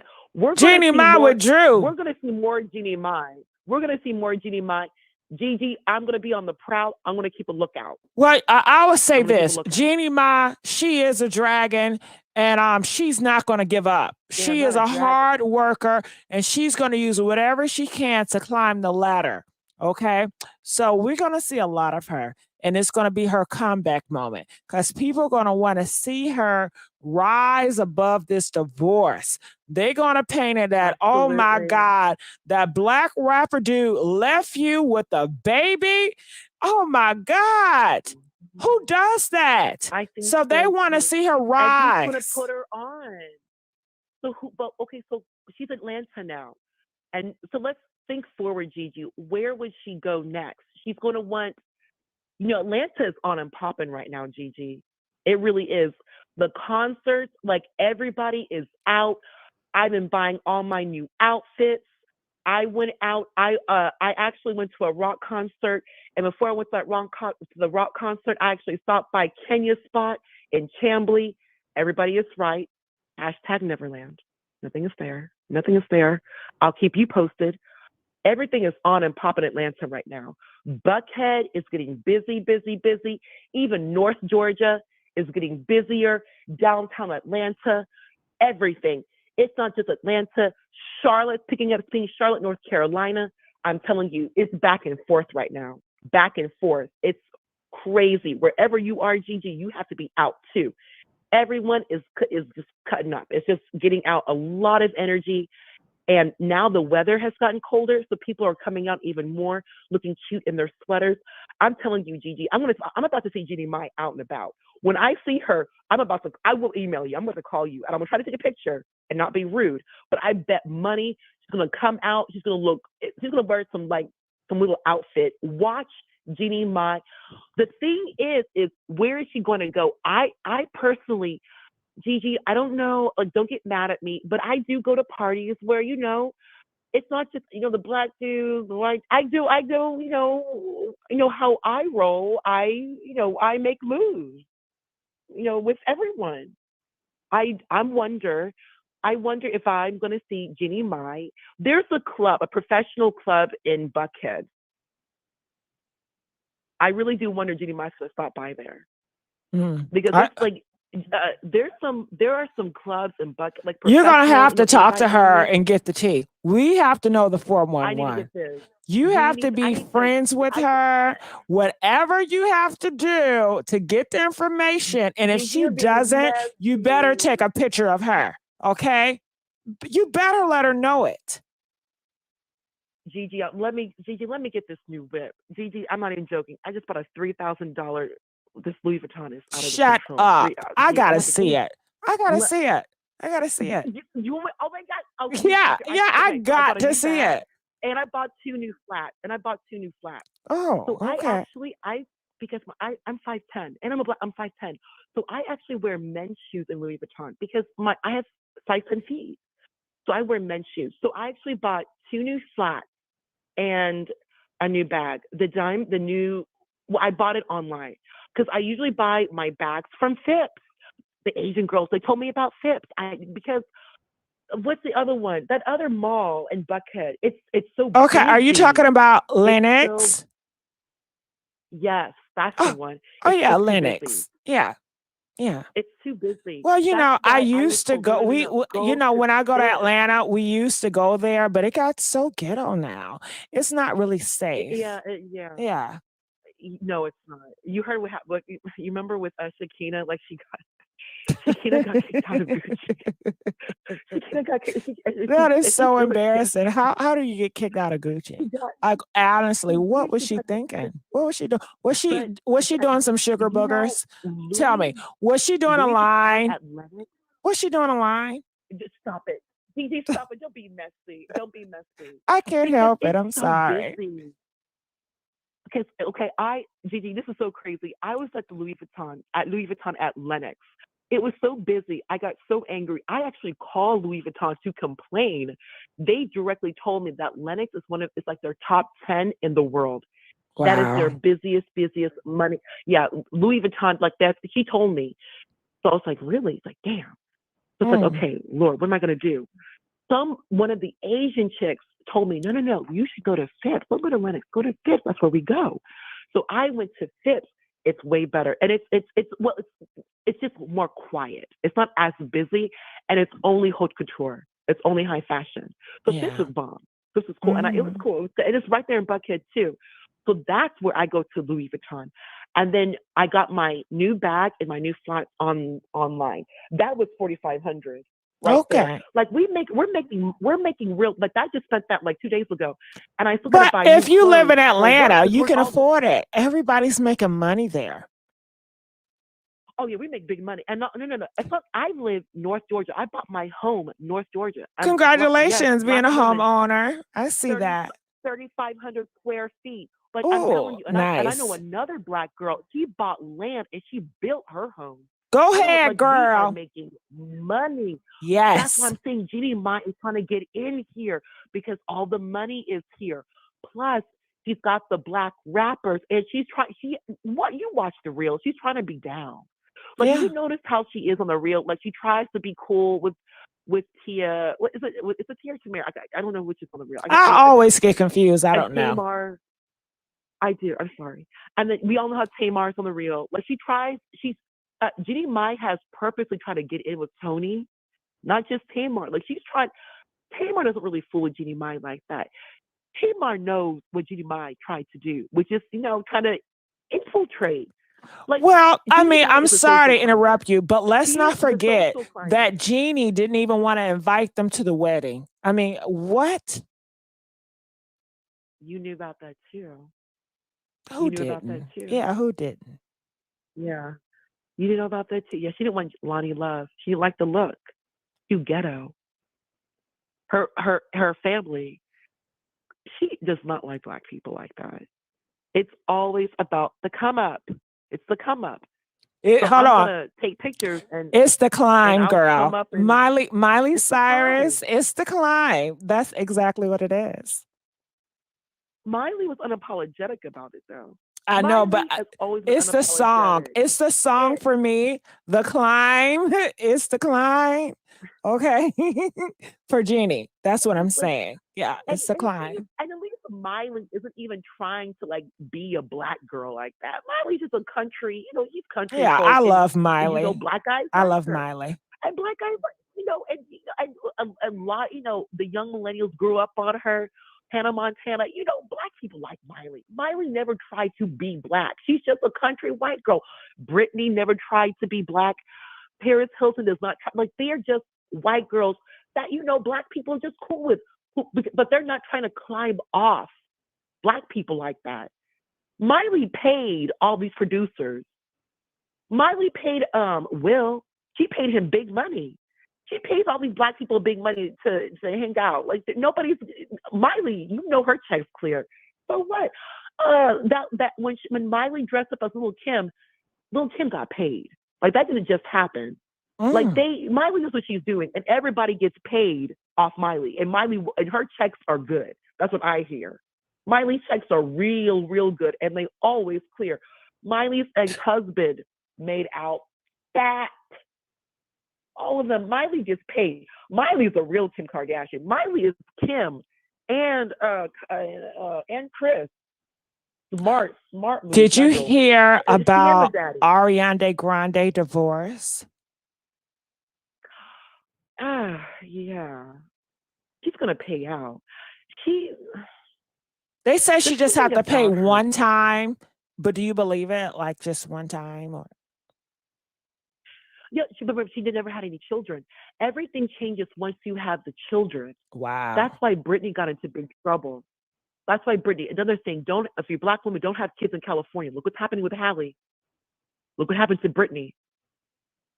A: Jeannie Mai with Drew.
Q: We're going to see more Jeannie Mai. We're going to see more Jeannie Mai. Gigi, I'm going to be on the prowl. I'm going to keep a lookout.
A: Well, I would say this. Jeannie Mai, she is a dragon, and she's not going to give up. She is a hard worker, and she's going to use whatever she can to climb the ladder. Okay? So we're going to see a lot of her, and it's going to be her comeback moment because people are going to want to see her rise above this divorce. They're going to paint it that, oh my God, that Black rapper dude left you with a baby. Oh my God. Who does that?
Q: I think
A: so they want to see her rise.
Q: And who's going to put her on? So so she's Atlanta now. And so let's think forward, Gigi. Where would she go next? She's going to want, Atlanta is on and popping right now, Gigi. It really is. The concerts, like everybody is out. I've been buying all my new outfits. I went out. I actually went to a rock concert, and before I went to the rock concert, I actually stopped by Kenya's spot in Chamblee. Everybody is right. # Neverland. Nothing is there. Nothing is there. I'll keep you posted. Everything is on and popping Atlanta right now. Buckhead is getting busy, busy, busy. Even North Georgia is getting busier. Downtown Atlanta, everything. It's not just Atlanta. Charlotte, picking up things, Charlotte, North Carolina. I'm telling you, it's back and forth right now. Back and forth. It's crazy. Wherever you are, Gigi, you have to be out too. Everyone is just cutting up. It's just getting out a lot of energy. And now the weather has gotten colder, so people are coming out even more, looking cute in their sweaters. I'm telling you, Gigi, I'm about to see Jeannie Mai out and about. When I see her, I will email you. I'm going to call you, and I'm going to try to take a picture and not be rude. But I bet money she's going to come out. She's going to wear some little outfit. Watch Jeannie Mai. The thing is where is she going to go? I personally, Gigi, I don't know, don't get mad at me, but I do go to parties where, it's not just, the Black dudes, like I do, how I roll. I make moves, with everyone. I wonder if I'm going to see Jeannie Mai. There's a professional club in Buckhead. I really do wonder Jeannie Mai's going to stop by there. Because there are some clubs in Buckhead. Like
A: you're gonna have to talk to her and get the tea. We have to know the 411.
Q: I need to get this.
A: You have to be friends with her. Whatever you have to do to get the information, and if she doesn't, you better take a picture of her. Okay, you better let her know it.
Q: Gigi, let me get this new whip. Gigi, I'm not even joking. I just bought a $3,000. This Louis Vuitton is out of
A: Shut up. I gotta see it. I gotta see it.
Q: You want? Oh my God. Okay.
A: Yeah, I got to see it.
Q: And I bought two new flats.
A: Oh,
Q: so
A: okay.
Q: Because I'm 5'10", and I'm 5'10", so I actually wear men's shoes in Louis Vuitton because I have size 10 feet, so I wear men's shoes. So I actually bought two new flats and a new bag. I bought it online because I usually buy my bags from Phipps. The Asian girls, they told me about Phipps. Because what's the other one? That other mall in Buckhead. It's so
A: okay.
Q: busy.
A: Are you talking about Lennox?
Q: Yes, that's the one.
A: Oh yeah, Lennox. Yeah.
Q: It's too busy.
A: Well, I used to go. When I go to Atlanta, we used to go there, but it got so ghetto now. It's not really safe.
Q: Yeah. No, it's not. You heard what you remember with Shakina? Like Shakina got kicked out of Gucci. Shakina got kicked.
A: That is so
Q: Still,
A: embarrassing. How do you get kicked out of Gucci? Like honestly, what was she thinking? What was she doing? Was she doing some sugar boogers? Tell me, was she doing a line? Was she doing a line?
Q: Just stop it. DJ, stop it. Don't be messy. Don't be messy.
A: I can't help it.
Q: It's
A: I'm
Q: so
A: sorry.
Q: busy. Okay, Gigi, this is so crazy. I was at Louis Vuitton at Lenox. It was so busy. I got so angry. I actually called Louis Vuitton to complain. They directly told me that Lenox is it's like their top 10 in the world.
A: Wow.
Q: That is their busiest money. Yeah, Louis Vuitton, like that. He told me. So I was like, really? It's like, damn. So it's like, okay, Lord, what am I gonna do? One of the Asian chicks told me, no, you should go to Phipps. Don't go to Lenox. Go to Phipps. That's where we go. So I went to Phipps. It's way better, and it's just more quiet. It's not as busy, and it's only haute couture. It's only high fashion. So this was bomb. This was cool, and it was cool. And it's right there in Buckhead too. So that's where I go to Louis Vuitton, and then I got my new bag and my new flat online. That was $4,500. Right there. Like we're making real. Like I just spent that like 2 days ago, and I still gotta buy.
A: But if you live in Atlanta, you can afford it. Everybody's making money there.
Q: Oh yeah, we make big money. And no. It's not, I live North Georgia. I bought my home North Georgia.
A: Congratulations, being a homeowner. I see that.
Q: 3,500 square feet. Like I'm telling you, and
A: nice.
Q: I know another Black girl. She bought land and she built her home.
A: Go ahead, girl.
Q: We are making money.
A: Yes.
Q: That's why I'm saying Jeannie Mai is trying to get in here because all the money is here. Plus, she's got the Black rappers, and she's trying. You watch the reel. She's trying to be down. Like you notice how she is on the reel. Like she tries to be cool with Tia. What is it? It's a Tia or Tamara. I don't know which is on the reel.
A: I always get confused. I don't know.
Q: Tamar. I do. I'm sorry. And then we all know how Tamar's on the reel. Like she tries. Jeannie Mai has purposely tried to get in with Tony, not just Tamar. Like Tamar doesn't really fool with Jeannie Mai like that. Tamar knows what Jeannie Mai tried to do, which is, kind of infiltrate. Like,
A: well, I mean, I'm sorry to interrupt you, but let's not forget that Jeannie didn't even want to invite them to the wedding. I mean, what?
Q: You knew about that too.
A: Who didn't? Yeah, who didn't?
Q: Yeah. You didn't know about that too? Yeah, she didn't want Lonnie Love. She liked the look. Too ghetto. Her family, she does not like Black people like that. It's always about the come up. It's the come up.
A: Hold on.
Q: Gonna take pictures and
A: it's the climb, girl.
Q: And
A: Miley Cyrus, it's the climb. That's exactly what it is.
Q: Miley was unapologetic about it though.
A: I know, but it's the song. It's the song for me. The climb. It's the climb. Okay. For Jeannie. That's what I'm saying. Yeah, it's the climb.
Q: And at least Miley isn't even trying to like be a Black girl like that. Miley's just a country, he's country.
A: Yeah, I love Miley.
Q: Black guys.
A: I love Miley.
Q: And Black guys, and a lot, the young millennials grew up on her. Hannah Montana, Black people like Miley. Miley never tried to be Black. She's just a country white girl. Britney never tried to be Black. Paris Hilton does not try. Like, they're just white girls that, Black people are just cool with. But they're not trying to climb off Black people like that. Miley paid all these producers. Miley paid Will. She paid him big money. She pays all these Black people big money to hang out. Like nobody's Miley, her check's clear. So what? That when Miley dressed up as Little Kim got paid. Like that didn't just happen. Like Miley knows what she's doing, and everybody gets paid off Miley. And her checks are good. That's what I hear. Miley's checks are real, real good, and they always clear. Miley's ex-husband made out fat. All of them. Miley gets paid. Miley's a real Kim Kardashian. Miley is Kim and Chris. Smart.
A: Did you hear about Ariana Grande divorce?
Q: Yeah. She's gonna pay out.
A: They say she just had to pay one time, But do you believe it? Like just one time or?
Q: Yeah, she never had any children. Everything changes once you have the children.
A: Wow.
Q: That's why Brittany got into big trouble. That's why Brittany, another thing, if you're a Black woman, don't have kids in California. Look what's happening with Hallie. Look what happened to Brittany.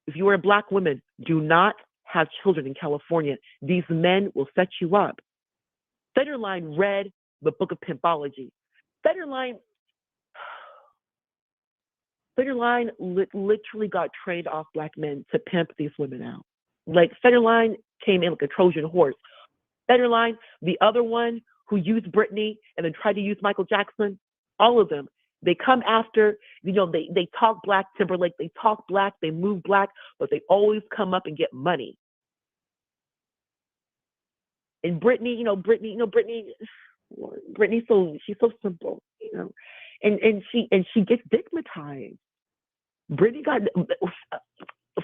Q: If you are a Black woman, do not have children in California. These men will set you up. Federline read the book of pimpology. Federline literally got trained off Black men to pimp these women out. Like Federline came in like a Trojan horse. Federline, the other one who used Brittany and then tried to use Michael Jackson, all of them, they come after, they talk Black, Timberlake, they talk Black, they move Black, but they always come up and get money. And Brittany, Brittany's she's so simple, and she gets stigmatized. Brittany got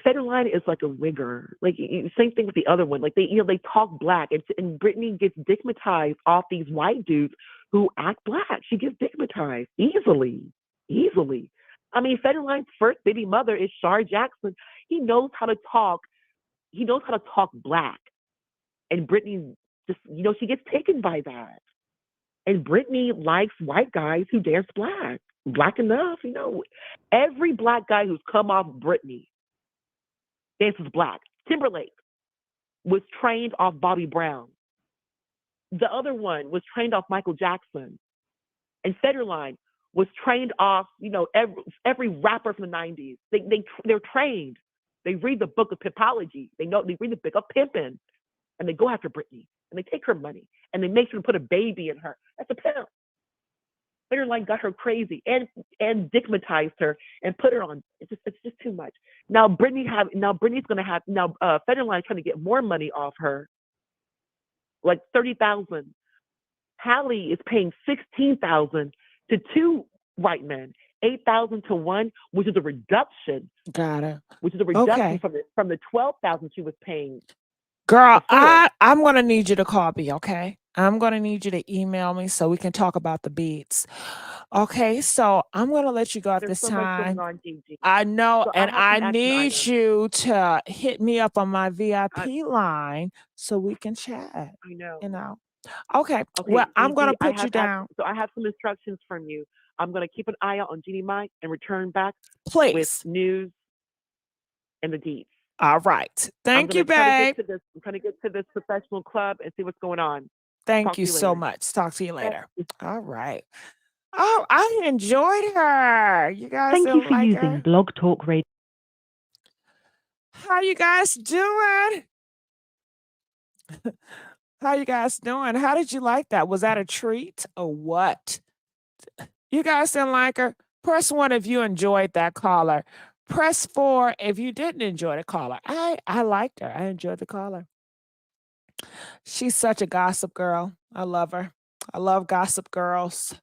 Q: Federline is like a wigger. Like same thing with the other one. Like they talk Black, and Brittany gets stigmatized off these white dudes who act Black. She gets stigmatized easily. I mean, Federline's first baby mother is Shar Jackson. He knows how to talk. He knows how to talk Black, and Brittany just she gets taken by that. And Brittany likes white guys who dance Black enough. Every Black guy who's come off Brittany dances Black. Timberlake was trained off Bobby Brown. The other one was trained off Michael Jackson. And Federline was trained off, every rapper from the 90s. They're trained. They read the book of pimpology. They read the book of pimping. And they go after Brittany. And they take her money. And they make sure to put a baby in her. That's a pimp. Federline got her crazy and stigmatized her and put her on. It's just too much. Now Federline's trying to get more money off her, like $30,000. Hallie is paying $16,000 to two white men, $8,000 to one, which is a reduction.
A: Got it.
Q: Which is a reduction
A: Okay.
Q: from the $12,000 she was paying.
A: Girl, I'm going to need you to call me, okay? I'm going to need you to email me so we can talk about the beats. Okay, so I'm going to let you go at this
Q: There's so much
A: time.
Q: going on, Gigi.
A: I know,
Q: So
A: and
Q: have
A: I
Q: some action
A: need
Q: items.
A: you to hit me up on my VIP line so we can chat,
Q: I know.
A: Okay, well, I'm going to
Q: Gigi,
A: put you down.
Q: So I have some instructions from you. I'm going to keep an eye out on Jeannie Mai and return back
A: Please.
Q: with news and the deets.
A: All right. Thank you, babe.
Q: I'm trying to get to this professional club and see what's going on.
A: Thank
Q: Talk to
A: you
Q: you
A: so
Q: later.
A: much. Talk to you later. All right. Oh, I enjoyed her. You guys
E: Thank you
A: didn't
E: for
A: like
E: using
A: her?
E: Blog Talk Radio.
A: How you guys doing? How you guys doing? How did you like that? Was that a treat or what? You guys didn't like her? Press 1 if you enjoyed that caller. Press 4 if you didn't enjoy the caller. I liked her. I enjoyed the caller. She's such a gossip girl. I love her. I love gossip girls.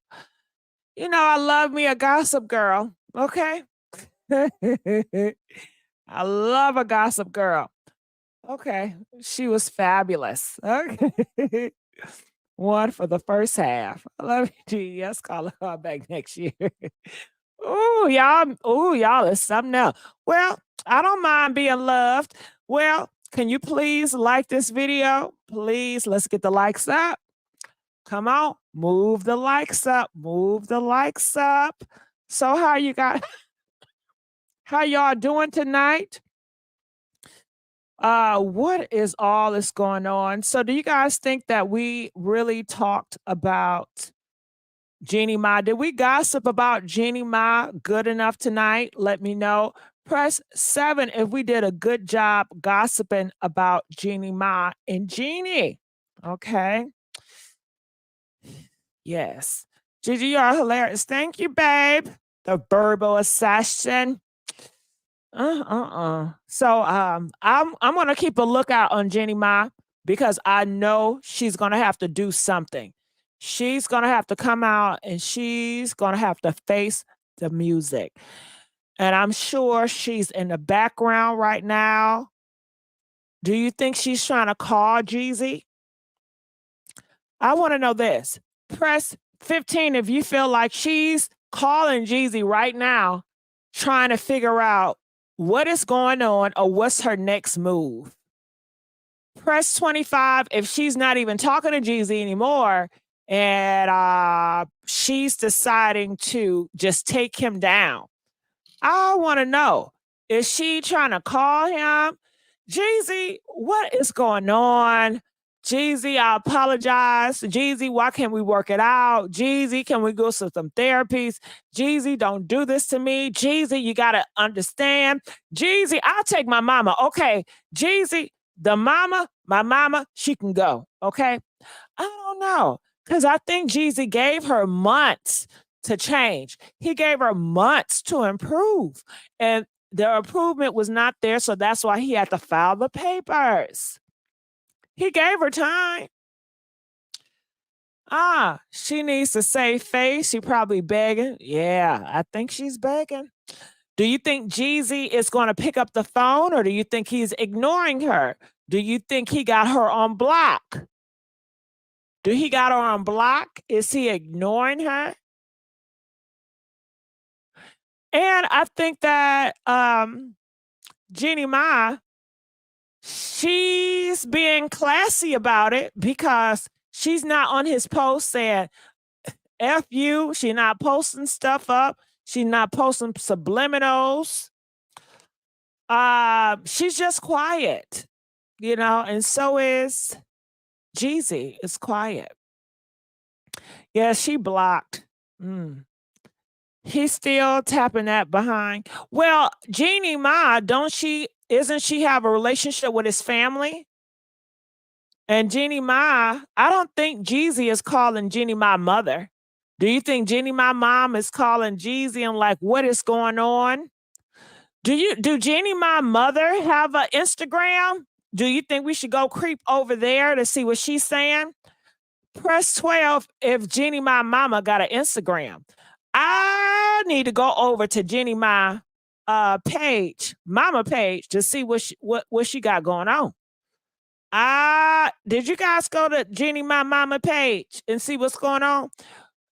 A: I love me a gossip girl. Okay. I love a gossip girl. Okay. She was fabulous. Okay. 1 for the first half. I love you, G. Yes, call her back next year. Y'all is something else. Well, I don't mind being loved. Well, can you please like this video? Please, let's get the likes up. Come on, move the likes up. Move the likes up. So how y'all doing tonight? What is all this going on? So do you guys think that we really talked about Jeannie Mai? Did we gossip about Jeannie Mai good enough tonight? Let me know. Press 7 if we did a good job gossiping about Jeannie Mai and Jeannie. Okay. Yes. Gigi, you are hilarious. Thank you, babe. The verbal assassin. So I'm gonna keep a lookout on Jeannie Mai because I know she's gonna have to do something. She's gonna have to come out and she's gonna have to face the music. And I'm sure she's in the background right now. Do you think she's trying to call Jeezy? I want to know this. Press 15 if you feel like she's calling Jeezy right now, trying to figure out what is going on or what's her next move. Press 25 if she's not even talking to Jeezy anymore and she's deciding to just take him down. I want to know, is she trying to call him? Jeezy, what is going on? Jeezy, I apologize. Jeezy, why can't we work it out? Jeezy, can we go to some therapies? Jeezy, don't do this to me. Jeezy, you got to understand. Jeezy, I'll take my mama. Okay, Jeezy, my mama, she can go. Okay, I don't know. Because I think Jeezy gave her months to change. He gave her months to improve. And the improvement was not there. So that's why he had to file the papers. He gave her time. She needs to save face. She probably begging. Yeah, I think she's begging. Do you think Jeezy is going to pick up the phone or do you think he's ignoring her? Do you think he got her on block? Do he got her on block? Is he ignoring her? And I think that Jeannie Mai, she's being classy about it because she's not on his post saying, F you. She's not posting stuff up. She's not posting subliminals. She's just quiet, you know, and so is Jeezy. Is quiet. Yeah, she blocked. He's still tapping that behind. Well, Jeannie Mai, isn't she have a relationship with his family? And Jeannie Mai, I don't think Jeezy is calling Jeannie Mai mother. Do you think Jeannie Mai mom is calling Jeezy and like, what is going on? Do Jeannie Mai mother have an Instagram? Do you think we should go creep over there to see what she's saying? Press 12 if Jeannie Mai mama got an Instagram. I need to go over to Jeannie Mai page, mama page, to see what she got going on. Did you guys go to Jeannie Mai mama page and see what's going on?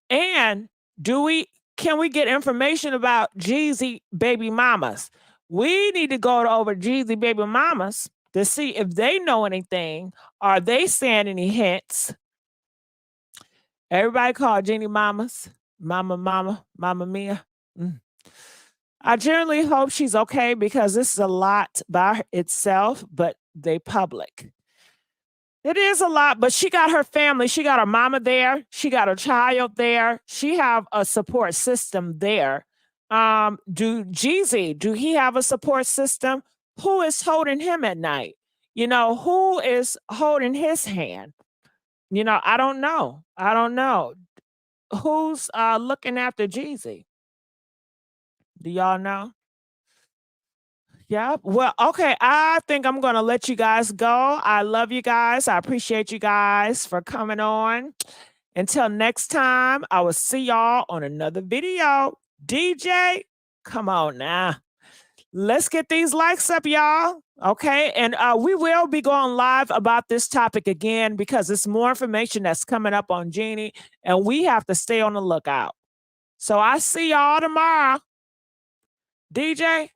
A: And can we get information about Jeezy baby mamas? We need to go over Jeezy baby mamas to see if they know anything. Are they saying any hints? Everybody call Jeannie mamas. Mama Mia. I generally hope she's okay because this is a lot by itself, but they public. It is a lot, but she got her family. She got her mama there. She got her child there. She have a support system there. Jeezy, do he have a support system? Who is holding him at night? You know, who is holding his hand? You know, I don't know. Who's looking after Jeezy? Do y'all know? Yeah. Well, okay. I think I'm going to let you guys go. I love you guys. I appreciate you guys for coming on. Until next time, I will see y'all on another video. DJ, come on now. Let's get these likes up, y'all. Okay. And we will be going live about this topic again because it's more information that's coming up on Jeannie and we have to stay on the lookout. So I see y'all tomorrow. DJ.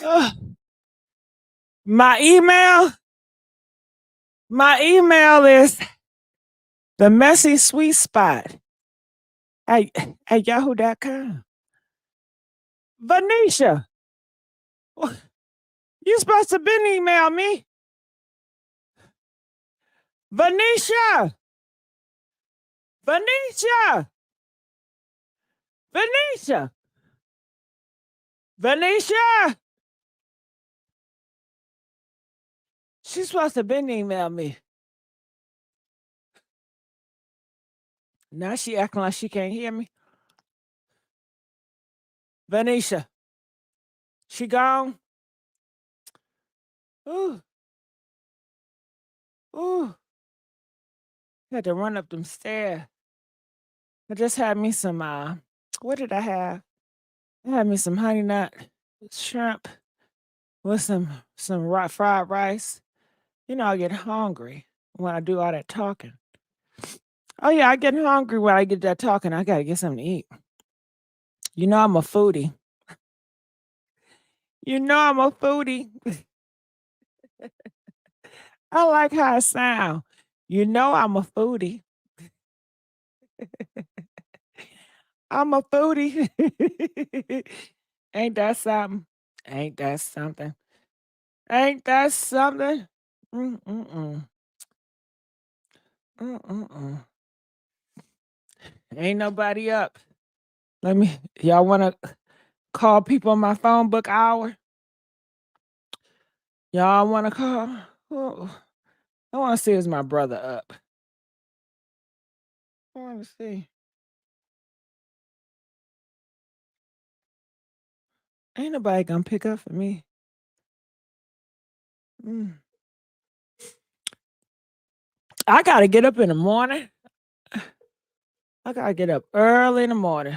A: Ugh. My email is the Messy Sweet Spot at yahoo.com. Venetia, you supposed to been email me. Venetia. She's supposed to been email me. Now she acting like she can't hear me. Venetia. She gone? Ooh. Had to run up them stairs. I just had me some, what did I have? I had me some honey nut shrimp with some fried rice. You know, I get hungry when I do all that talking. Oh, yeah, I get hungry when I get that talking. I got to get something to eat. You know I'm a foodie. I like how it sound. You know I'm a foodie. I'm a foodie. Ain't that something? Ain't that something? Mm-mm-mm. Ain't nobody up. Y'all want to call people on my phone book hour? Y'all want to call? Oh, I want to see is my brother up. I want to see. Ain't nobody gonna pick up for me. I gotta get up in the morning. I gotta get up early in the morning.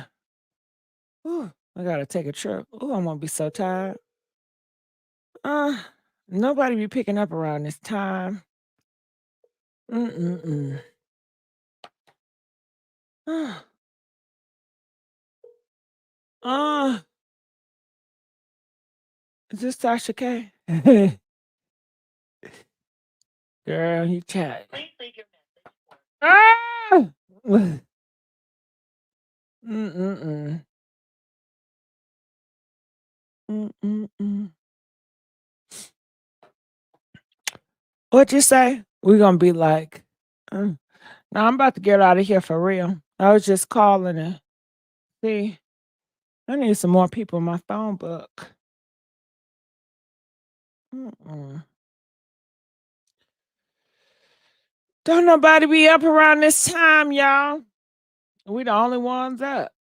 A: Ooh, I gotta take a trip. Ooh, I'm gonna be so tired. Nobody be picking up around this time. Is this Tasha K? Girl, you chat. Ah! Mm-mm-mm. Mm-mm-mm. What'd you say? We're gonna be like, now I'm about to get out of here for real. I was just calling to see. I need some more people in my phone book. Don't nobody be up around this time, y'all. We the only ones up.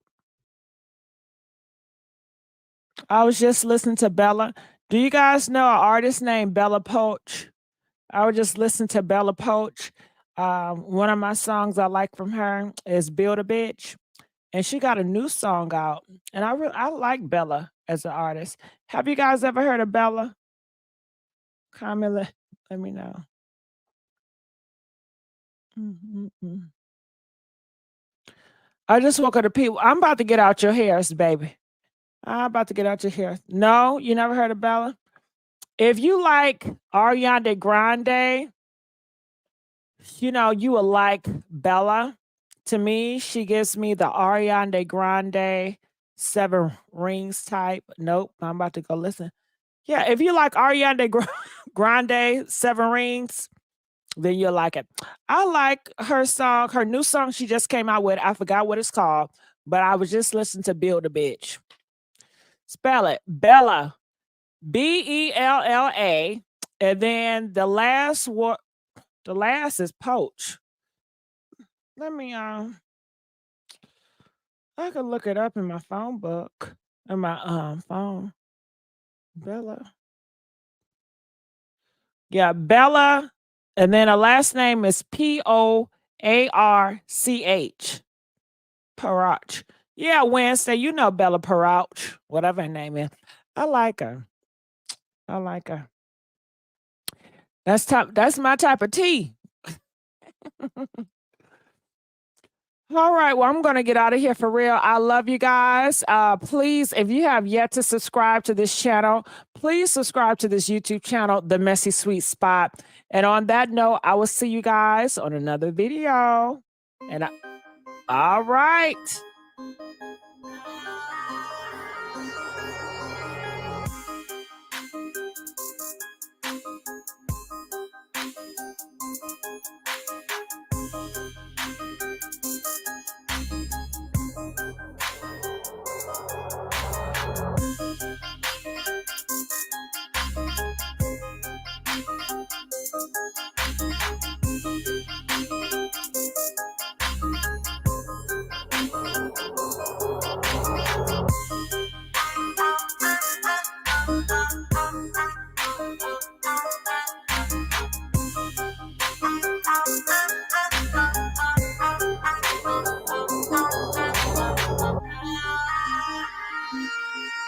A: I was just listening to Bella. Do you guys know an artist named Bella Poach? I was just listening to Bella Poach. One of my songs I like from her is Build a Bitch. And she got a new song out. And I like Bella as an artist. Have you guys ever heard of Bella? Comment, let me know. I just woke up to people. I'm about to get out your hairs, baby. I'm about to get out your hair. No, you never heard of Bella? If you like Ariana Grande, you know, you will like Bella. To me, she gives me the Ariana Grande 7 Rings type. Nope, I'm about to go listen. Yeah, if you like Ariana Grande 7 Rings, then you'll like it. I like her song, her new song she just came out with. I forgot what it's called, but I was just listening to Build a Bitch. Spell it, Bella, Bella, and then the last is Poach. Let me I can look it up in my phone book, in my phone. Bella. Yeah, Bella, and then her last name is Poarch. Parach. Yeah, Wednesday, you know Bella Parach, whatever her name is. I like her. I like her. That's my type of tea. All right, well, I'm going to get out of here for real. I love you guys. Please, if you have yet to subscribe to this channel, please subscribe to this YouTube channel, The Messy Sweet Spot. And on that note, I will see you guys on another video. And all right.